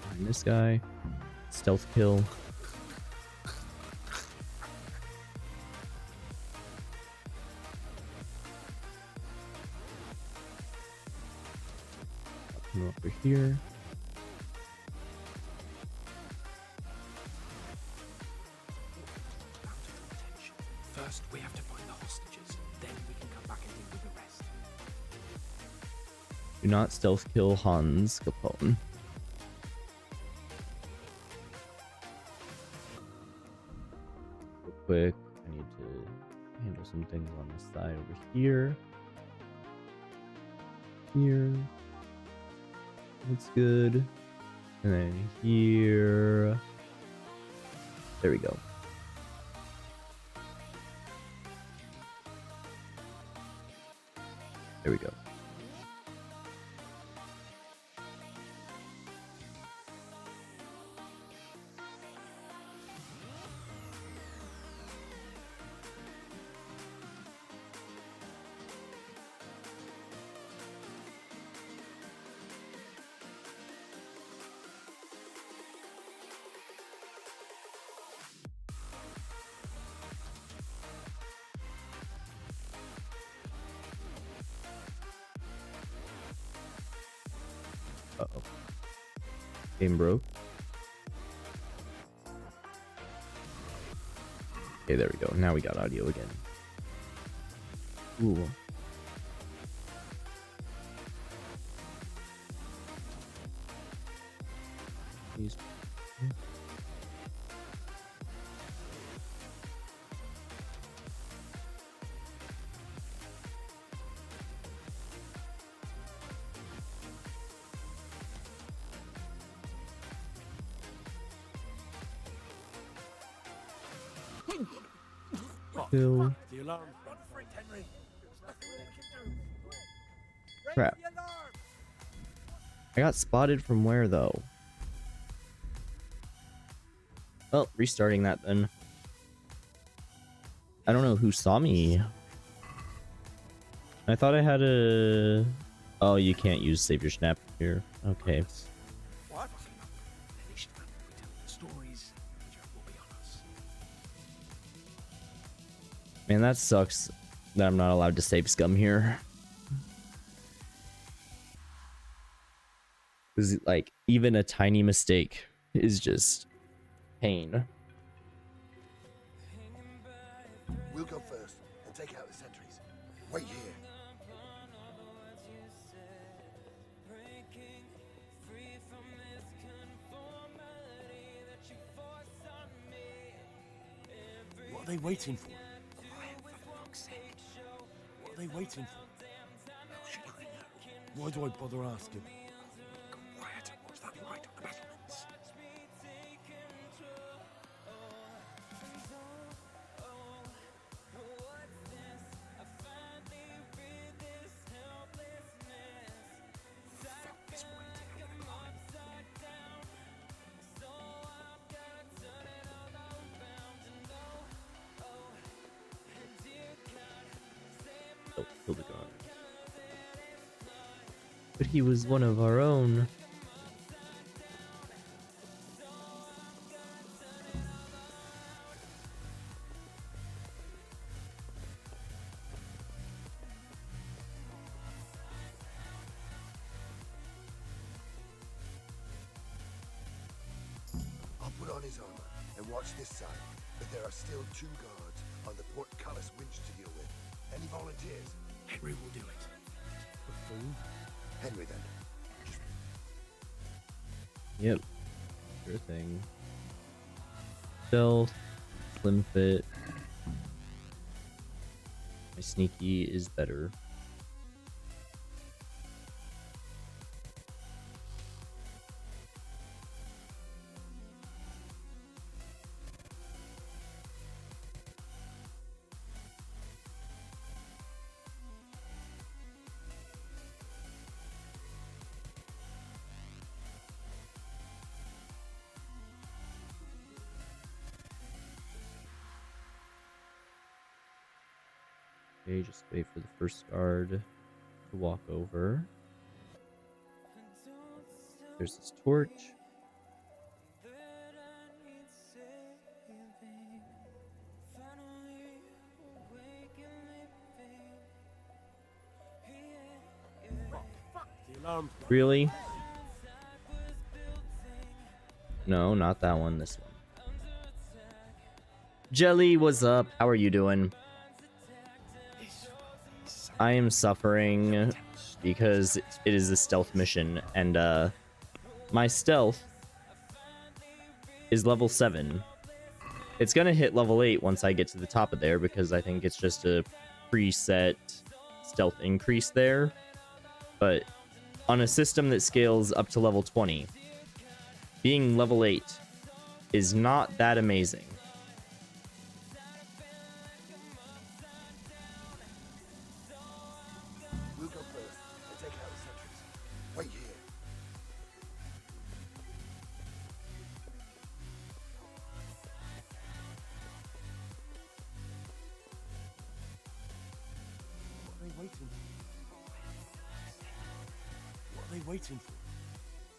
Behind this guy. Stealth kill. Come over here. First, we have to find the hostages. Then we can come back and deal with the rest. Do not stealth kill Hans Capone. Real quick, I need to handle some things on this side over here. Here. That's good. And then here. There we go. There we go. Uh-oh. Game broke. Okay, there we go. Now we got audio again. Ooh. Please. Kill. The alarm. Run for it, Henry. There's nothing we can do. Crap. I got spotted from where though? Well, restarting that then. I don't know who saw me. I thought I had a... Oh, you can't use Save Your Snap here. Okay. What? Stories will be on us. Man, that sucks that I'm not allowed to save scum here. Because, like, even a tiny mistake is just pain. We'll go first and take out the sentries. Wait here. What are they waiting for? What are they waiting for? How should I know? Why do I bother asking? Quiet. What's that light on the battlements? kill the guard. But he was one of our own. I'll put on his armor and watch this side, but there are still 2 guards on the portcullis winch to deal with. Any volunteers? Henry will do it. Henry, then. Yep. Sure thing. Stealth, slim fit. My sneaky is better. Okay, just wait for the first guard to walk over. There's this torch. Really? No, not that one, this one. Jelly, what's up? How are you doing? I am suffering because it is a stealth mission, and my stealth is level 7. It's gonna hit level 8 once I get to the top of there, because I think it's just a preset stealth increase there. But on a system that scales up to level 20, being level 8 is not that amazing. We'll go first and take out the sentries. Wait here. What are they waiting for? What are they waiting for?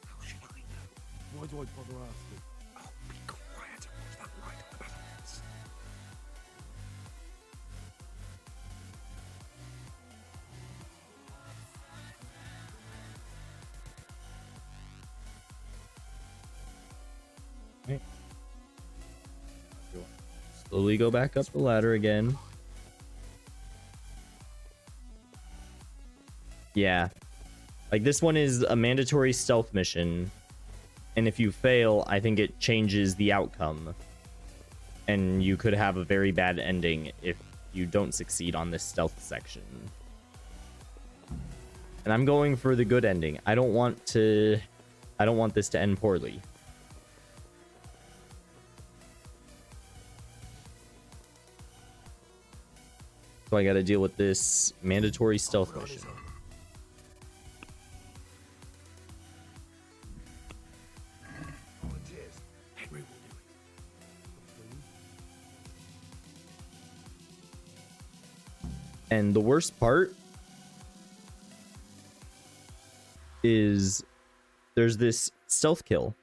How should I know? Why do I bother asking? Oh, be quiet and watch that light on the battlements. Slowly go back up the ladder again. Yeah. Like, this one is a mandatory stealth mission. And if you fail, I think it changes the outcome. And you could have a very bad ending if you don't succeed on this stealth section. And I'm going for the good ending. I don't want this to end poorly. So I gotta deal with this mandatory stealth mission. Volunteers. Henry will do it. And the worst part is there's this stealth kill,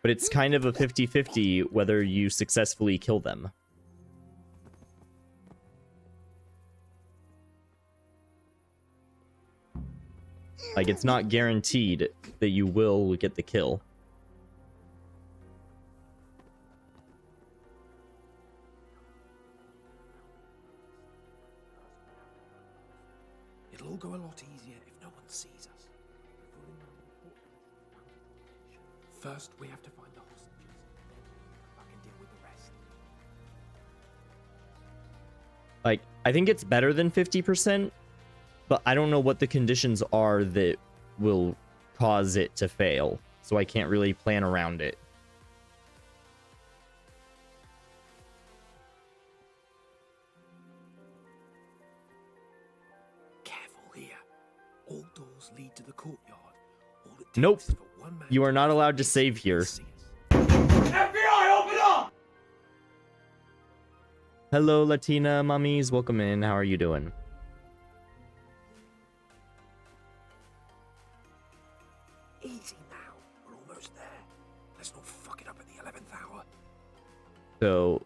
but it's kind of a 50-50 whether you successfully kill them. Like, it's not guaranteed that you will get the kill. It'll all go a lot easier if no one sees us. First, we have to find the hostages. I can deal with the rest. Like, I think it's better than 50%, but I don't know what the conditions are that will cause it to fail, so I can't really plan around it. Careful here. All doors lead to the courtyard. All it takes Nope. is for one man You are not allowed to save here. FBI, open up! Hello, Latina mummies. Welcome in. How are you doing? So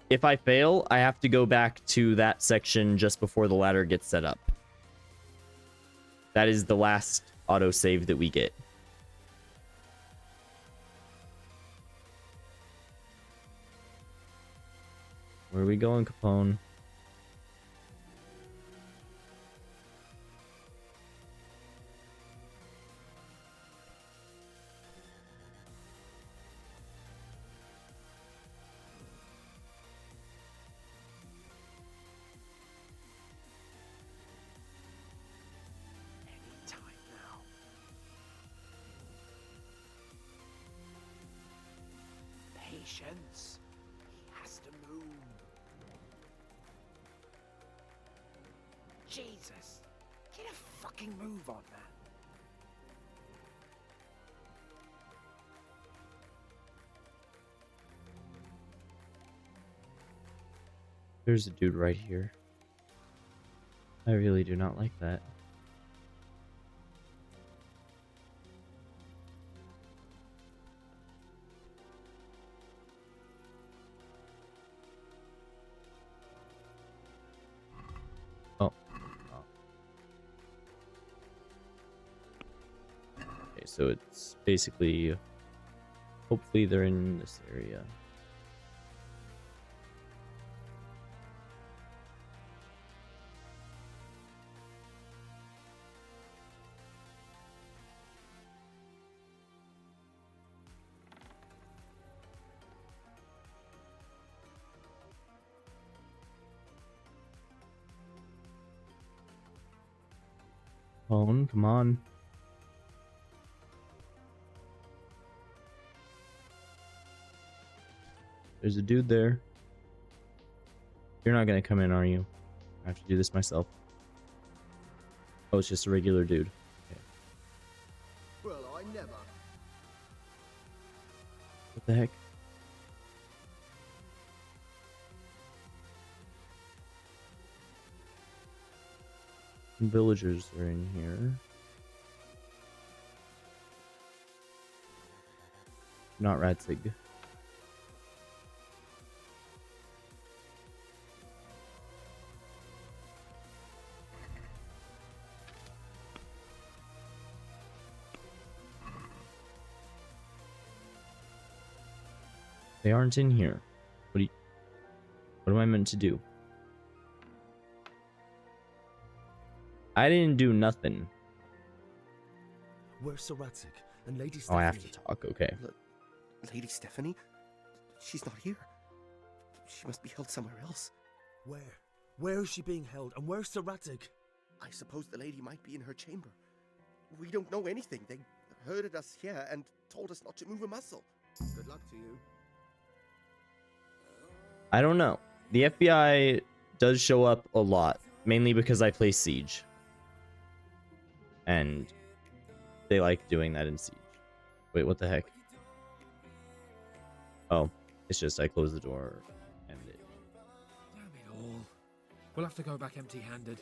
if I fail, I have to go back to that section just before the ladder gets set up. That is the last autosave that we get. Where are we going, Capone? Time now. Patience. He has to move. Jesus. Get a fucking move on, man. There's a dude right here. I really do not like that. Oh. Okay, so it's basically, hopefully they're in this area. Come on. There's a dude there. You're not gonna come in, are you? I have to do this myself. Oh, it's just a regular dude. Okay. Well, I never. What the heck? Some villagers are in here. Not Radzig. They aren't in here. What am I meant to do? I didn't do nothing. Where's Sir Radzig and Lady Oh, Stephanie? I have to talk. Okay. Lady Stephanie? She's not here. She must be held somewhere else. Where? Where is she being held? And where's Sir Radzig? I suppose the lady might be in her chamber. We don't know anything. They herded us here and told us not to move a muscle. Good luck to you. I don't know. The FBI does show up a lot, mainly because I play Siege. And they like doing that in Siege. Wait, what the heck? Oh, it's just I close the door and it... Damn it all. We'll have to go back empty-handed.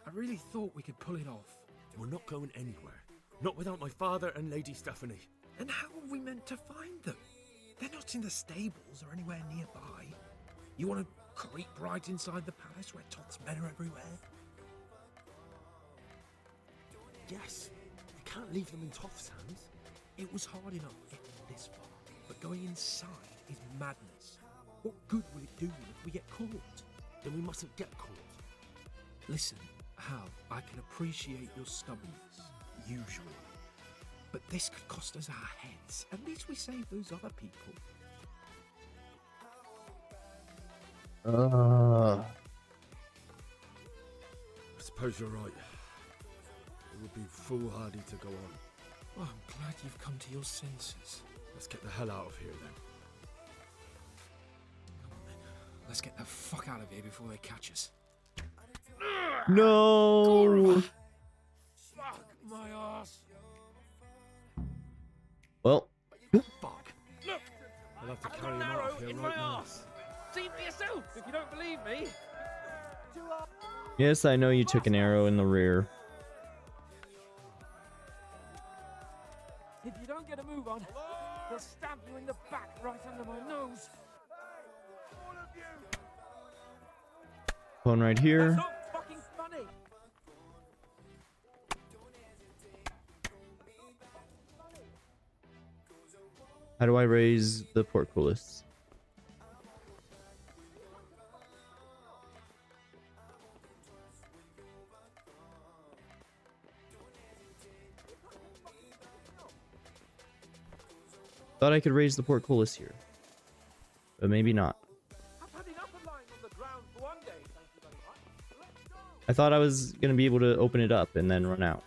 I really thought we could pull it off. We're not going anywhere. Not without my father and Lady Stephanie. And how are we meant to find them? They're not in the stables or anywhere nearby. You want to creep right inside the palace where Toth's men are everywhere? Yes. You can't leave them in Toth's hands. It was hard enough getting this far, but going inside is madness. What good will it do if we get caught? Then we mustn't get caught. Listen, Hal, I can appreciate your stubbornness, usually. But this could cost us our heads. At least we save those other people. I suppose you're right. It would be foolhardy to go on. Well, I'm glad you've come to your senses. Let's get the hell out of here then. Let's get the fuck out of here before they catch us. No! Fuck my ass. Well. Fuck. Look! I'll have to I've carry got him an out arrow of here in right my now. ass. See for yourself if you don't believe me. Yes, I know you took an arrow in the rear. If you don't get a move on, they'll stab you in the back right under my nose. Phone right here. Fucking funny. How do I raise the portcullis? Thought I could raise the portcullis here, but maybe not. I thought I was gonna be able to open it up and then run out.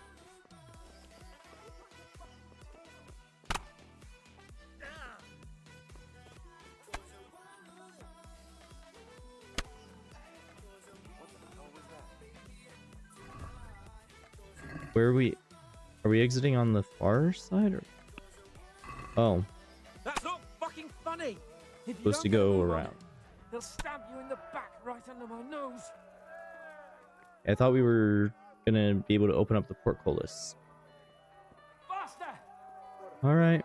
Where are we? Are we exiting on the far side or? Oh. That's not fucking funny. If you Supposed to don't go move on around. it, they'll stab you in the back right under my nose. I thought we were gonna be able to open up the portcullis. Faster! All right.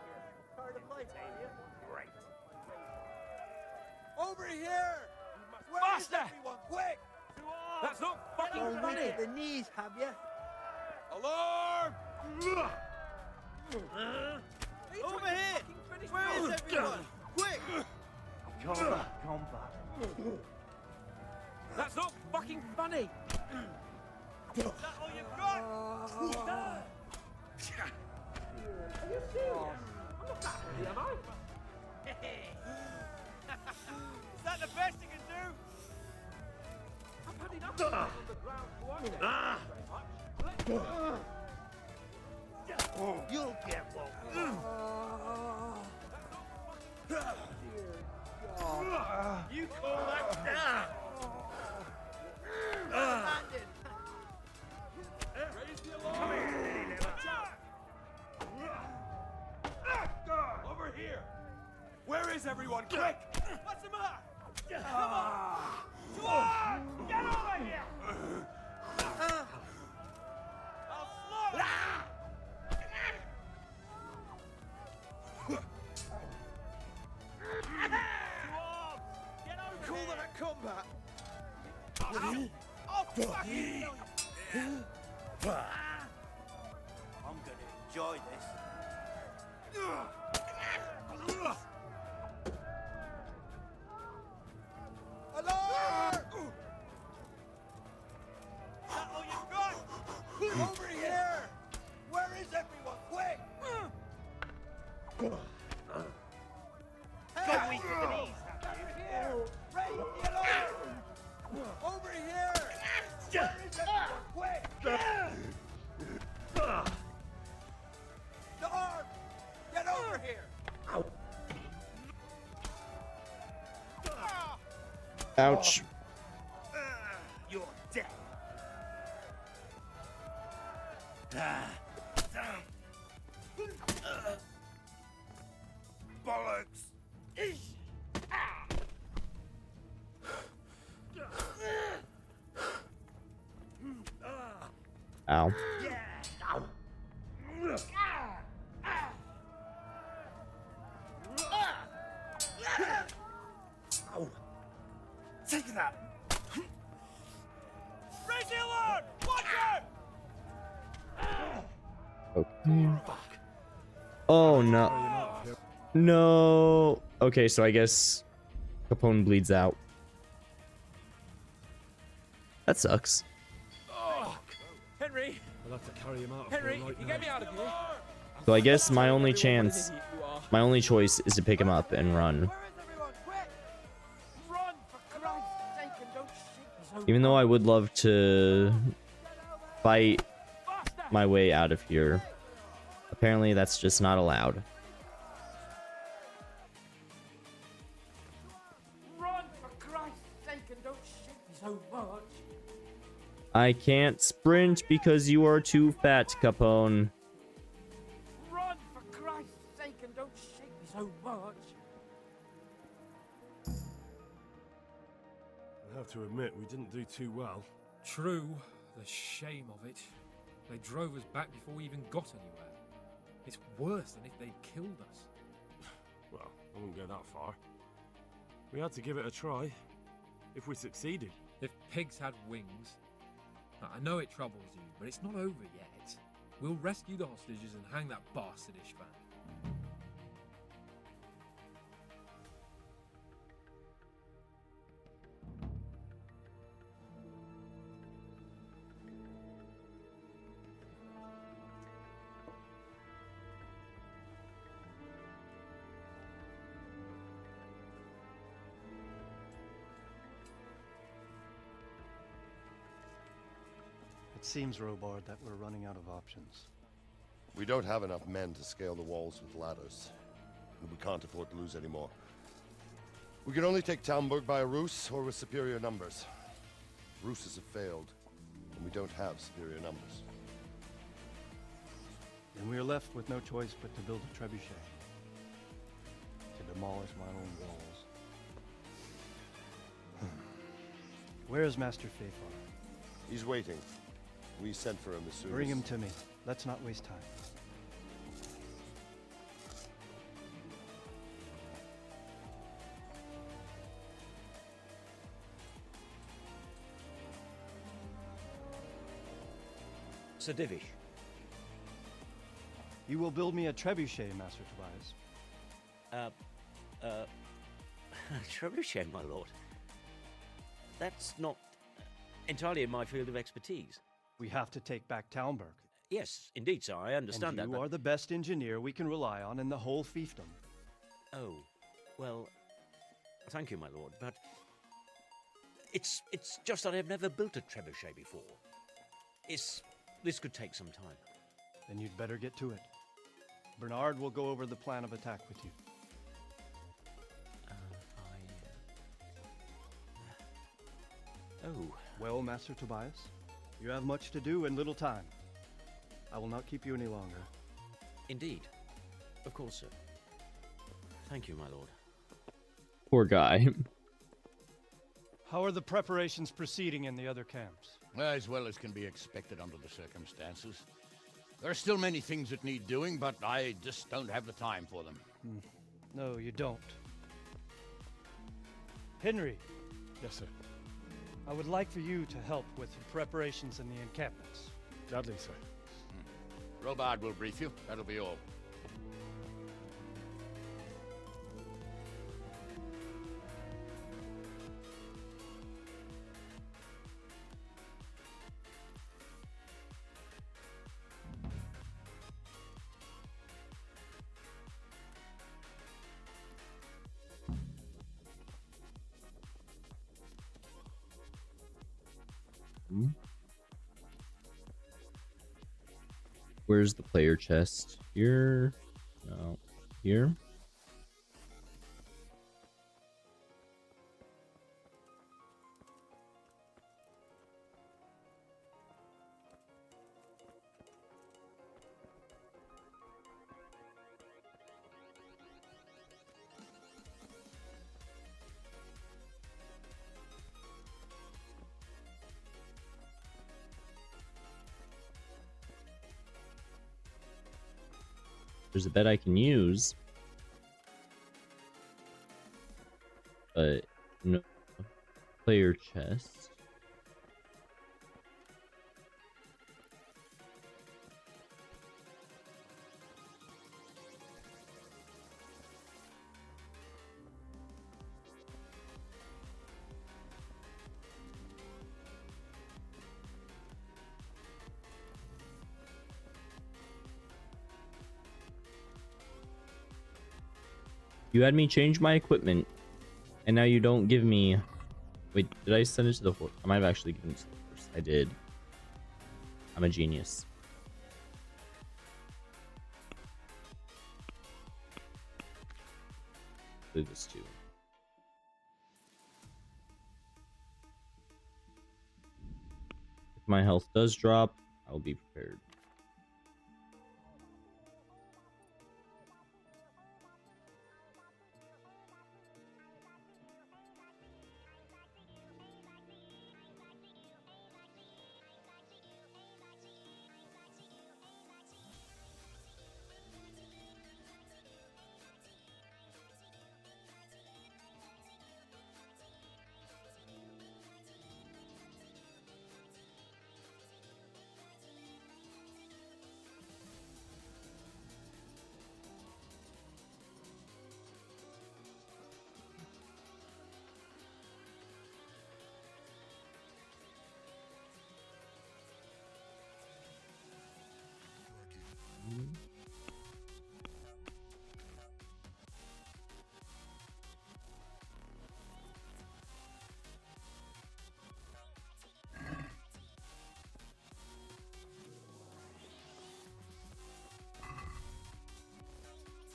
Over here! Faster! Everyone, quick! That's not fucking Don't funny. reach the knees, have you? Alarm! Over here! Where is everyone? Quick! Come back. That's not fucking funny. Is that all you've got? Are you serious? I'm not that happy, am I? Is that the best you can do? I've had enough on the ground for one day. You'll get one. You call that down? Raise the alarm! Over here! Where is everyone? Quick! What's the matter? Come on! Swan! Get over here! I'll slaughter Call that a combat. I'll fucking kill you! I'm gonna enjoy this. Alarm! Is that all you've got? Over here! Where is everyone? Quick! Go weak at the knees, have you? Here! Raise the alarm! Over here! Where is everyone? Quick! The arm! Get over here! Ouch. You're dead. Bollocks! Ow. Take that! Raise the alarm! Watch out! Okay. Oh no. No. Okay, so I guess Capone bleeds out. That sucks. Oh, Henry! I'll have to carry him out. Henry, if you get me out of here. So I guess my only chance, my only choice is to pick him up and run. Run, for Christ's sake, and don't shake me so Even though I would love to fight my way out of here. Apparently that's just not allowed. Run, for Christ's sake, and don't shake me so much. I can't sprint because you are too fat, Capone. Run, for Christ's sake, and don't shake me so much. I have to admit, we didn't do too well. True, the shame of it. They drove us back before we even got anywhere. It's worse than if they'd killed us. Well, I wouldn't go that far. We had to give it a try. If we succeeded. If pigs had wings. Now, I know it troubles you, but it's not over yet. We'll rescue the hostages and hang that bastard Ishvan. It seems, Robard, that we're running out of options. We don't have enough men to scale the walls with ladders, and we can't afford to lose any more. We can only take Talmberg by a ruse or with superior numbers. Ruses have failed, and we don't have superior numbers. And we are left with no choice but to build a trebuchet. To demolish my own walls. Where is Master Fafar? He's waiting. We sent for him as soon Bring as... him to me. Let's not waste time. Sir Divish. You will build me a trebuchet, Master Tobias. Trebuchet, my lord. That's not entirely in my field of expertise. We have to take back Talmberg. Yes, indeed, sir. I understand and that. You are the best engineer we can rely on in the whole fiefdom. Oh, well, thank you, my lord, but it's just that I've never built a trebuchet before. This could take some time. Then you'd better get to it. Bernard will go over the plan of attack with you. Oh. Well, Master Tobias, you have much to do and little time. I will not keep you any longer. Indeed. Of course, sir. Thank you, my lord. Poor guy. How are the preparations proceeding in the other camps? As well as can be expected under the circumstances. There are still many things that need doing, but I just don't have the time for them. No, you don't. Henry. Yes, sir. I would like for you to help with the preparations in the encampments. Gladly, sir. Robard will brief you. That'll be all. Where's the player chest? Here? No. Here? There's a bed I can use, but no player chest. You had me change my equipment, and now you don't give me... Wait, did I send it to the horse? I might have actually given it to the horse. I did. I'm a genius. Do this too. If my health does drop, I'll be prepared.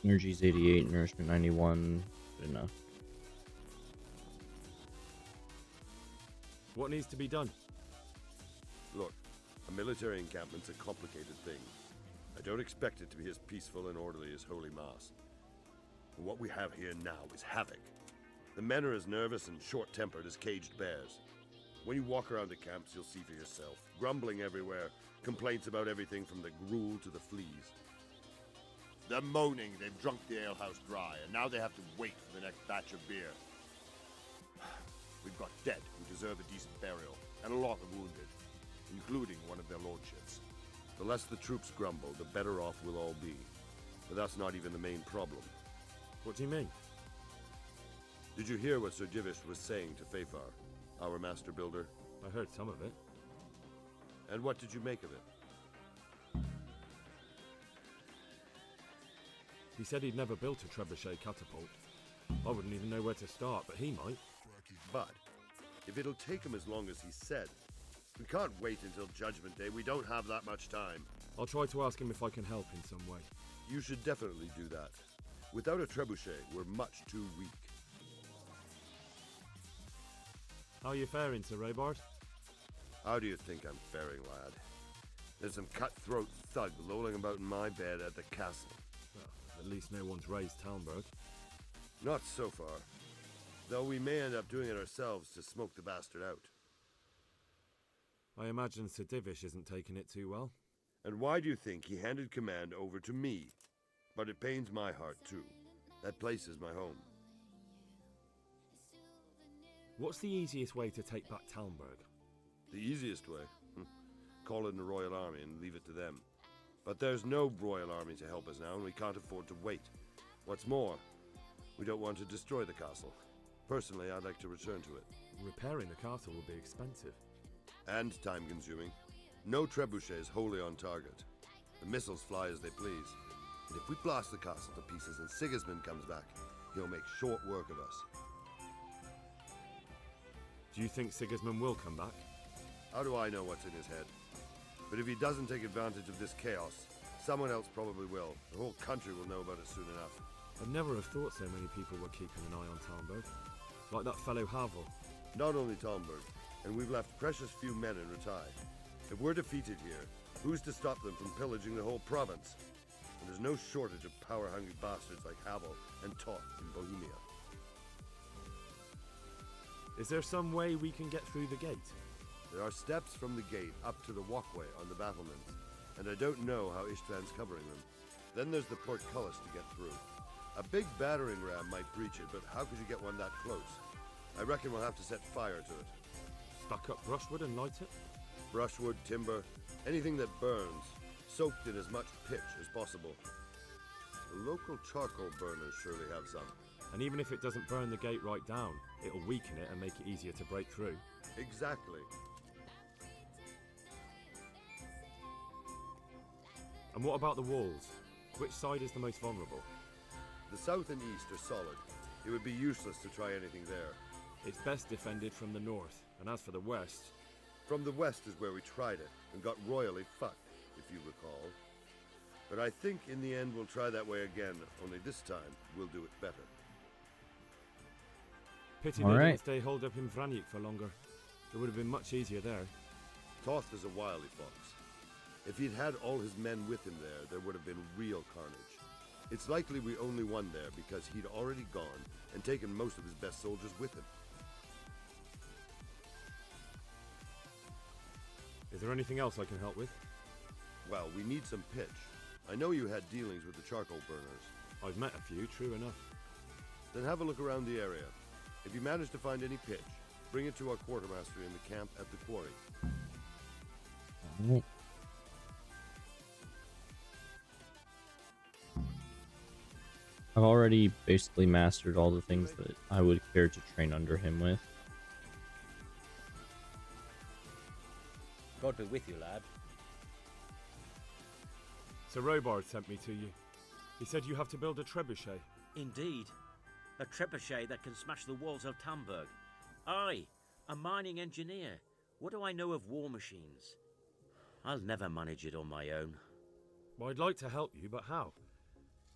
Energy's 88, nourishment 91. Good enough. What needs to be done? Look, a military encampment's a complicated thing. I don't expect it to be as peaceful and orderly as Holy Mass. What we have here now is havoc. The men are as nervous and short-tempered as caged bears. When you walk around the camps, you'll see for yourself. Grumbling everywhere, complaints about everything from the gruel to the fleas. They're moaning they've drunk the alehouse dry, and now they have to wait for the next batch of beer. We've got dead who deserve a decent burial, and a lot of wounded, including one of their lordships. The less the troops grumble, the better off we'll all be. But that's not even the main problem. What do you mean? Did you hear what Sir Divish was saying to Fafar, our master builder? I heard some of it. And what did you make of it? He said he'd never built a trebuchet catapult. I wouldn't even know where to start, but he might. But if it'll take him as long as he said, we can't wait until Judgment Day. We don't have that much time. I'll try to ask him if I can help in some way. You should definitely do that. Without a trebuchet, we're much too weak. How are you faring, Sir Raybard? How do you think I'm faring, lad? There's some cutthroat thug lolling about in my bed at the castle. Well, at least no one's raised Talmberg. Not so far. Though we may end up doing it ourselves to smoke the bastard out. I imagine Sir Divish isn't taking it too well. And why do you think he handed command over to me? But it pains my heart too. That place is my home. What's the easiest way to take back Talmberg? The easiest way? Call in the Royal Army and leave it to them. But there's no Royal Army to help us now, and we can't afford to wait. What's more, we don't want to destroy the castle. Personally, I'd like to return to it. Repairing the castle will be expensive. And time-consuming. No trebuchets wholly on target. The missiles fly as they please. And if we blast the castle to pieces and Sigismund comes back, he'll make short work of us. Do you think Sigismund will come back? How do I know what's in his head? But if he doesn't take advantage of this chaos, someone else probably will. The whole country will know about it soon enough. I'd never have thought so many people were keeping an eye on Talmberg. Like that fellow Havel. Not only Talmberg, and we've left precious few men in Rattay. If we're defeated here, who's to stop them from pillaging the whole province? And there's no shortage of power-hungry bastards like Havel and Toth in Bohemia. Is there some way we can get through the gate? There are steps from the gate up to the walkway on the battlements, and I don't know how Ishtvan's covering them. Then there's the portcullis to get through. A big battering ram might breach it, but how could you get one that close? I reckon we'll have to set fire to it. Stack up brushwood and light it? Brushwood, timber, anything that burns, soaked in as much pitch as possible. The local charcoal burners surely have some. And even if it doesn't burn the gate right down, it'll weaken it and make it easier to break through. Exactly. And what about the walls? Which side is the most vulnerable? The south and east are solid. It would be useless to try anything there. It's best defended from the north, and as for the west... From the west is where we tried it, and got royally fucked, if you recall. But I think in the end we'll try that way again, only this time we'll do it better. Pity they didn't stay holed up in Vranyk for longer. It would have been much easier there. Toth is a wily fox. If he'd had all his men with him there would have been real carnage. It's likely we only won there because he'd already gone and taken most of his best soldiers with him. Is there anything else I can help with? Well, we need some pitch. I know you had dealings with the charcoal burners. I've met a few, true enough. Then have a look around the area. If you manage to find any pitch, bring it to our quartermaster in the camp at the quarry. Alright. I've already basically mastered all the things that I would care to train under him with. God be with you, lad. Sir Robard sent me to you. He said you have to build a trebuchet. Indeed. A trebuchet that can smash the walls of Talmberg. I, a mining engineer. What do I know of war machines? I'll never manage it on my own. Well, I'd like to help you, but how?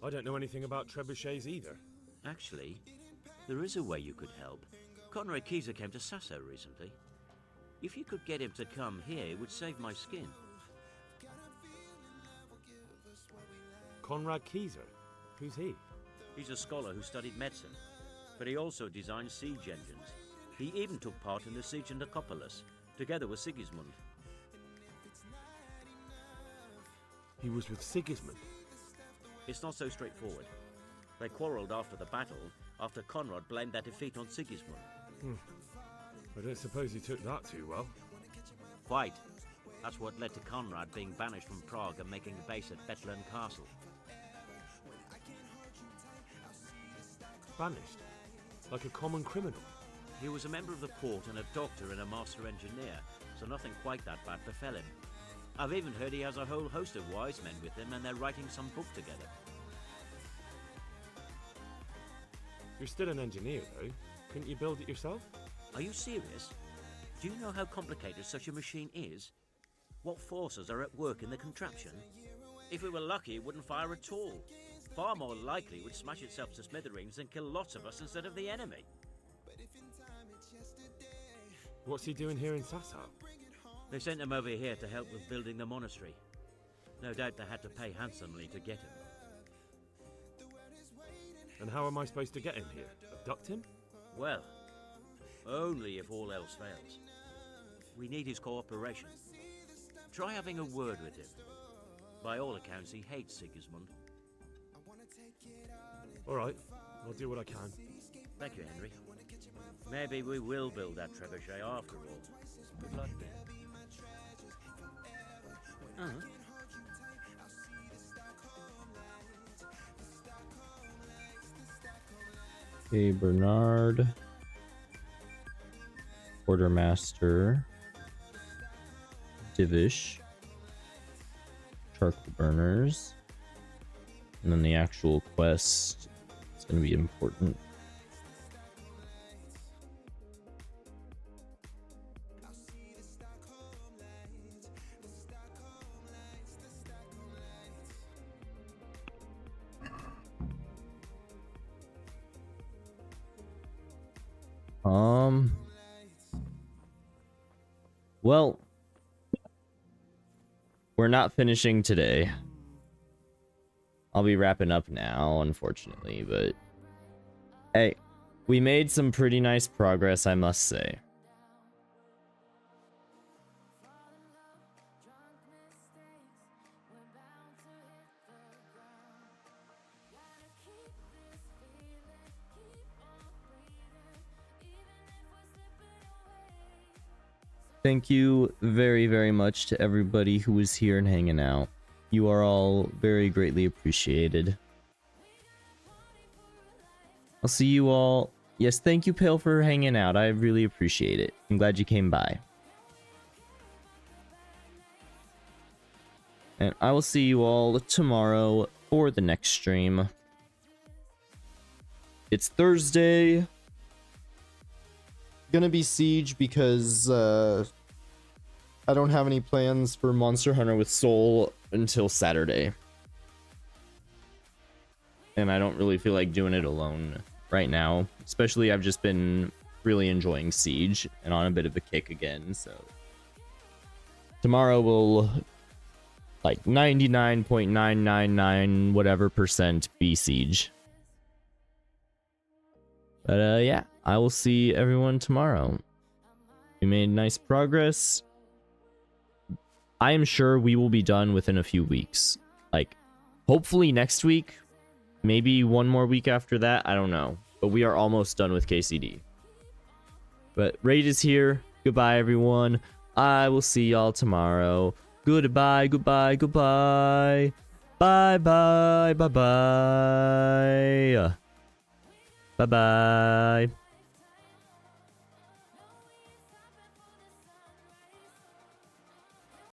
I don't know anything about trebuchets either. Actually, there is a way you could help. Conrad Keyser came to Sasso recently. If you could get him to come here, it would save my skin. Conrad Keyser? Who's he? He's a scholar who studied medicine, but he also designed siege engines. He even took part in the siege of Nicopolis, together with Sigismund. He was with Sigismund? It's not so straightforward. They quarrelled after the battle, after Conrad blamed their defeat on Sigismund. I don't suppose he took that too well. Quite. That's what led to Conrad being banished from Prague and making a base at Bethlen Castle. Banished? Like a common criminal? He was a member of the court and a doctor and a master engineer, so nothing quite that bad befell him. I've even heard he has a whole host of wise men with him and they're writing some book together. You're still an engineer, though. Couldn't you build it yourself? Are you serious? Do you know how complicated such a machine is? What forces are at work in the contraption? If we were lucky, it wouldn't fire at all. Far more likely it would smash itself to smithereens and kill lots of us instead of the enemy. What's he doing here in Sassau? They sent him over here to help with building the monastery. No doubt they had to pay handsomely to get him. And how am I supposed to get him here? Abduct him? Well, only if all else fails. We need his cooperation. Try having a word with him. By all accounts, he hates Sigismund. All right, I'll do what I can. Thank you, Henry. Maybe we will build that trebuchet after all. Good luck then. Okay, Bernard. Quartermaster. Divish. Charcoal burners. And then the actual quest is going to be important. Well, we're not finishing today. I'll be wrapping up now, unfortunately, but hey, we made some pretty nice progress, I must say. Thank you very, very much to everybody who was here and hanging out. You are all very greatly appreciated. I'll see you all. Yes, thank you, Pale, for hanging out. I really appreciate it. I'm glad you came by. And I will see you all tomorrow for the next stream. It's Thursday. Gonna be Siege because I don't have any plans for Monster Hunter with Soul until Saturday. And I don't really feel like doing it alone right now. Especially I've just been really enjoying Siege and on a bit of a kick again, so tomorrow will like 99.999 whatever % be Siege. But yeah, I will see everyone tomorrow. We made nice progress. I am sure we will be done within a few weeks. Like, hopefully next week. Maybe one more week after that. I don't know. But we are almost done with KCD. But Raid is here. Goodbye, everyone. I will see y'all tomorrow. Goodbye, goodbye, goodbye. Bye, bye, bye, bye. Bye-bye.